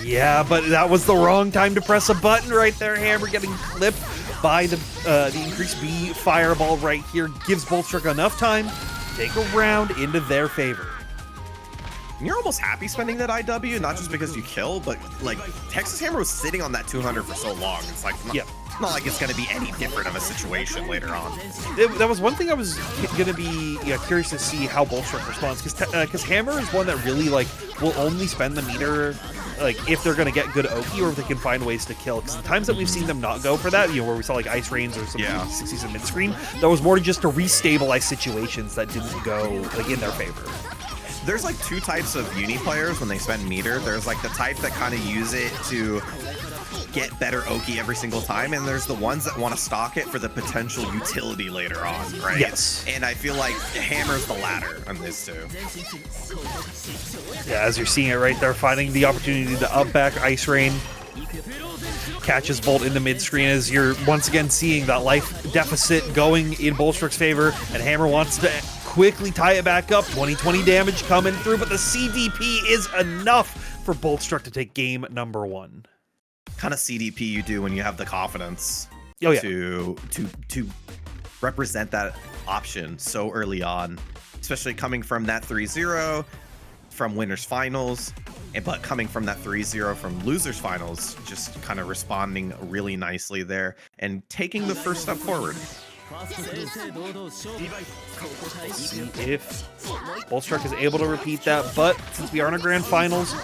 Yeah, but that was the wrong time to press a button right there. Hammer getting clipped by the increased B fireball right here. Gives Bolstruck enough time to take a round into their favor. And you're almost happy spending that IW, not just because you kill, but Texas Hammer was sitting on that 200 for so long. It's not like it's going to be any different of a situation later on. That was one thing I was going to be curious to see how Bolstruck responds, because Hammer is one that really will only spend the meter if they're going to get good Oki or if they can find ways to kill. Because the times that we've seen them not go for that, where we saw Ice Rains or some 60s and mid-screen, that was more just to restabilize situations that didn't go in their favor. There's two types of uni players when they spend meter. There's the type that kind of use it to get better Oki every single time, and there's the ones that want to stock it for the potential utility later on, right? Yes. And I feel like Hammer's the latter on this too. Yeah, as you're seeing it right there, finding the opportunity to up back Ice Rain. Catches Bolt in the mid-screen as you're once again seeing that life deficit going in Bolstruck's favor, and Hammer wants to quickly tie it back up. 2020 damage coming through, but the CDP is enough for Boltstruck to take game number 1. Kind of CDP you do when you have the confidence to represent that option so early on. especially coming from that 3-0 from winners finals, but coming from that 3-0 from losers finals, just kind of responding really nicely there and taking the first step forward. See if Bolstruck is able to repeat that, but since we are in a grand finals,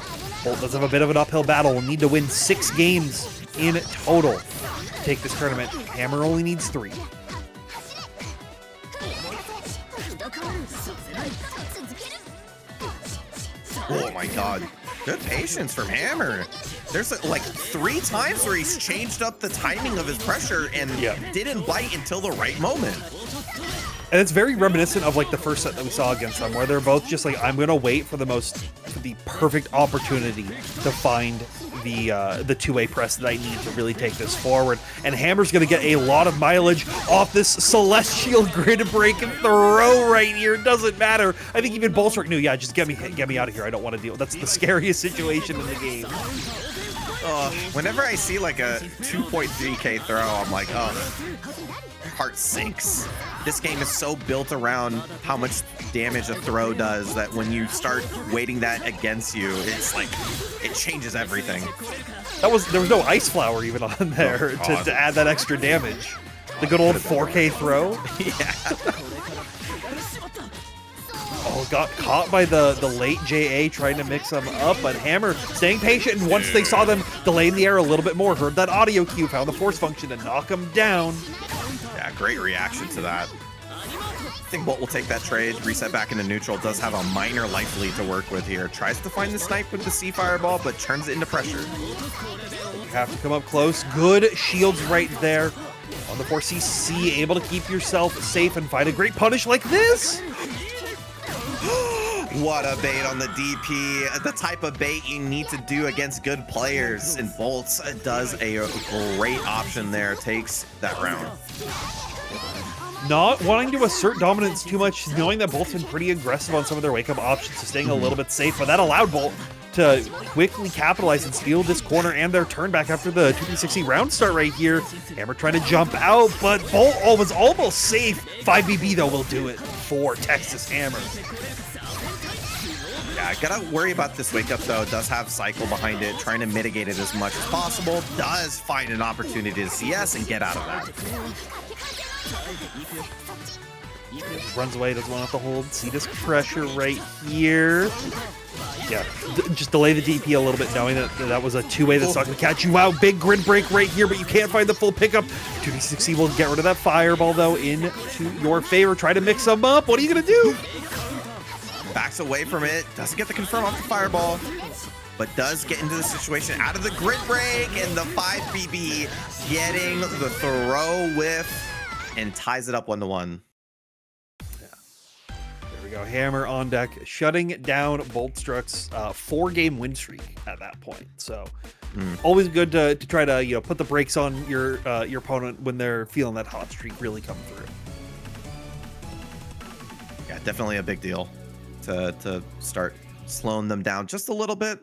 Bolt does have a bit of an uphill battle. We'll need to win 6 games in total to take this tournament. Hammer only needs 3. Oh my god. Good patience from Hammer. There's like 3 times where he's changed up the timing of his pressure and didn't bite until the right moment. And it's very reminiscent of like the first set that we saw against them, where they're both just like, I'm gonna wait for the perfect opportunity to find the two-way press that I need to really take this forward. And Hammer's gonna get a lot of mileage off this celestial grid break and throw right here. It doesn't matter. I think even Bolstruck knew, yeah, just get me out of here. I don't want to deal. That's the scariest situation in the game. Whenever I see like a 2.3k throw, I'm like, oh, heart sinks. This game is so built around how much damage a throw does that when you start weighting that against you, it's like, it changes everything. There was no ice flower even on there to add that extra damage. The good old 4K throw. Yeah. Oh, got caught by the late JA trying to mix them up, but Hammer staying patient, and once they saw them delay in the air a little bit more, heard that audio cue, found the force function to knock them down. Yeah, great reaction to that. I think Bolt will take that trade, reset back into neutral, does have a minor life lead to work with here. Tries to find the snipe with the C fireball, but turns it into pressure. You have to come up close. Good shields right there. On the 4CC, able to keep yourself safe and find a great punish like this. What a bait on the DP. The type of bait you need to do against good players. And Bolts does a great option there. Takes that round. Not wanting to assert dominance too much, knowing that Bolt's been pretty aggressive on some of their wake-up options, so staying a little bit safe, but that allowed Bolt to quickly capitalize and steal this corner and their turn back after the 260 round start right here. Hammer trying to jump out, but Bolt was almost safe. 5BB, though, will do it for Texas Hammer. Yeah, gotta worry about this wake up though. Does have cycle behind it, trying to mitigate it as much as possible. Does find an opportunity to CS and get out of that. Runs away, doesn't want to have to hold. See this pressure right here. Yeah, just delay the DP a little bit, knowing that was a two-way that's not going to catch you out. Big grid break right here, but you can't find the full pickup. 2D60 will get rid of that fireball, though, into your favor. Try to mix them up. What are you going to do? Backs away from it. Doesn't get the confirm off the fireball, but does get into the situation out of the grid break, and the 5BB getting the throw whiff and ties it up 1-1. We go. Hammer on deck, shutting down Boltstruck's 4-game win streak at that point. So always good to try to put the brakes on your opponent when they're feeling that hot streak really come through. Yeah, definitely a big deal to start slowing them down just a little bit,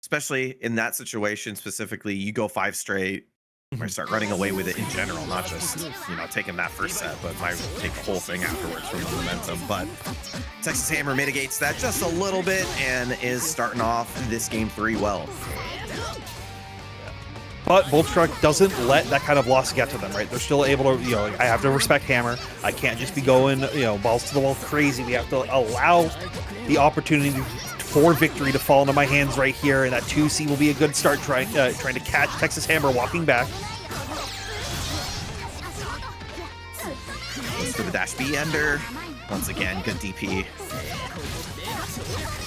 especially in that situation specifically. You go 5 straight. Or start running away with it in general, not just, taking that first set, but might take the whole thing afterwards from the momentum. But Texas Hammer mitigates that just a little bit and is starting off this game 3 well. But Boltstruck doesn't let that kind of loss get to them, right? They're still able to, I have to respect Hammer. I can't just be going, balls to the wall crazy. We have to allow the opportunity for victory to fall into my hands right here, and that 2C will be a good start trying to catch Texas Hammer walking back. Goes for the dash B ender. Once again, good DP.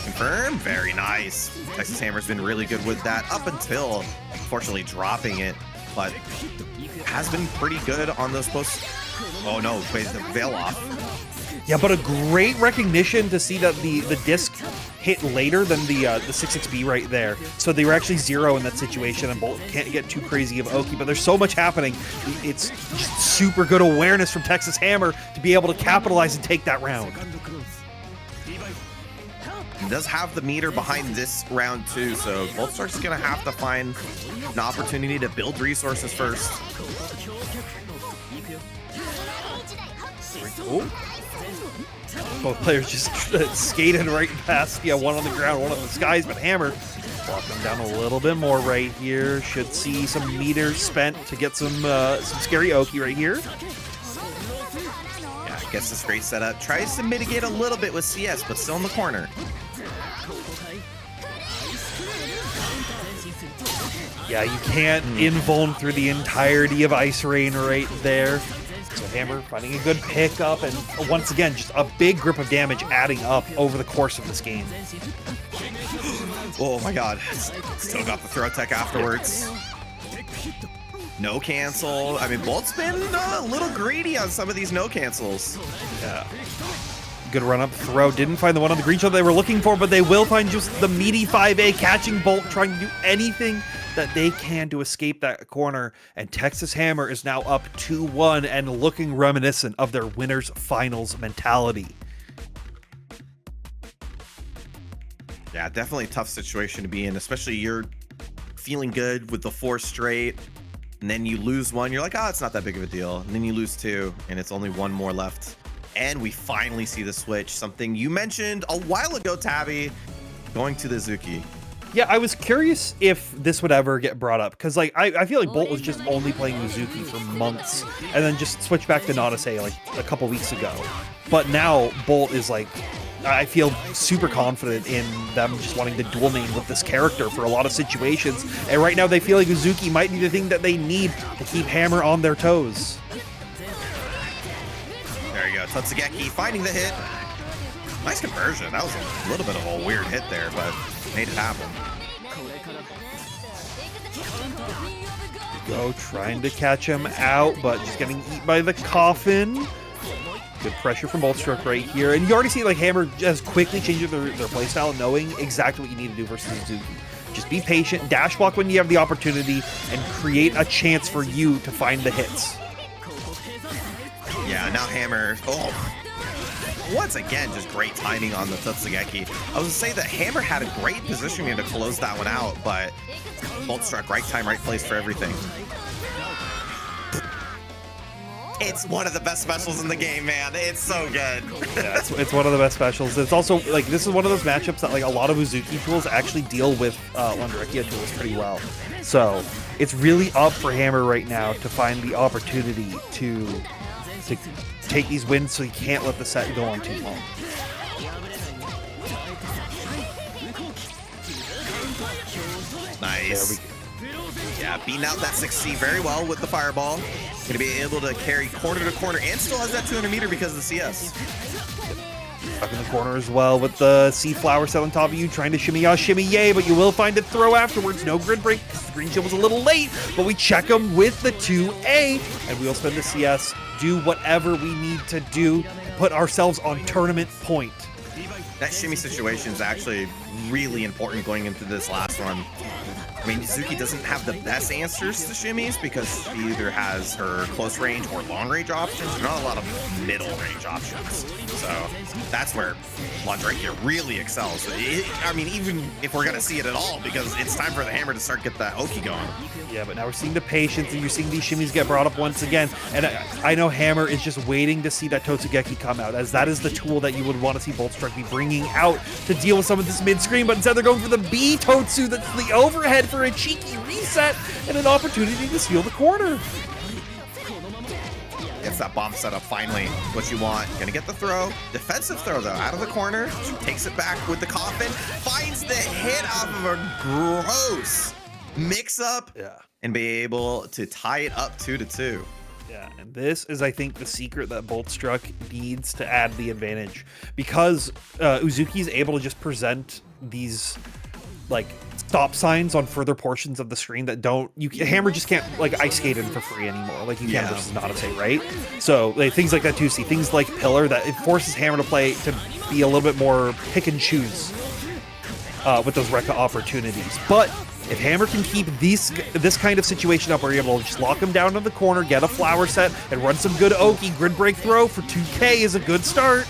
Confirm, very nice. Texas Hammer's been really good with that up until, unfortunately, dropping it, but has been pretty good on those posts. Oh no, plays the veil off. Yeah, but a great recognition to see that the disc hit later than the 6-6B right there. So they were actually 0 in that situation, and Bolt can't get too crazy of Oki, but there's so much happening. It's just super good awareness from Texas Hammer to be able to capitalize and take that round. does have the meter behind this round too, so Boltstruck's gonna have to find an opportunity to build resources first. Cool. Both players just skated right past. Yeah, one on the ground, one on the skies, but Hammer walk them down a little bit more right here. Should see some meters spent to get some scary Oki right here. Yeah, gets this great setup. Tries to mitigate a little bit with CS, but still in the corner. Yeah, you can't invuln through the entirety of Ice Rain right there. So Hammer finding a good pickup, and once again, just a big grip of damage adding up over the course of this game. Oh my god. Still got the throw tech afterwards. No cancel. I mean, Bolt's been a little greedy on some of these no cancels. Yeah. Good run up throw. Didn't find the one on the green shell they were looking for, but they will find just the meaty 5A, catching Bolt, trying to do anything that they can to escape that corner. And Texas Hammer is now up 2-1 and looking reminiscent of their winners finals mentality. Yeah, definitely a tough situation to be in, especially you're feeling good with the 4 straight, and then you lose one. You're like, oh, it's not that big of a deal. And then you lose 2, and it's only 1 more left. And we finally see the switch, something you mentioned a while ago, Tabby, going to the Zuki. Yeah, I was curious if this would ever get brought up, because like I feel like Bolt was just only playing Uzuki for months, and then just switched back to Nanase like a couple weeks ago. But now Bolt is like, I feel super confident in them just wanting to dual main with this character for a lot of situations, and right now they feel like Uzuki might be the thing that they need to keep Hammer on their toes. There you go, Totsugeki finding the hit. Nice conversion. That was a little bit of a weird hit there, but made it happen. Go trying to catch him out, but just getting eaten by the coffin. Good pressure from Boltstruck right here. And you already see like Hammer has quickly changed their playstyle, knowing exactly what you need to do versus Suzuki. Just be patient, dash block when you have the opportunity, and create a chance for you to find the hits. Yeah, now Hammer. Oh. Once again, just great timing on the Totsugeki. I was gonna say that Hammer had a great positioning to close that one out, but Boltstruck, right time, right place for everything. It's one of the best specials in the game, man. It's so good. Yeah, it's one of the best specials. It's also like this is one of those matchups that like a lot of Uzuki tools actually deal with Londrekia tools pretty well. So it's really up for Hammer right now to find the opportunity to take these wins, so you can't let the set go on too long. Nice. Yeah, beating out that 6C very well with the fireball. Gonna be able to carry corner to corner and still has that 200 meter because of the CS. Up in the corner as well with the C flower set on top of you, trying to shimmy ya, shimmy yay, but you will find a throw afterwards. No grid break because the green shield was a little late, but we check him with the 2A, and we'll spend the CS, do whatever we need to do to put ourselves on tournament point. That shimmy situation is actually really important going into this last one. I mean, Suzuki doesn't have the best answers to shimmies because she either has her close range or long range options. There's not a lot of middle range options. So that's where Londrekia really excels. I mean, even if we're going to see it at all, because it's time for the Hammer to start get that Oki going. Yeah, but now we're seeing the patience, and you're seeing these shimmies get brought up once again. And I know Hammer is just waiting to see that Totsugeki come out, as that is the tool that you would want to see Boltstruck be bringing out to deal with some of this mid-screen, but instead they're going for the B Totsu, that's the overhead for a cheeky reset and an opportunity to steal the corner. Gets that bomb set up finally, what you want. Gonna get the throw. Defensive throw though, out of the corner. She takes it back with the coffin. Finds the hit off of a gross mix-up. Yeah. And be able to tie it up 2-2. Yeah, and this is, I think, the secret that Boltstruck needs to add the advantage, because Uzuki is able to just present these like stop signs on further portions of the screen that Hammer just can't like ice skate in for free anymore, like you can versus Nanase, right? So like, things like that too. See things like Pillar that it forces Hammer to play to be a little bit more pick and choose with those Rekka opportunities. But if Hammer can keep this kind of situation up, where you're able to just lock him down in the corner, get a flower set, and run some good Oki, grid break throw for 2K is a good start.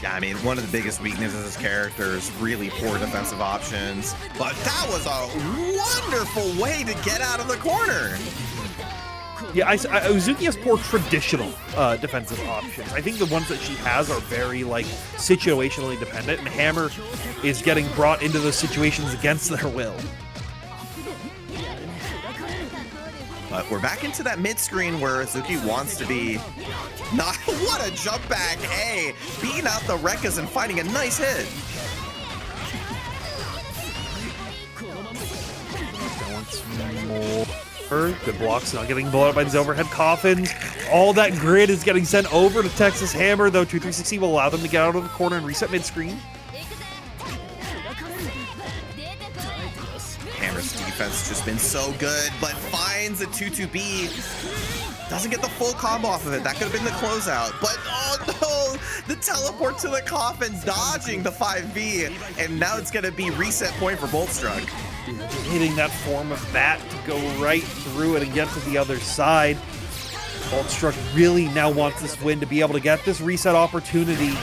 Yeah, I mean, one of the biggest weaknesses of his character is really poor defensive options. But that was a wonderful way to get out of the corner. Yeah, Uzuki has poor traditional defensive options. I think the ones that she has are very, like, situationally dependent, and Hammer is getting brought into those situations against their will. But we're back into that mid-screen where Uzuki wants to be... Not, what a jump back A! Beating out the Rekkas and finding a nice hit. Once more. Good blocks, not getting blown up by these overhead coffins. All that grid is getting sent over to Texas Hammer, though 2360 will allow them to get out of the corner and reset mid-screen. Hammer's defense has just been so good, but finds a 2-2B. Doesn't get the full combo off of it. That could have been the closeout. But, oh no! The teleport to the coffin, dodging the 5B. And now it's going to be reset point for Boltstruck. Hitting that form of bat to go right through it and get to the other side. Boltstruck really now wants this win to be able to get this reset opportunity.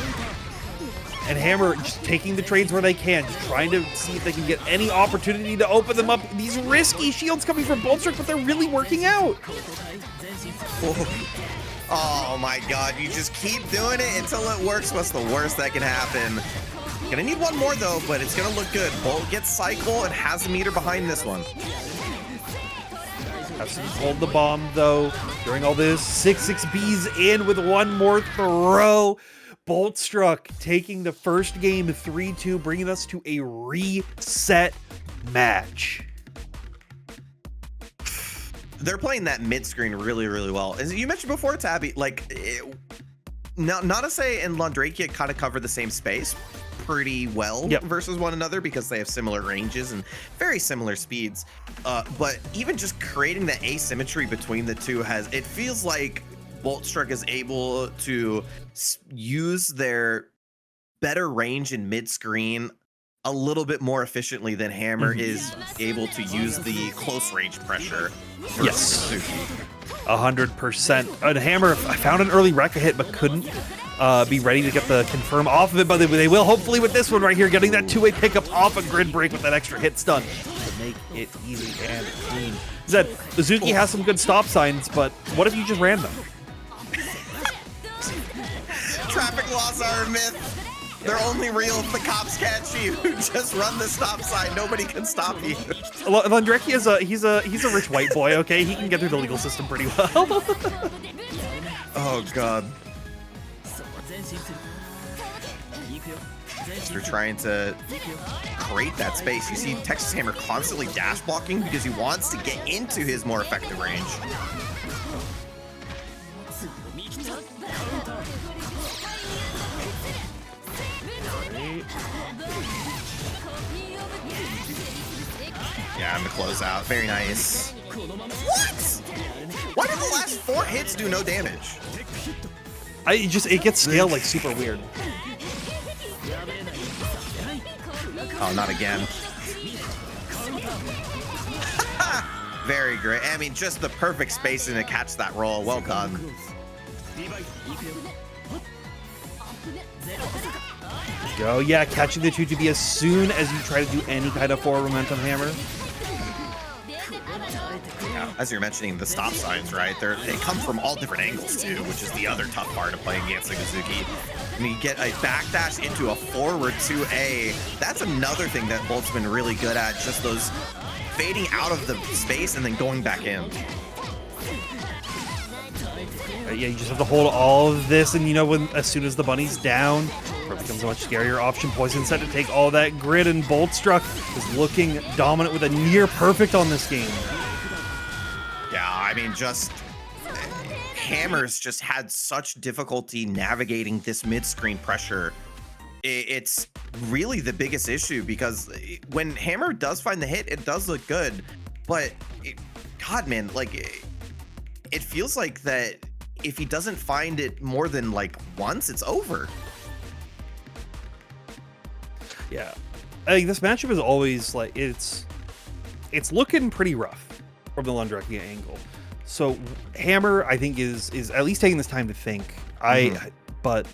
And Hammer just taking the trades where they can, just trying to see if they can get any opportunity to open them up. These risky shields coming from Bolstruck, but they're really working out. Oh my god, you just keep doing it until it works. What's the worst that can happen? Gonna need one more though, but it's gonna look good. Bolt gets cycle and has the meter behind this one. Has to hold the bomb though. During all this, 6-6B's in with one more throw. Boltstruck taking the first game 3-2, bringing us to a reset match. They're playing that mid-screen really, really well. As you mentioned before, Tabby, like, Nanase and Londrekia kind of cover the same space pretty well versus one another because they have similar ranges and very similar speeds. But even just creating the asymmetry between the two it feels like Boltstruck is able to use their better range in mid-screen a little bit more efficiently than Hammer is able to use the close range pressure. Yes, 100%. And Hammer, I found an early Rekka hit, but couldn't be ready to get the confirm off of it, but they will hopefully with this one right here, getting that two-way pickup off a grid break with that extra hit stun to make it easy and clean. Zed, Uzuki has some good stop signs, but what if you just ran them? Traffic laws are a myth. They're only real if the cops catch you. Just run the stop sign. Nobody can stop you. Londrekia he's a rich white boy, okay? He can get through the legal system pretty well. Oh god. They're trying to create that space. You see Texas Hammer constantly dash blocking because he wants to get into his more effective range. Yeah, and the closeout. Very nice. What? Why did the last 4 hits do no damage? It gets scaled like super weird. Oh, not again. Very great. I mean, just the perfect spacing to catch that roll. Well done. Go, yeah, catching the 2-2B as soon as you try to do any kind of forward momentum Hammer. Yeah, as you're mentioning, the stop signs, right? They come from all different angles too, which is the other tough part of playing against Akatsuki. When you get a backdash into a forward 2A, that's another thing that Bolt's been really good at, just those fading out of the space and then going back in. Yeah, you just have to hold all of this, and you know, as soon as the bunny's down, it becomes a much scarier option. Poison set to take all that grid, and Boltstruck is looking dominant with a near perfect on this game. Yeah, I mean, just Hammer's just had such difficulty navigating this mid-screen pressure. It's really the biggest issue because when Hammer does find the hit, it does look good, but God, man, like it feels like that if he doesn't find it more than like once, it's over. Yeah, I think this matchup is always like it's looking pretty rough from the Londrekia angle. So Hammer, I think, is at least taking this time to think. But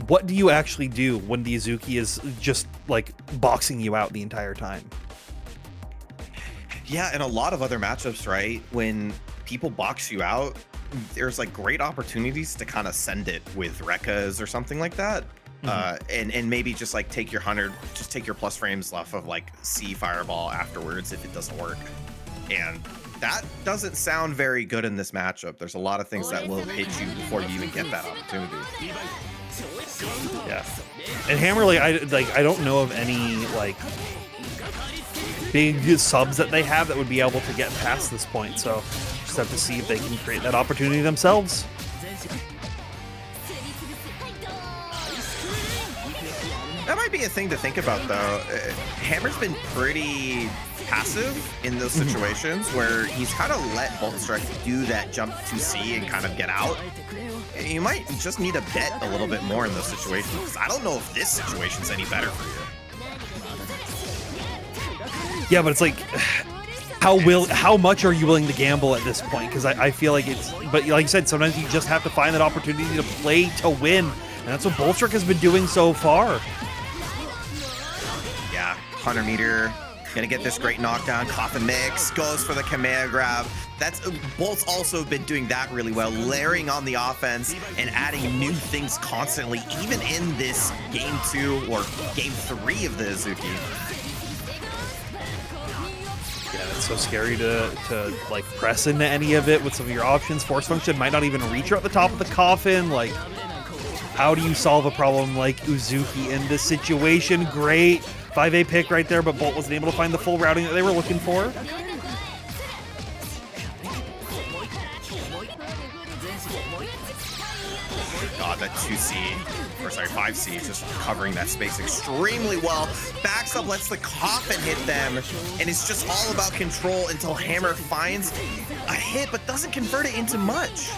what do you actually do when the Azuki is just like boxing you out the entire time? Yeah, and a lot of other matchups, right? When people box you out, there's like great opportunities to kind of send it with Rekkas or something like that. And maybe just like take your 100, just take your plus frames off of like C Fireball afterwards if it doesn't work. And that doesn't sound very good in this matchup. There's a lot of things that will hit you before you even get that opportunity. Yeah. And Hammer, like I don't know of any like big subs that they have that would be able to get past this point. So just have to see if they can create that opportunity themselves. That might be a thing to think about, though. Hammer's been pretty passive in those situations where he's kind of let Boltstruck do that jump to C and kind of get out. You might just need to bet a little bit more in those situations, because I don't know if this situation's any better for you. Yeah, but it's like, how much are you willing to gamble at this point? Because I feel like it's, but like you said, sometimes you just have to find that opportunity to play to win, and that's what Bolstruck has been doing so far. Yeah, 100 meter, gonna get this great knockdown. Coffin mix, goes for the Kamea grab. Bolt's also been doing that really well, layering on the offense and adding new things constantly, even in this game 2 or game 3 of the Azuki. Yeah, it's so scary to like press into any of it with some of your options. Force function might not even reach her at the top of the coffin. Like, how do you solve a problem like Uzuki in this situation? Great 5A pick right there, but Bolt wasn't able to find the full routing that they were looking for. God, that 2C, or sorry, 5C is just covering that space extremely well. Backs up, lets the coffin hit them, and it's just all about control until Hammer finds a hit, but doesn't convert it into much.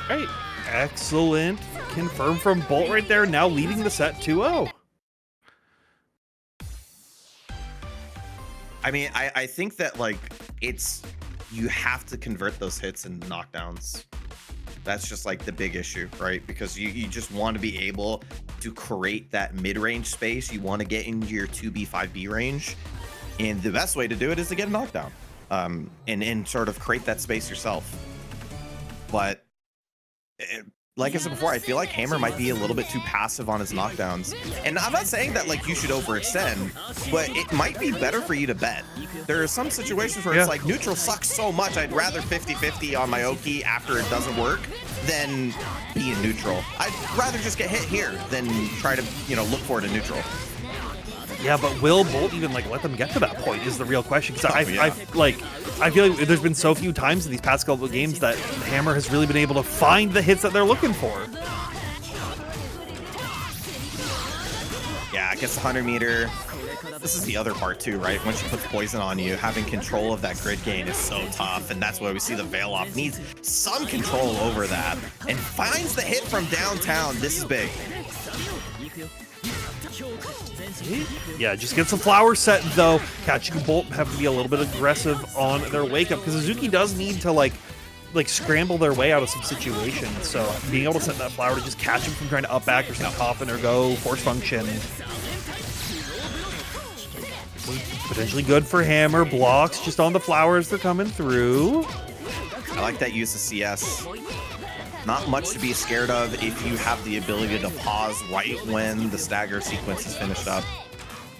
Right, excellent. Confirmed from Bolt right there, now leading the set 2-0. I mean, I think that like you have to convert those hits and knockdowns. That's just like the big issue, right? Because you just want to be able to create that mid-range space. You want to get into your 2B, 5B range. And the best way to do it is to get a knockdown and sort of create that space yourself. But like I said before, I feel like Hammer might be a little bit too passive on his knockdowns. And I'm not saying that like you should overextend, but it might be better for you to bet. There are some situations where it's like neutral sucks so much, I'd rather 50-50 on my Oki after it doesn't work than be in neutral. I'd rather just get hit here than try to, you know, look for it in neutral. Yeah, but will Bolt even like let them get to that point is the real question. Because I feel like there's been so few times in these past couple of games that Hammer has really been able to find the hits that they're looking for. Yeah, I guess 100 meter. This is the other part too, right? Once she puts poison on you, having control of that grid gain is so tough, and that's why we see the veil off. Needs some control over that, and finds the hit from downtown. This is big. Yeah, just get some flowers set though. Catching Bolt have to be a little bit aggressive on their wake up because Azuki does need to like scramble their way out of some situations. So being able to set that flower to just catch him from trying to up back or some coffin or go force function. Potentially good for Hammer. Blocks just on the flowers they're coming through. I like that use of CS. Not much to be scared of if you have the ability to pause right when the stagger sequence is finished up.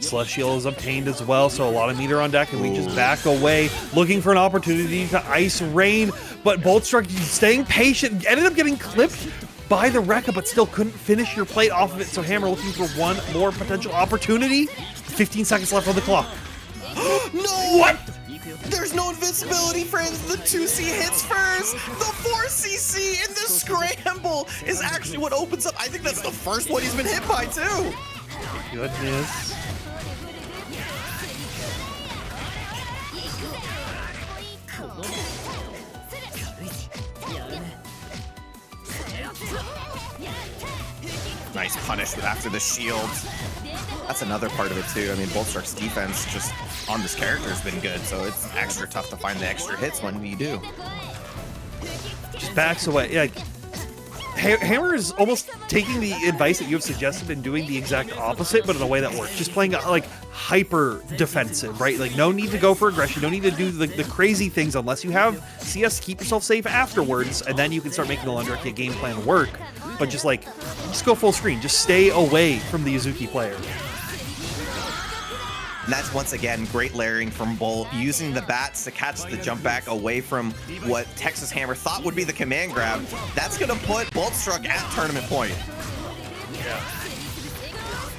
Celestial is obtained as well, so a lot of meter on deck, and we just back away, looking for an opportunity to ice rain, but Boltstruck staying patient, ended up getting clipped by the Rekka, but still couldn't finish your plate off of it, so Hammer looking for one more potential opportunity. 15 seconds left on the clock. No! What? There's no invincibility for him. The 2C hits first. The 4CC in the scramble is actually what opens up. I think that's the first one he's been hit by, too. Goodness. Nice punish after the shield. That's another part of it too. I mean, Bolstruck's defense just on this character has been good, so it's extra tough to find the extra hits when you do. Just backs away. Yeah, Hammer is almost taking the advice that you have suggested and doing the exact opposite, but in a way that works. Just playing like hyper defensive, right? Like no need to go for aggression, no need to do the crazy things unless you have CS to keep yourself safe afterwards, and then you can start making the Londrekia game plan work. But just go full screen. Just stay away from the Uzuki player. And that's, once again, great layering from Bolt, using the bats to catch the jump back away from what Texas Hammer thought would be the command grab. That's going to put Boltstruck at tournament point. Yeah.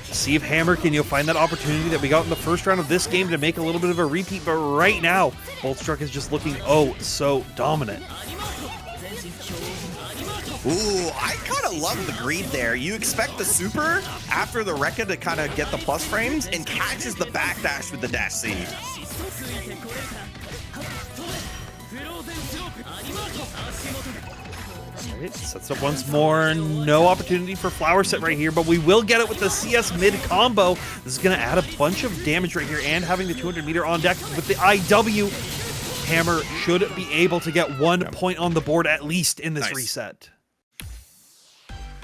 See if Hammer can find that opportunity that we got in the first round of this game to make a little bit of a repeat, but right now, Boltstruck is just looking so dominant. Ooh, I kind of love the greed there. You expect the super after the Rekka to kind of get the plus frames and catches the backdash with the dash C. All right, sets up once more. No opportunity for flower set right here, but we will get it with the CS mid combo. This is going to add a bunch of damage right here, and having the 200 meter on deck with the IW. Hammer should be able to get 1 point on the board at least in this reset.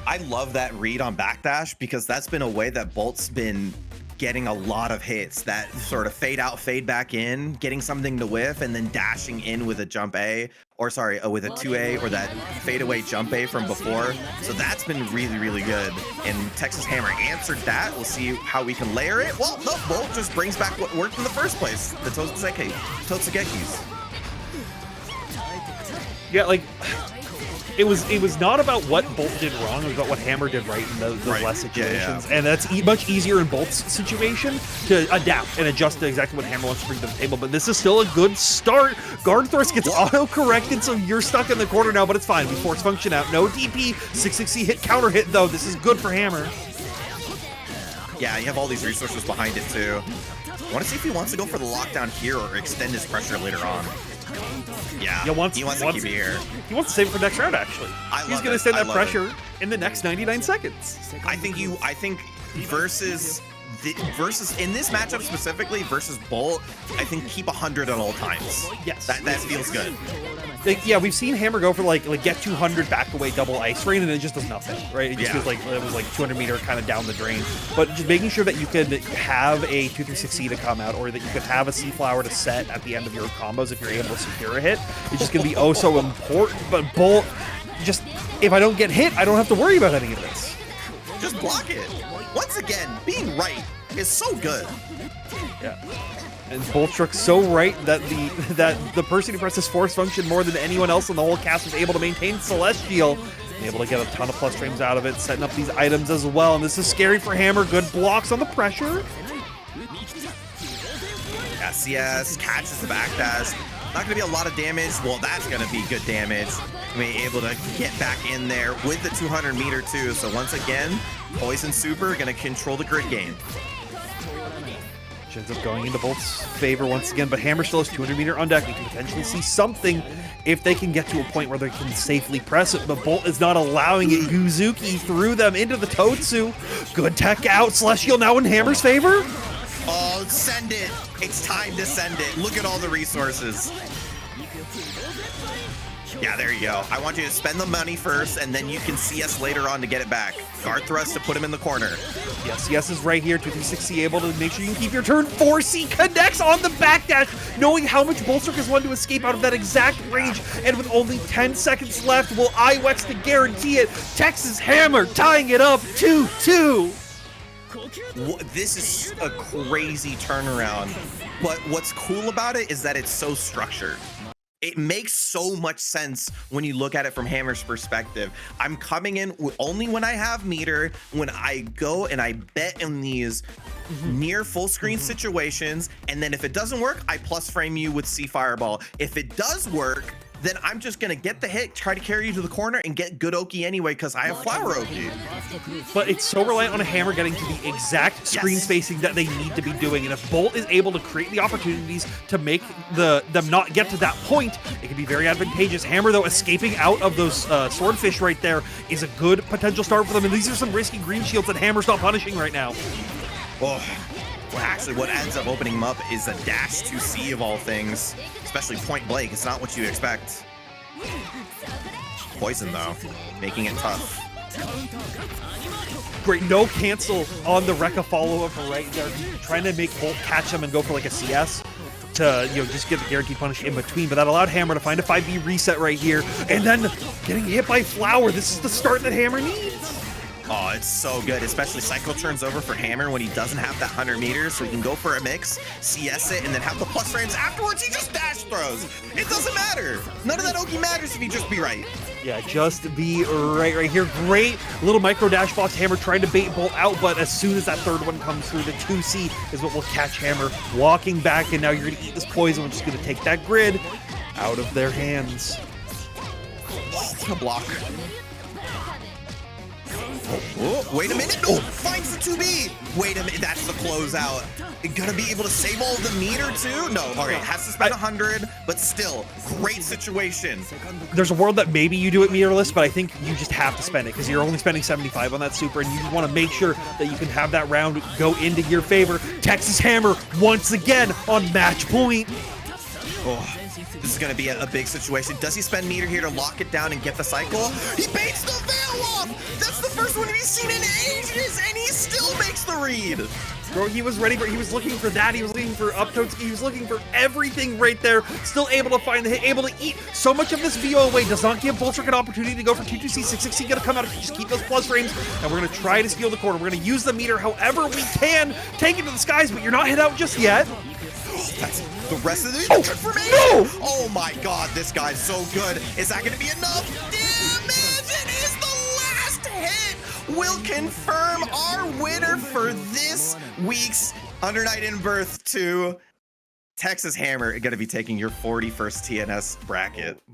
I love that read on backdash because that's been a way that Bolt's been getting a lot of hits. That sort of fade out, fade back in, getting something to whiff, and then dashing in with a jump A, or sorry, with a 2A, or that fade away jump A from before. So that's been really, really good. And Texas Hammer answered that. We'll see how we can layer it. Well, no, Bolt just brings back what worked in the first place, the Totsugekis. Yeah, like, it was not about what Bolt did wrong, it was about what Hammer did right in those less situations. And that's much easier in Bolt's situation to adapt and adjust to exactly what Hammer wants to bring to the table. But this is still a good start. Guard thrust gets auto-corrected, so you're stuck in the corner now, but it's fine. We force function out. No DP, 660 hit, counter hit, though. This is good for Hammer. Yeah, you have all these resources behind it, too. I want to see if he wants to go for the lockdown here or extend his pressure later on. Yeah, he wants to keep it here. He wants to save it for next round, actually. He's going to send that pressure in the next 99 seconds. I think versus in this matchup specifically versus Bolt, I think keep 100 at all times. Yes. That feels good. Like, yeah, we've seen Hammer go for like get 200 back away double ice rain, and it just does nothing, right? It just feels like it was like 200 meter kind of down the drain. But just making sure that you could have a 236C to come out, or that you could have a C flower to set at the end of your combos if you're able to secure a hit, it's just going to be oh so important. But Bolt, just if I don't get hit, I don't have to worry about any of this. Just block it. Once again, being right is so good. Yeah. And Bolstruck's so right that the person who presses force function more than anyone else in the whole cast was able to maintain Celestial, and able to get a ton of plus frames out of it, setting up these items as well. And this is scary for Hammer. Good blocks on the pressure. SCS catches the backdash. Not going to be a lot of damage. Well, that's going to be good damage. Be able to get back in there with the 200 meter too. So once again, Poison Super going to control the grid game. Which ends up going into Bolt's favor once again, but Hammer still has 200 meter on deck. We can potentially see something if they can get to a point where they can safely press it, but Bolt is not allowing it. Uzuki threw them into the Totsu. Good tech out. Celestial now in Hammer's favor. Oh, send it. It's time to send it. Look at all the resources. Yeah, there you go. I want you to spend the money first, and then you can CS later on to get it back. Guard thrust to put him in the corner. Yes, CS is right here. 260 able to make sure you can keep your turn. 4C connects on the backdash, knowing how much Bolstruck has wanted to escape out of that exact range. And with only 10 seconds left, will IWEX to guarantee it. Texas Hammer tying it up 2-2. This is a crazy turnaround, but what's cool about it is that it's so structured. It makes so much sense when you look at it from Hammer's perspective. I'm coming in only when I have meter, when I go and I bet in these near full screen situations, and then if it doesn't work, I plus frame you with C Fireball. If it does work, then I'm just gonna get the hit, try to carry you to the corner, and get good Oki anyway because I have Flower Oki. But it's so reliant on a Hammer getting to the exact screen spacing that they need to be doing, and if Bolt is able to create the opportunities to make them not get to that point, it can be very advantageous. Hammer, though, escaping out of those swordfish right there is a good potential start for them, and these are some risky green shields that Hammer's not punishing right now. Oh, well, actually, what ends up opening him up is a dash to C of all things, especially point blank. It's not what you expect. Poison, though, making it tough. Great, no cancel on the Rekka follow-up right there. Trying to make Bolt catch him and go for like a CS to, you know, just get the guaranteed punish in between, but that allowed Hammer to find a 5B reset right here, and then getting hit by Flower. This is the start that Hammer needs. Oh, it's so good, especially cycle turns over for Hammer when he doesn't have that 100 meters, so he can go for a mix, CS it, and then have the plus frames afterwards. He just dash throws. It doesn't matter. None of that Oki matters if you just be right. Yeah, just be right here. Great little micro dash box. Hammer trying to bait Bolt out, but as soon as that third one comes through, the 2C is what will catch Hammer walking back, and now you're gonna eat this poison, which is gonna take that grid out of their hands. Oh, what a block. Oh, wait a minute. Oh, finds the 2B. Wait a minute. That's the closeout. Gonna be able to save all the meter too? No. All right. Has to spend 100, but still, great situation. There's a world that maybe you do it meterless, but I think you just have to spend it because you're only spending 75 on that super, and you just want to make sure that you can have that round go into your favor. Texas Hammer once again on match point. Oh, this is going to be a big situation. Does he spend meter here to lock it down and get the cycle? He baits the veil off! That's the first one we've seen in ages, and he still makes the read. Bro, he was ready for, he was looking for that, he was looking for up tilts, he was looking for everything right there, still able to find the hit, able to eat so much of this VO away, does not give Bolstruck an opportunity to go for 2-2C, 6-6C, gonna come out, just keep those plus frames, and we're gonna try to steal the corner. We're gonna use the meter however we can, take it to the skies, but you're not hit out just yet. That's the rest of the confirmation. No! Oh my god, this guy's so good. Is that gonna be enough damage? It is the last hit. Will confirm our winner for this week's Under Night in Birth 2. Texas Hammer gonna be taking your 41st TNS bracket.